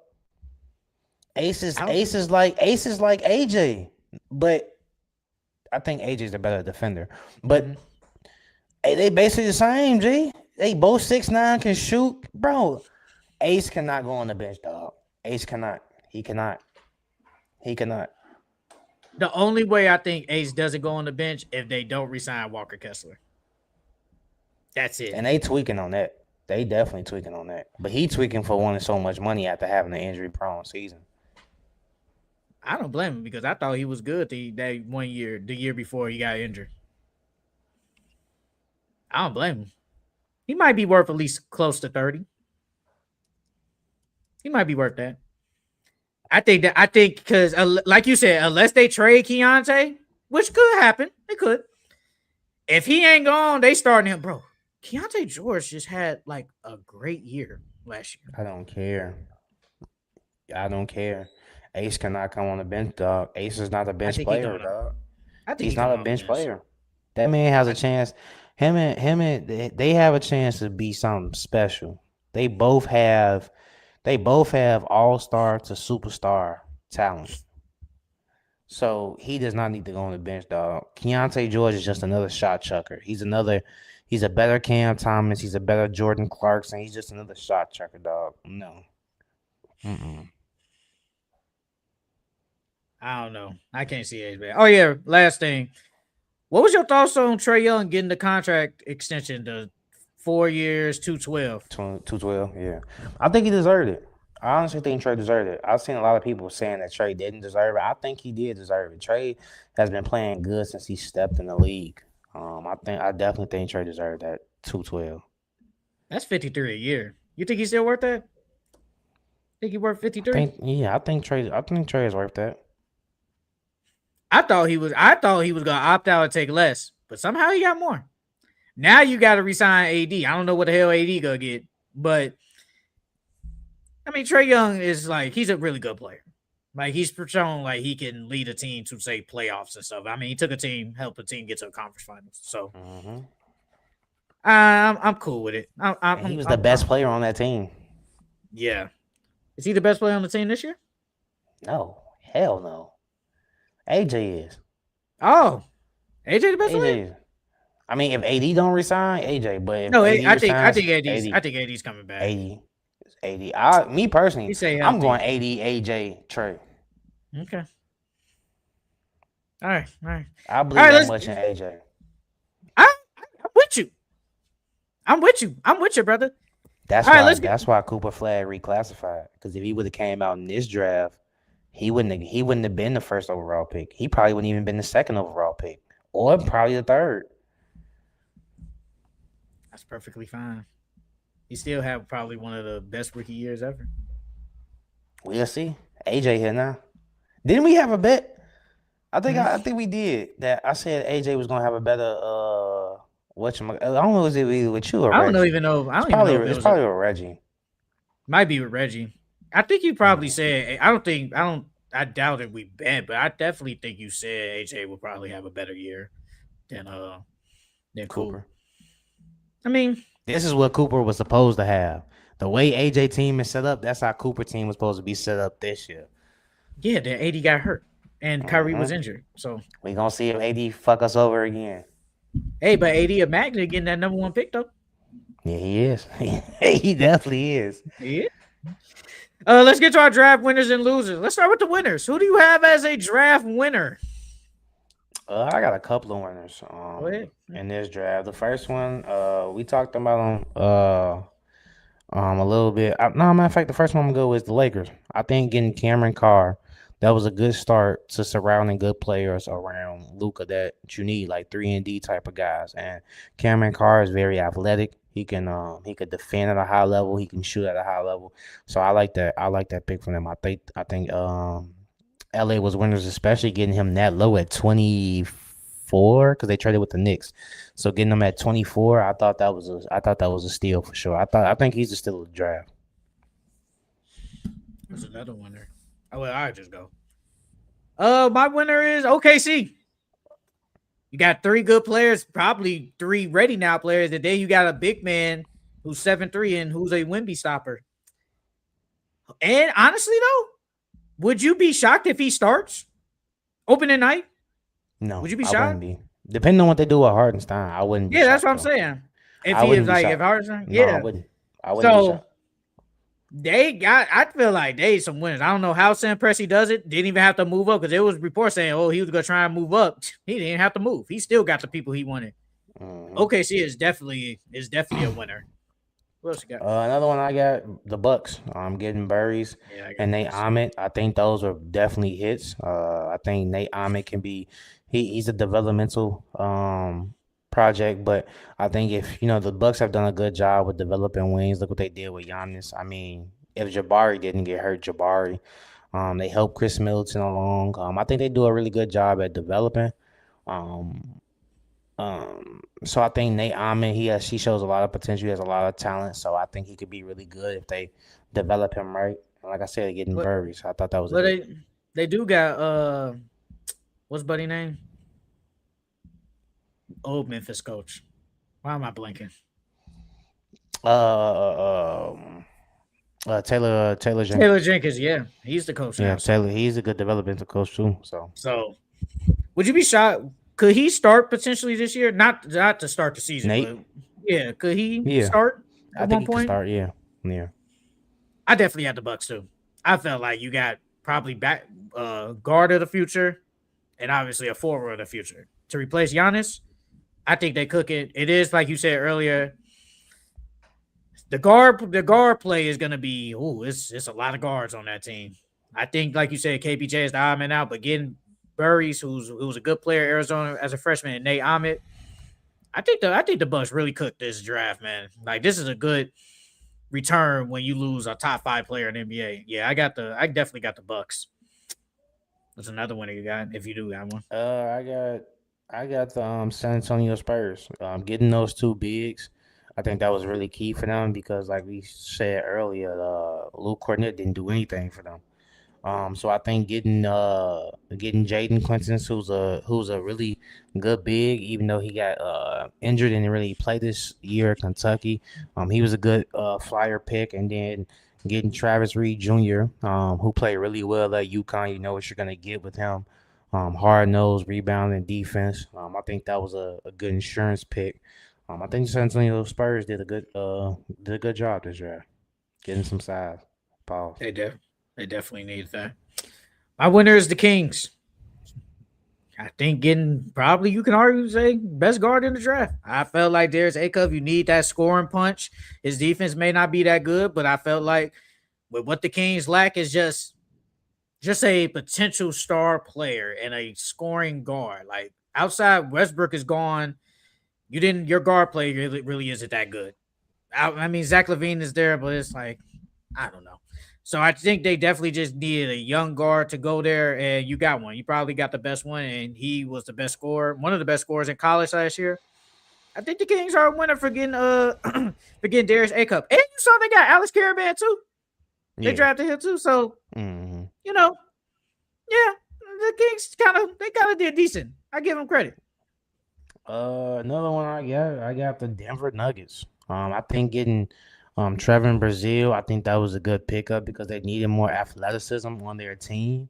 Ace is like AJ, but I think AJ's the better defender. But hey, they basically the same, G. They both 6'9", can shoot. Bro, Ace cannot go on the bench, dog. Ace cannot. He cannot. The only way I think Ace doesn't go on the bench if they don't resign Walker Kessler. That's it. And they tweaking on that. They definitely tweaking on that. But he tweaking for wanting so much money after having an injury-prone season. I don't blame him because I thought he was good that 1 year, the year before he got injured. I don't blame him. He might be worth at least close to 30. He might be worth that. I think because like you said, unless they trade Keontae, which could happen, it could. If he ain't gone, they starting him, bro. Keontae George just had like a great year last year. I don't care. Ace cannot come on the bench, dog. Ace is not a bench player, dog. He's not a bench player. That man has a chance. Him and they have a chance to be something special. They both have all-star to superstar talent. So he does not need to go on the bench, dog. Keontae George is just another shot chucker. He's a better Cam Thomas. He's a better Jordan Clarkson. He's just another shot chucker, dog. No. I don't know. I can't see Ace Bailey. Oh, yeah. Last thing. What was your thoughts on Trae Young getting the contract extension to 4 years, $212? $212, yeah. I think he deserved it. I honestly think Trey deserved it. I've seen a lot of people saying that Trey didn't deserve it. I think he did deserve it. Trey has been playing good since he stepped in the league. I definitely think Trey deserved that 212. That's 53 a year. You think he's still worth that? Think he worth 53? I think Trey is worth that. I thought he was gonna opt out and take less, but somehow he got more. Now you got to resign AD. I don't know what the hell AD gonna get, but I mean Trey Young is like he's a really good player. Like he's shown like he can lead a team to say playoffs and stuff. I mean he took a team, helped a team get to a conference finals. So I'm cool with it. He was the best player on that team. Yeah, is he the best player on the team this year? No, hell no. AJ is. Oh, AJ the best player. Is. I mean, if AD don't resign, AJ. But if No, AD I resigns, think AD's coming back. Me personally, I'm going AD, AJ, Trey. Okay. All right. I believe that much in AJ. I'm with you. I'm with you, brother. That's why Cooper Flag reclassified. Because if he would have came out in this draft, he wouldn't have been the first overall pick. He probably wouldn't even been the second overall pick, or probably the third. That's perfectly fine. He still have probably one of the best rookie years ever. We'll see. AJ here now. Didn't we have a bet? I think we did that. I said AJ was gonna have a better I don't know, was it with you or Reggie? I don't even know. It's probably with Reggie. Might be with Reggie. I think you probably said. I doubted we bet, but I definitely think you said AJ will probably have a better year than Cooper. I mean, this is what Cooper was supposed to have. The way AJ team is set up, that's how Cooper team was supposed to be set up this year. Yeah, then AD got hurt and Kyrie was injured. So we gonna see if AD fuck us over again. Hey, but AD a magnet getting that number 1 pick though. Yeah, he is. He definitely is. Yeah. Let's get to our draft winners and losers. Let's start with the winners. Who do you have as a draft winner? I got a couple of winners in this draft. The first one, we talked about a little bit. Matter of fact, the first one I'm gonna go is the Lakers. I think getting Cameron Carr, that was a good start to surrounding good players around Luka that you need, like 3-and-D type of guys. And Cameron Carr is very athletic. He could defend at a high level. He can shoot at a high level. So I like that. I like that pick from them. I think LA was winners, especially getting him that low at 24 because they traded with the Knicks. So getting him at 24, I thought that was a steal for sure. I think he's a steal of the draft. There's another winner. Oh, well, I just go. My winner is OKC. You got 3 good players, probably 3 ready now players, and then you got a big man who's 7'3" and who's a Wemby stopper. And honestly, though, would you be shocked if he starts opening night? No. Would you be shocked? I wouldn't be. Depending on what they do with Hardenstein, I wouldn't be. Yeah, that's what I'm saying. If he is like, if Hardenstein, no, I wouldn't. I wouldn't be shocked. I feel like they some winners. I don't know how Sam Presti does it. Didn't even have to move up because there was reports saying, he was going to try and move up. He didn't have to move. He still got the people he wanted. OKC is definitely a winner. What else you got? Another one I got, the Bucks. I'm getting Burries and Nate Ahmed. I think those are definitely hits. I think Nate Ahmed can be he's a developmental project, but I think if the Bucks have done a good job with developing wings. Look what they did with Giannis. I mean, if Jabari didn't get hurt, they helped Chris Middleton along. I think they do a really good job at developing. So I think Nate Ahmed, he shows a lot of potential. He has a lot of talent. So I think he could be really good if they develop him right. And like I said, getting Burries. I thought that was. But they do got what's buddy name? Old Memphis coach. Why am I blanking? Taylor Jenkins. Taylor Jenkins, yeah, he's the coach. Yeah, now, Taylor. He's a good developmental coach too. So, would you be shocked? Could he start potentially this year? Not to start the season. Nate? But yeah, could he start at one point? He could start. Yeah. I definitely had the Bucks too. I felt like you got probably back guard of the future, and obviously a forward of the future to replace Giannis. I think they cook it. It is like you said earlier. the guard play is gonna be it's a lot of guards on that team. I think, like you said, KPJ is the odd man out, but getting Burries, who's a good player, Arizona as a freshman, and Nate Ahmed, I think the Bucks really cooked this draft, man. Like this is a good return when you lose a top 5 player in the NBA. Yeah, I definitely got the Bucks. That's another one you got if you do have one. I got the San Antonio Spurs. Getting those two bigs, I think that was really key for them because, like we said earlier, Luke Cornett didn't do anything for them. So I think getting Jaden Clinton, who's a really good big, even though he got injured and didn't really play this year at Kentucky. He was a good flyer pick, and then getting Travis Reed Jr., who played really well at UConn. You know what you're gonna get with him. Hard nose, rebound, and defense. I think that was a good insurance pick. I think San Antonio Spurs did a good job this year, getting some size. Pause. They definitely need that. My winner is the Kings. I think getting probably you can argue say best guard in the draft. I felt like Darius Acuff, you need that scoring punch. His defense may not be that good, but I felt like with what the Kings lack is just a potential star player and a scoring guard. Like outside Westbrook is gone, your guard play really isn't that good. I mean Zach LaVine is there, but it's like I don't know. So I think they definitely just needed a young guard to go there, and you got one. You probably got the best one, and he was the best scorer, one of the best scorers in college last year. I think the Kings are a winner for getting for getting Darius Acuff. And you saw they got Alex Caravan too. They Yeah. drafted him too. So hmm you know, yeah, the Kings kind of did decent. I give them credit. Another one I got the Denver Nuggets. I think getting Trevor in Brazil, I think that was a good pickup because they needed more athleticism on their team.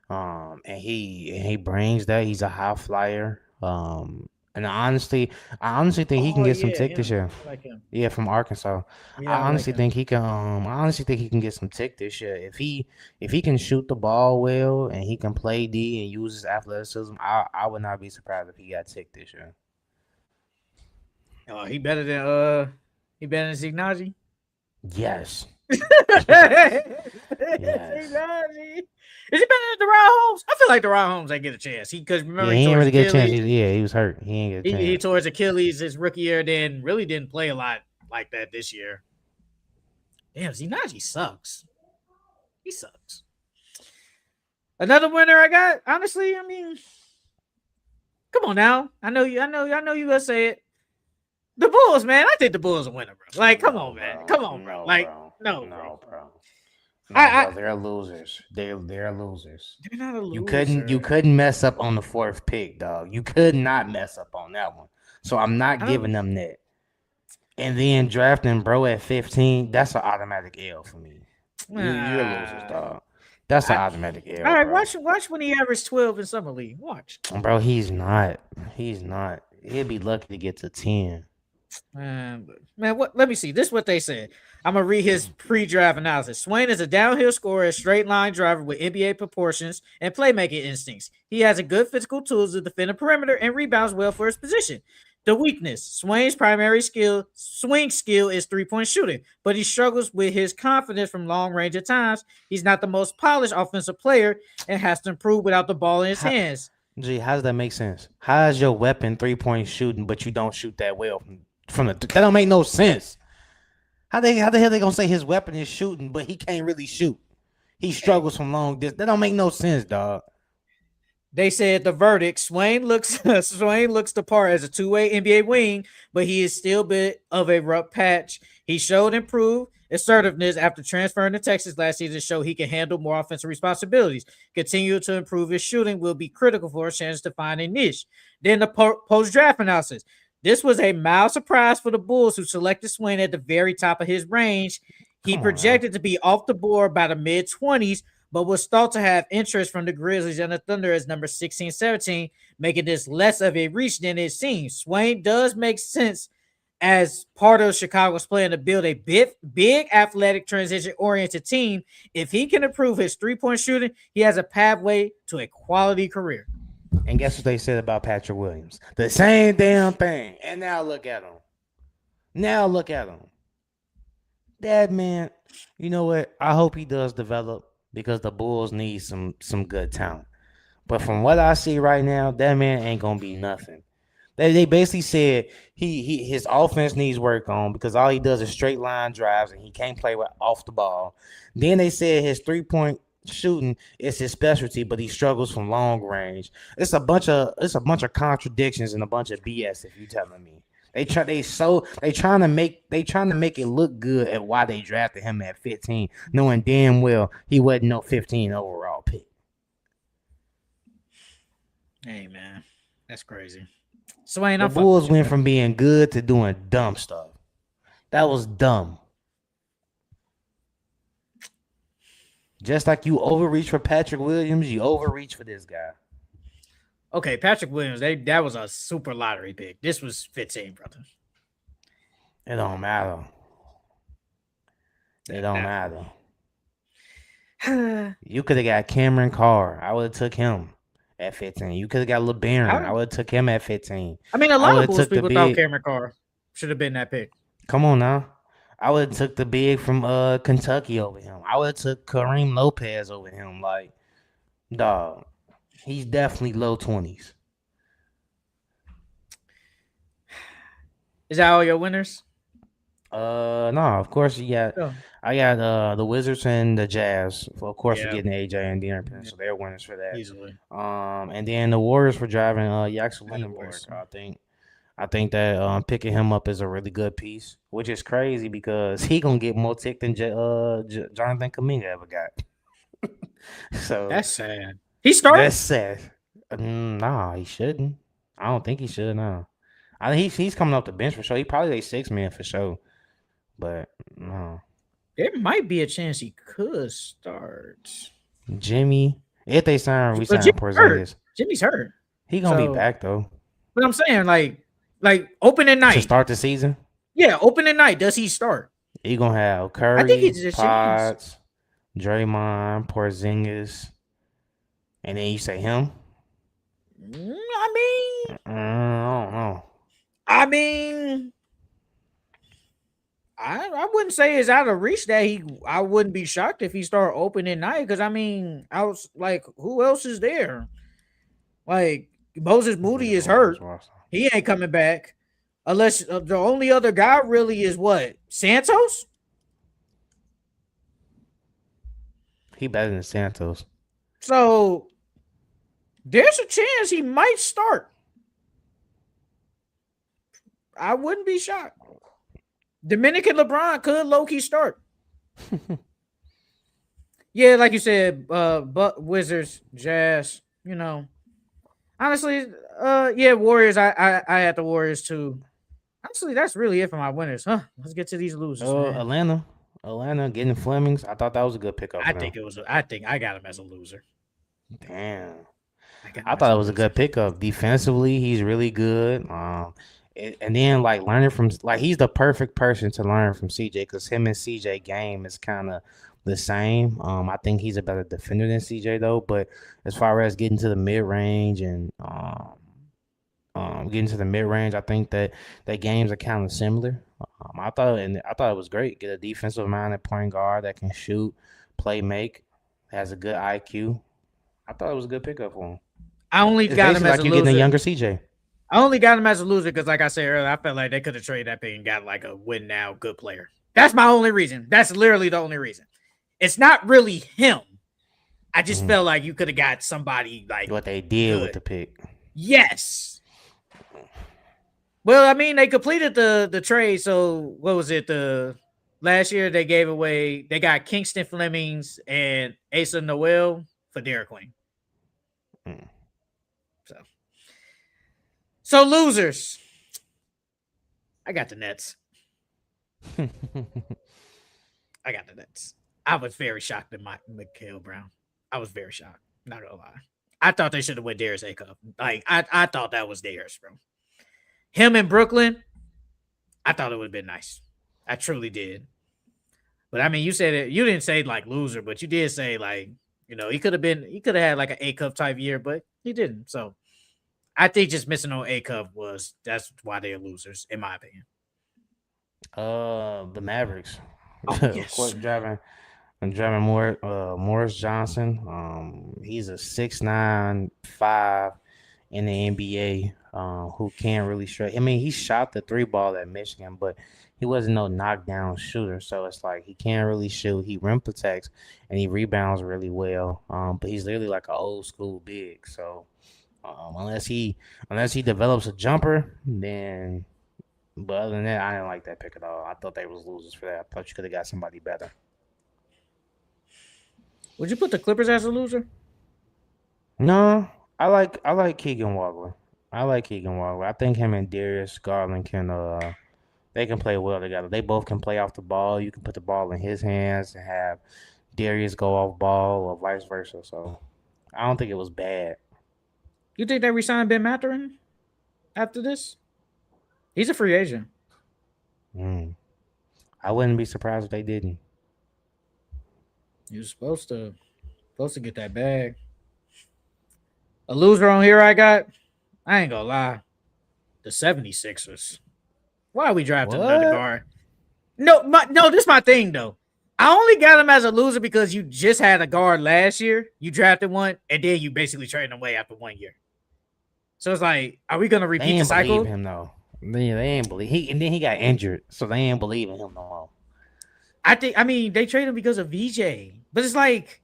And he brings that. He's a high flyer. And I honestly think he can Oh get some yeah, tick this him. year. I like him. Yeah, from Arkansas. Yeah, I I like honestly him. think he can. I honestly think he can get some tick this year if he can shoot the ball well and he can play D and use his athleticism. I would not be surprised if he got tick this year. Oh, he better than Signaji. Yes, Is yes. he better than Deron Holmes? I feel like Deron Holmes ain't get a chance. Because Yeah, remember he he ain't tore his really get a chance. Achilles. He was hurt. He ain't get a He chance. tore his Achilles his rookie year, then really didn't play a lot like that this year. Damn, Zinaji sucks. He sucks. Another winner I got. Honestly, I mean, come on now. I know you gonna say it. The Bulls, man. I think the Bulls are winner, bro. Like, come No, on, man. bro. Come on, bro. No, Like, bro. no, bro. No, bro. No, I bro. They're losers. They're losers. they're not a You loser. couldn't mess up on the fourth pick, dog. You could not mess up on that one. So I'm not I giving don't. them that. And then drafting bro at 15, that's an automatic L for me. You're losers, Uh, dog. That's an I, automatic all L, right, bro. watch when he averaged 12 in summer league. Watch. Bro, he's not. He's not. He'll be lucky to get to 10. Man, what? Let me see. This is what they said. I'm gonna read his pre-draft analysis. Swain is a downhill scorer, a straight line driver with NBA proportions and playmaking instincts. He has a good physical tools to defend the perimeter and rebounds well for his position. The weakness: Swain's primary swing skill is three-point shooting, but he struggles with his confidence from long range at times. He's not the most polished offensive player and has to improve without the ball in his How, hands. How does that make sense? How is your weapon 3-point shooting, but you don't shoot that well from the? That don't make no sense. How the hell they gonna say his weapon is shooting, but he can't really shoot? He struggles from long distance. That don't make no sense, dog. They said the verdict: Swain looks Swain looks the part as a two-way NBA wing, but he is still a bit of a rough patch. He showed improved assertiveness after transferring to Texas last season to show he can handle more offensive responsibilities. Continue to improve his shooting will be critical for his chance to find a niche. Then the post-draft analysis. This was a mild surprise for the Bulls, who selected Swain at the very top of his range. He Come on, man. projected to be off the board by the mid 20s, but was thought to have interest from the Grizzlies and the Thunder as number 16, 17, making this less of a reach than it seems. Swain does make sense as part of Chicago's plan to build a big athletic, transition-oriented team. If he can improve his three-point shooting, he has a pathway to a quality career. And guess what they said about Patrick Williams? The same damn thing. And now look at him. Now look at him. That man, you know what? I hope he does develop because the Bulls need some good talent. But from what I see right now, that man ain't gonna be nothing. They basically said his offense needs work on because all he does is straight line drives and he can't play off the ball. Then they said his 3-point shooting is his specialty, but he struggles from long range. It's a bunch of contradictions and a bunch of BS. If you telling me they trying to make it look good at why they drafted him at 15, knowing damn well he wasn't no 15 overall pick. Hey man, that's crazy. Swain, The I'm fucking with Bulls you, went bro. from being good to doing dumb stuff. That was dumb. Just like you overreach for Patrick Williams, you overreach for this guy. Okay, Patrick Williams, that was a super lottery pick. This was 15, brother. It don't matter. It don't That, matter. that You could have got Cameron Carr. I would have took him at 15. You could have got LeBaron. I I, would have took him at 15. I mean, a I lot would of have Bulls took the people thought big. Cameron Carr should have been that pick. Come on now. I would have took the big from Kentucky over him. I would have took Kareem Lopez over him. Like, dog, he's definitely low 20s. Is that all your winners? No, of course you got. Oh, I got the Wizards and the Jazz. Of course, we're yeah, getting AJ and De'Aaron, so they're winners for that. easily. And then the Warriors for driving Yaxel And the Lindenberg. Warriors. I think that picking him up is a really good piece, which is crazy because he gonna get more tick than Jonathan Kuminga ever got. So That's sad. He started. that's sad. Nah, he shouldn't. I don't think he should. No, I think he's coming off the bench for sure. He probably a 6 man for sure, but no. There might be a chance he could start. Jimmy, if they sign, we But sign Jimmy's hurt. Porzingis. Jimmy's hurt. He gonna be So, back though but I'm saying, like opening to night. start the season. Yeah, opening night. Does he start? He gonna have I think Curry, it's just chance. Potts, Draymond, Porzingis, and then you say him. I don't know. I mean, I wouldn't say it's out of reach that I wouldn't be shocked if he start opening night because I mean, I was like, who else is there? Like Moses Moody is hurt. He ain't coming back unless the only other guy really is what Santos. He better than Santos. So there's a chance he might start. I wouldn't be shocked. Dominican LeBron could low key start. Yeah, like you said, but Wizards, Jazz, honestly, yeah, Warriors. I had the Warriors too. Honestly, that's really it for my winners, huh? Let's get to these losers, man. Atlanta getting Flemings. I thought that was a good pickup I for them. think it was. I think I got him as a loser. Damn. I got I him as thought a it was a loser. good pickup. Defensively, he's really good. And then like learning from like he's the perfect person to learn from CJ because him and CJ game is kind of the same. I think he's a better defender than CJ though. But as far as getting to the mid range and getting to the mid range, I think that games are kind of similar. I thought it was great. Get a defensive minded point guard that can shoot, play, make, has a good IQ. I thought it was a good pickup for him. I only It's got him basically as like a you getting a loser. younger CJ. I only got him as a loser because, like I said earlier, I felt like they could have traded that pick and got like a win now good player. That's my only reason. That's literally the only reason. It's not really him. I just felt like you could have got somebody like What they did good. with the pick. Yes. Well, I mean, they completed the trade. So what was it? The last year they got Kingston Flemings and Asa Noel for Derek Queen. So losers. I got the Nets. I got the Nets. I was very shocked at Mikhail Brown. I was very shocked. Not gonna lie. I thought they should have went Darius A-Cup. Like I thought that was theirs, bro. Him in Brooklyn, I thought it would have been nice. I truly did. But I mean, you said it. You didn't say like loser, but you did say like he could have had like an A-Cup type year, but he didn't. So I think just missing on A-Cup that's why they're losers, in my opinion. The Mavericks. Oh Of yes. course, driving Morris Johnson. He's a 6'9", 5" in the NBA. Who can't really stretch. I mean, he shot the three ball at Michigan, but he wasn't no knockdown shooter. So it's like he can't really shoot. He rim protects and he rebounds really well. But he's literally like an old school big. So unless he develops a jumper, then. But other than that, I didn't like that pick at all. I thought they was losers for that. I thought you could have got somebody better. Would you put the Clippers as a loser? No, I like Keegan Walker. I like Keegan Walker. I think him and Darius Garland can they can play well together. They both can play off the ball. You can put the ball in his hands and have Darius go off ball or vice versa. So I don't think it was bad. You think they resign Ben Mathurin after this? He's a free agent. Mm. I wouldn't be surprised if they didn't. He was supposed to get that bag. A loser on here I got. I ain't gonna lie. The 76ers. Why are we drafting another What? guard? No, this is my thing though. I only got him as a loser because you just had a guard last year. You drafted one, and then you basically traded him away after 1 year. So it's like, are we gonna They repeat the ain't believe cycle? him though. They ain't believe he, and then he got injured, so they ain't believing him no more. I mean, they traded him because of VJ, but it's like,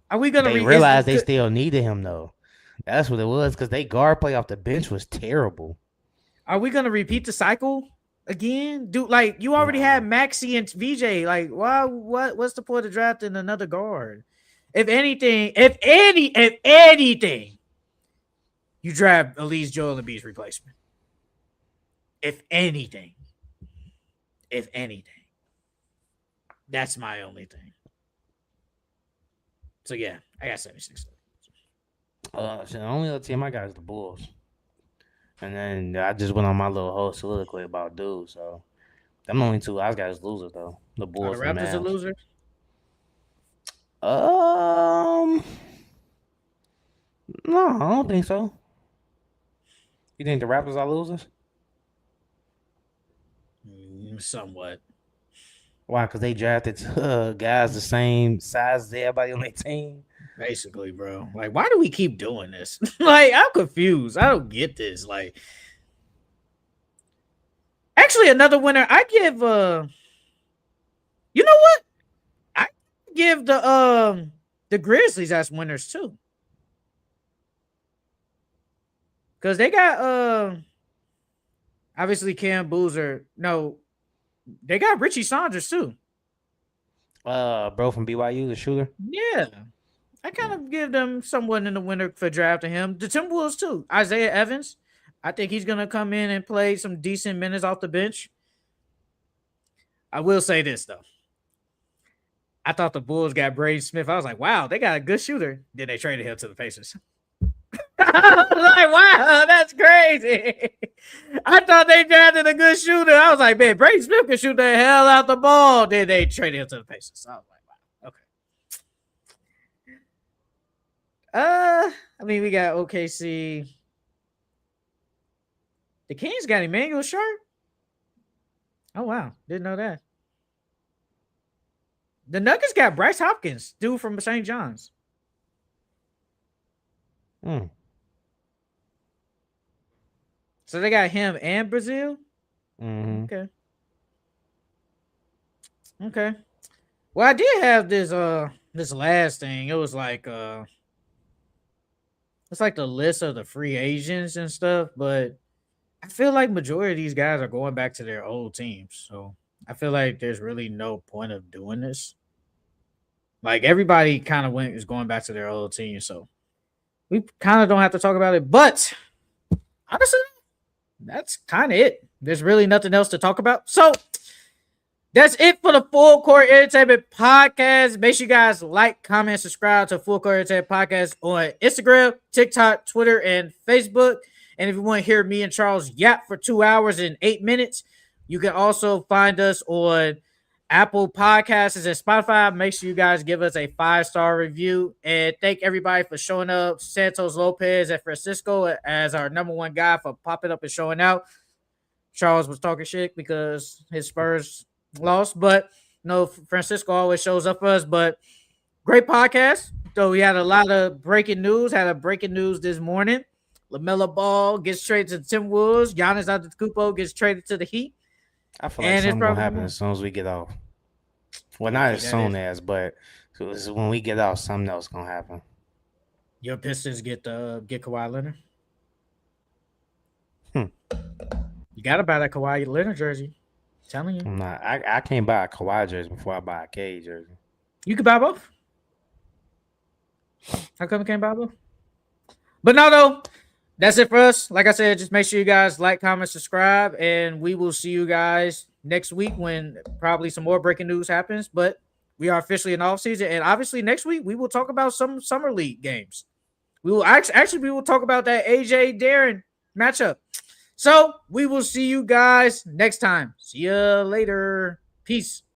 are we gonna They realized they still needed him though. That's what it was because they guard play off the bench was terrible. Are we gonna repeat the cycle again? Dude, like you already had No, Maxi and VJ. Like, why? What's the point of drafting another guard? If anything, you draft at least Joel Embiid's replacement. If anything, if anything, that's my only thing. So yeah, I got 76. so the only other team I got is the Bulls, and then I just went on my little whole soliloquy about dudes. So them only two I got is losers though. The Are the Bulls and Raptors a Mavs. loser? Um, no, I don't think so. You think the Raptors are losers? Somewhat. Why? Because they drafted guys the same size as everybody on their team. Basically, bro. Like, why do we keep doing this? Like, I'm confused. I don't get this. Like, actually, another winner. I give you know what? I give the Grizzlies as winners too. Because they got obviously Cam Boozer. No, they got Richie Saunders too. Bro from BYU, the shooter. Yeah. I kind of give them someone in the winner for drafting him. The Timberwolves too. Isaiah Evans. I think he's gonna come in and play some decent minutes off the bench. I will say this though. I thought the Bulls got Braden Smith. I was like, wow, they got a good shooter. Then they traded him to the Pacers. I was like, wow, that's crazy. I thought they drafted a good shooter. I was like, man, Braden Smith can shoot the hell out the ball. Then they traded him to the Pacers. I was like, wow, okay. I mean, we got OKC. The Kings got Emmanuel Sharp. Oh wow, didn't know that. The Nuggets got Bryce Hopkins, dude from St. John's. Mm. So they got him and Brazil. Mm-hmm. Okay. Okay. Well, I did have this last thing. It was like it's like the list of the free agents and stuff, but I feel like majority of these guys are going back to their old teams. So I feel like there's really no point of doing this. Like everybody kind of is going back to their old team, so we kind of don't have to talk about it. But honestly, that's kind of it. There's really nothing else to talk about. So that's it for the Full Court Entertainment Podcast. Make sure you guys like, comment, subscribe to Full Court Entertainment Podcast on Instagram, TikTok, Twitter, and Facebook. And if you want to hear me and Charles yap for 2 hours and 8 minutes, you can also find us on Apple Podcasts and Spotify. Make sure you guys give us a 5-star review. And thank everybody for showing up. Santos Lopez at Francisco as our number one guy for popping up and showing out. Charles was talking shit because his Spurs lost, but Francisco always shows up for us. But great podcast. So we had a lot of breaking news. Had a breaking news this morning. Lamelo Ball gets traded to the Timberwolves. Giannis Antetokounmpo gets traded to the Heat. I feel like And it's something gonna probably happen as soon as we get off. Well, not as soon as, but when we get off, something else gonna happen. Your Pistons get Kawhi Leonard. You gotta buy that Kawhi Leonard jersey. I'm telling you. I'm not. I can't buy a Kawhi jersey before I buy a K jersey. You can buy both. How come you can't buy both? But no, though. That's it for us. Like I said, just make sure you guys like, comment, subscribe, and we will see you guys next week when probably some more breaking news happens. But we are officially in off season, and obviously next week we will talk about some summer league games. We will actually we will talk about that AJ Darren matchup. So we will see you guys next time. See you later. Peace.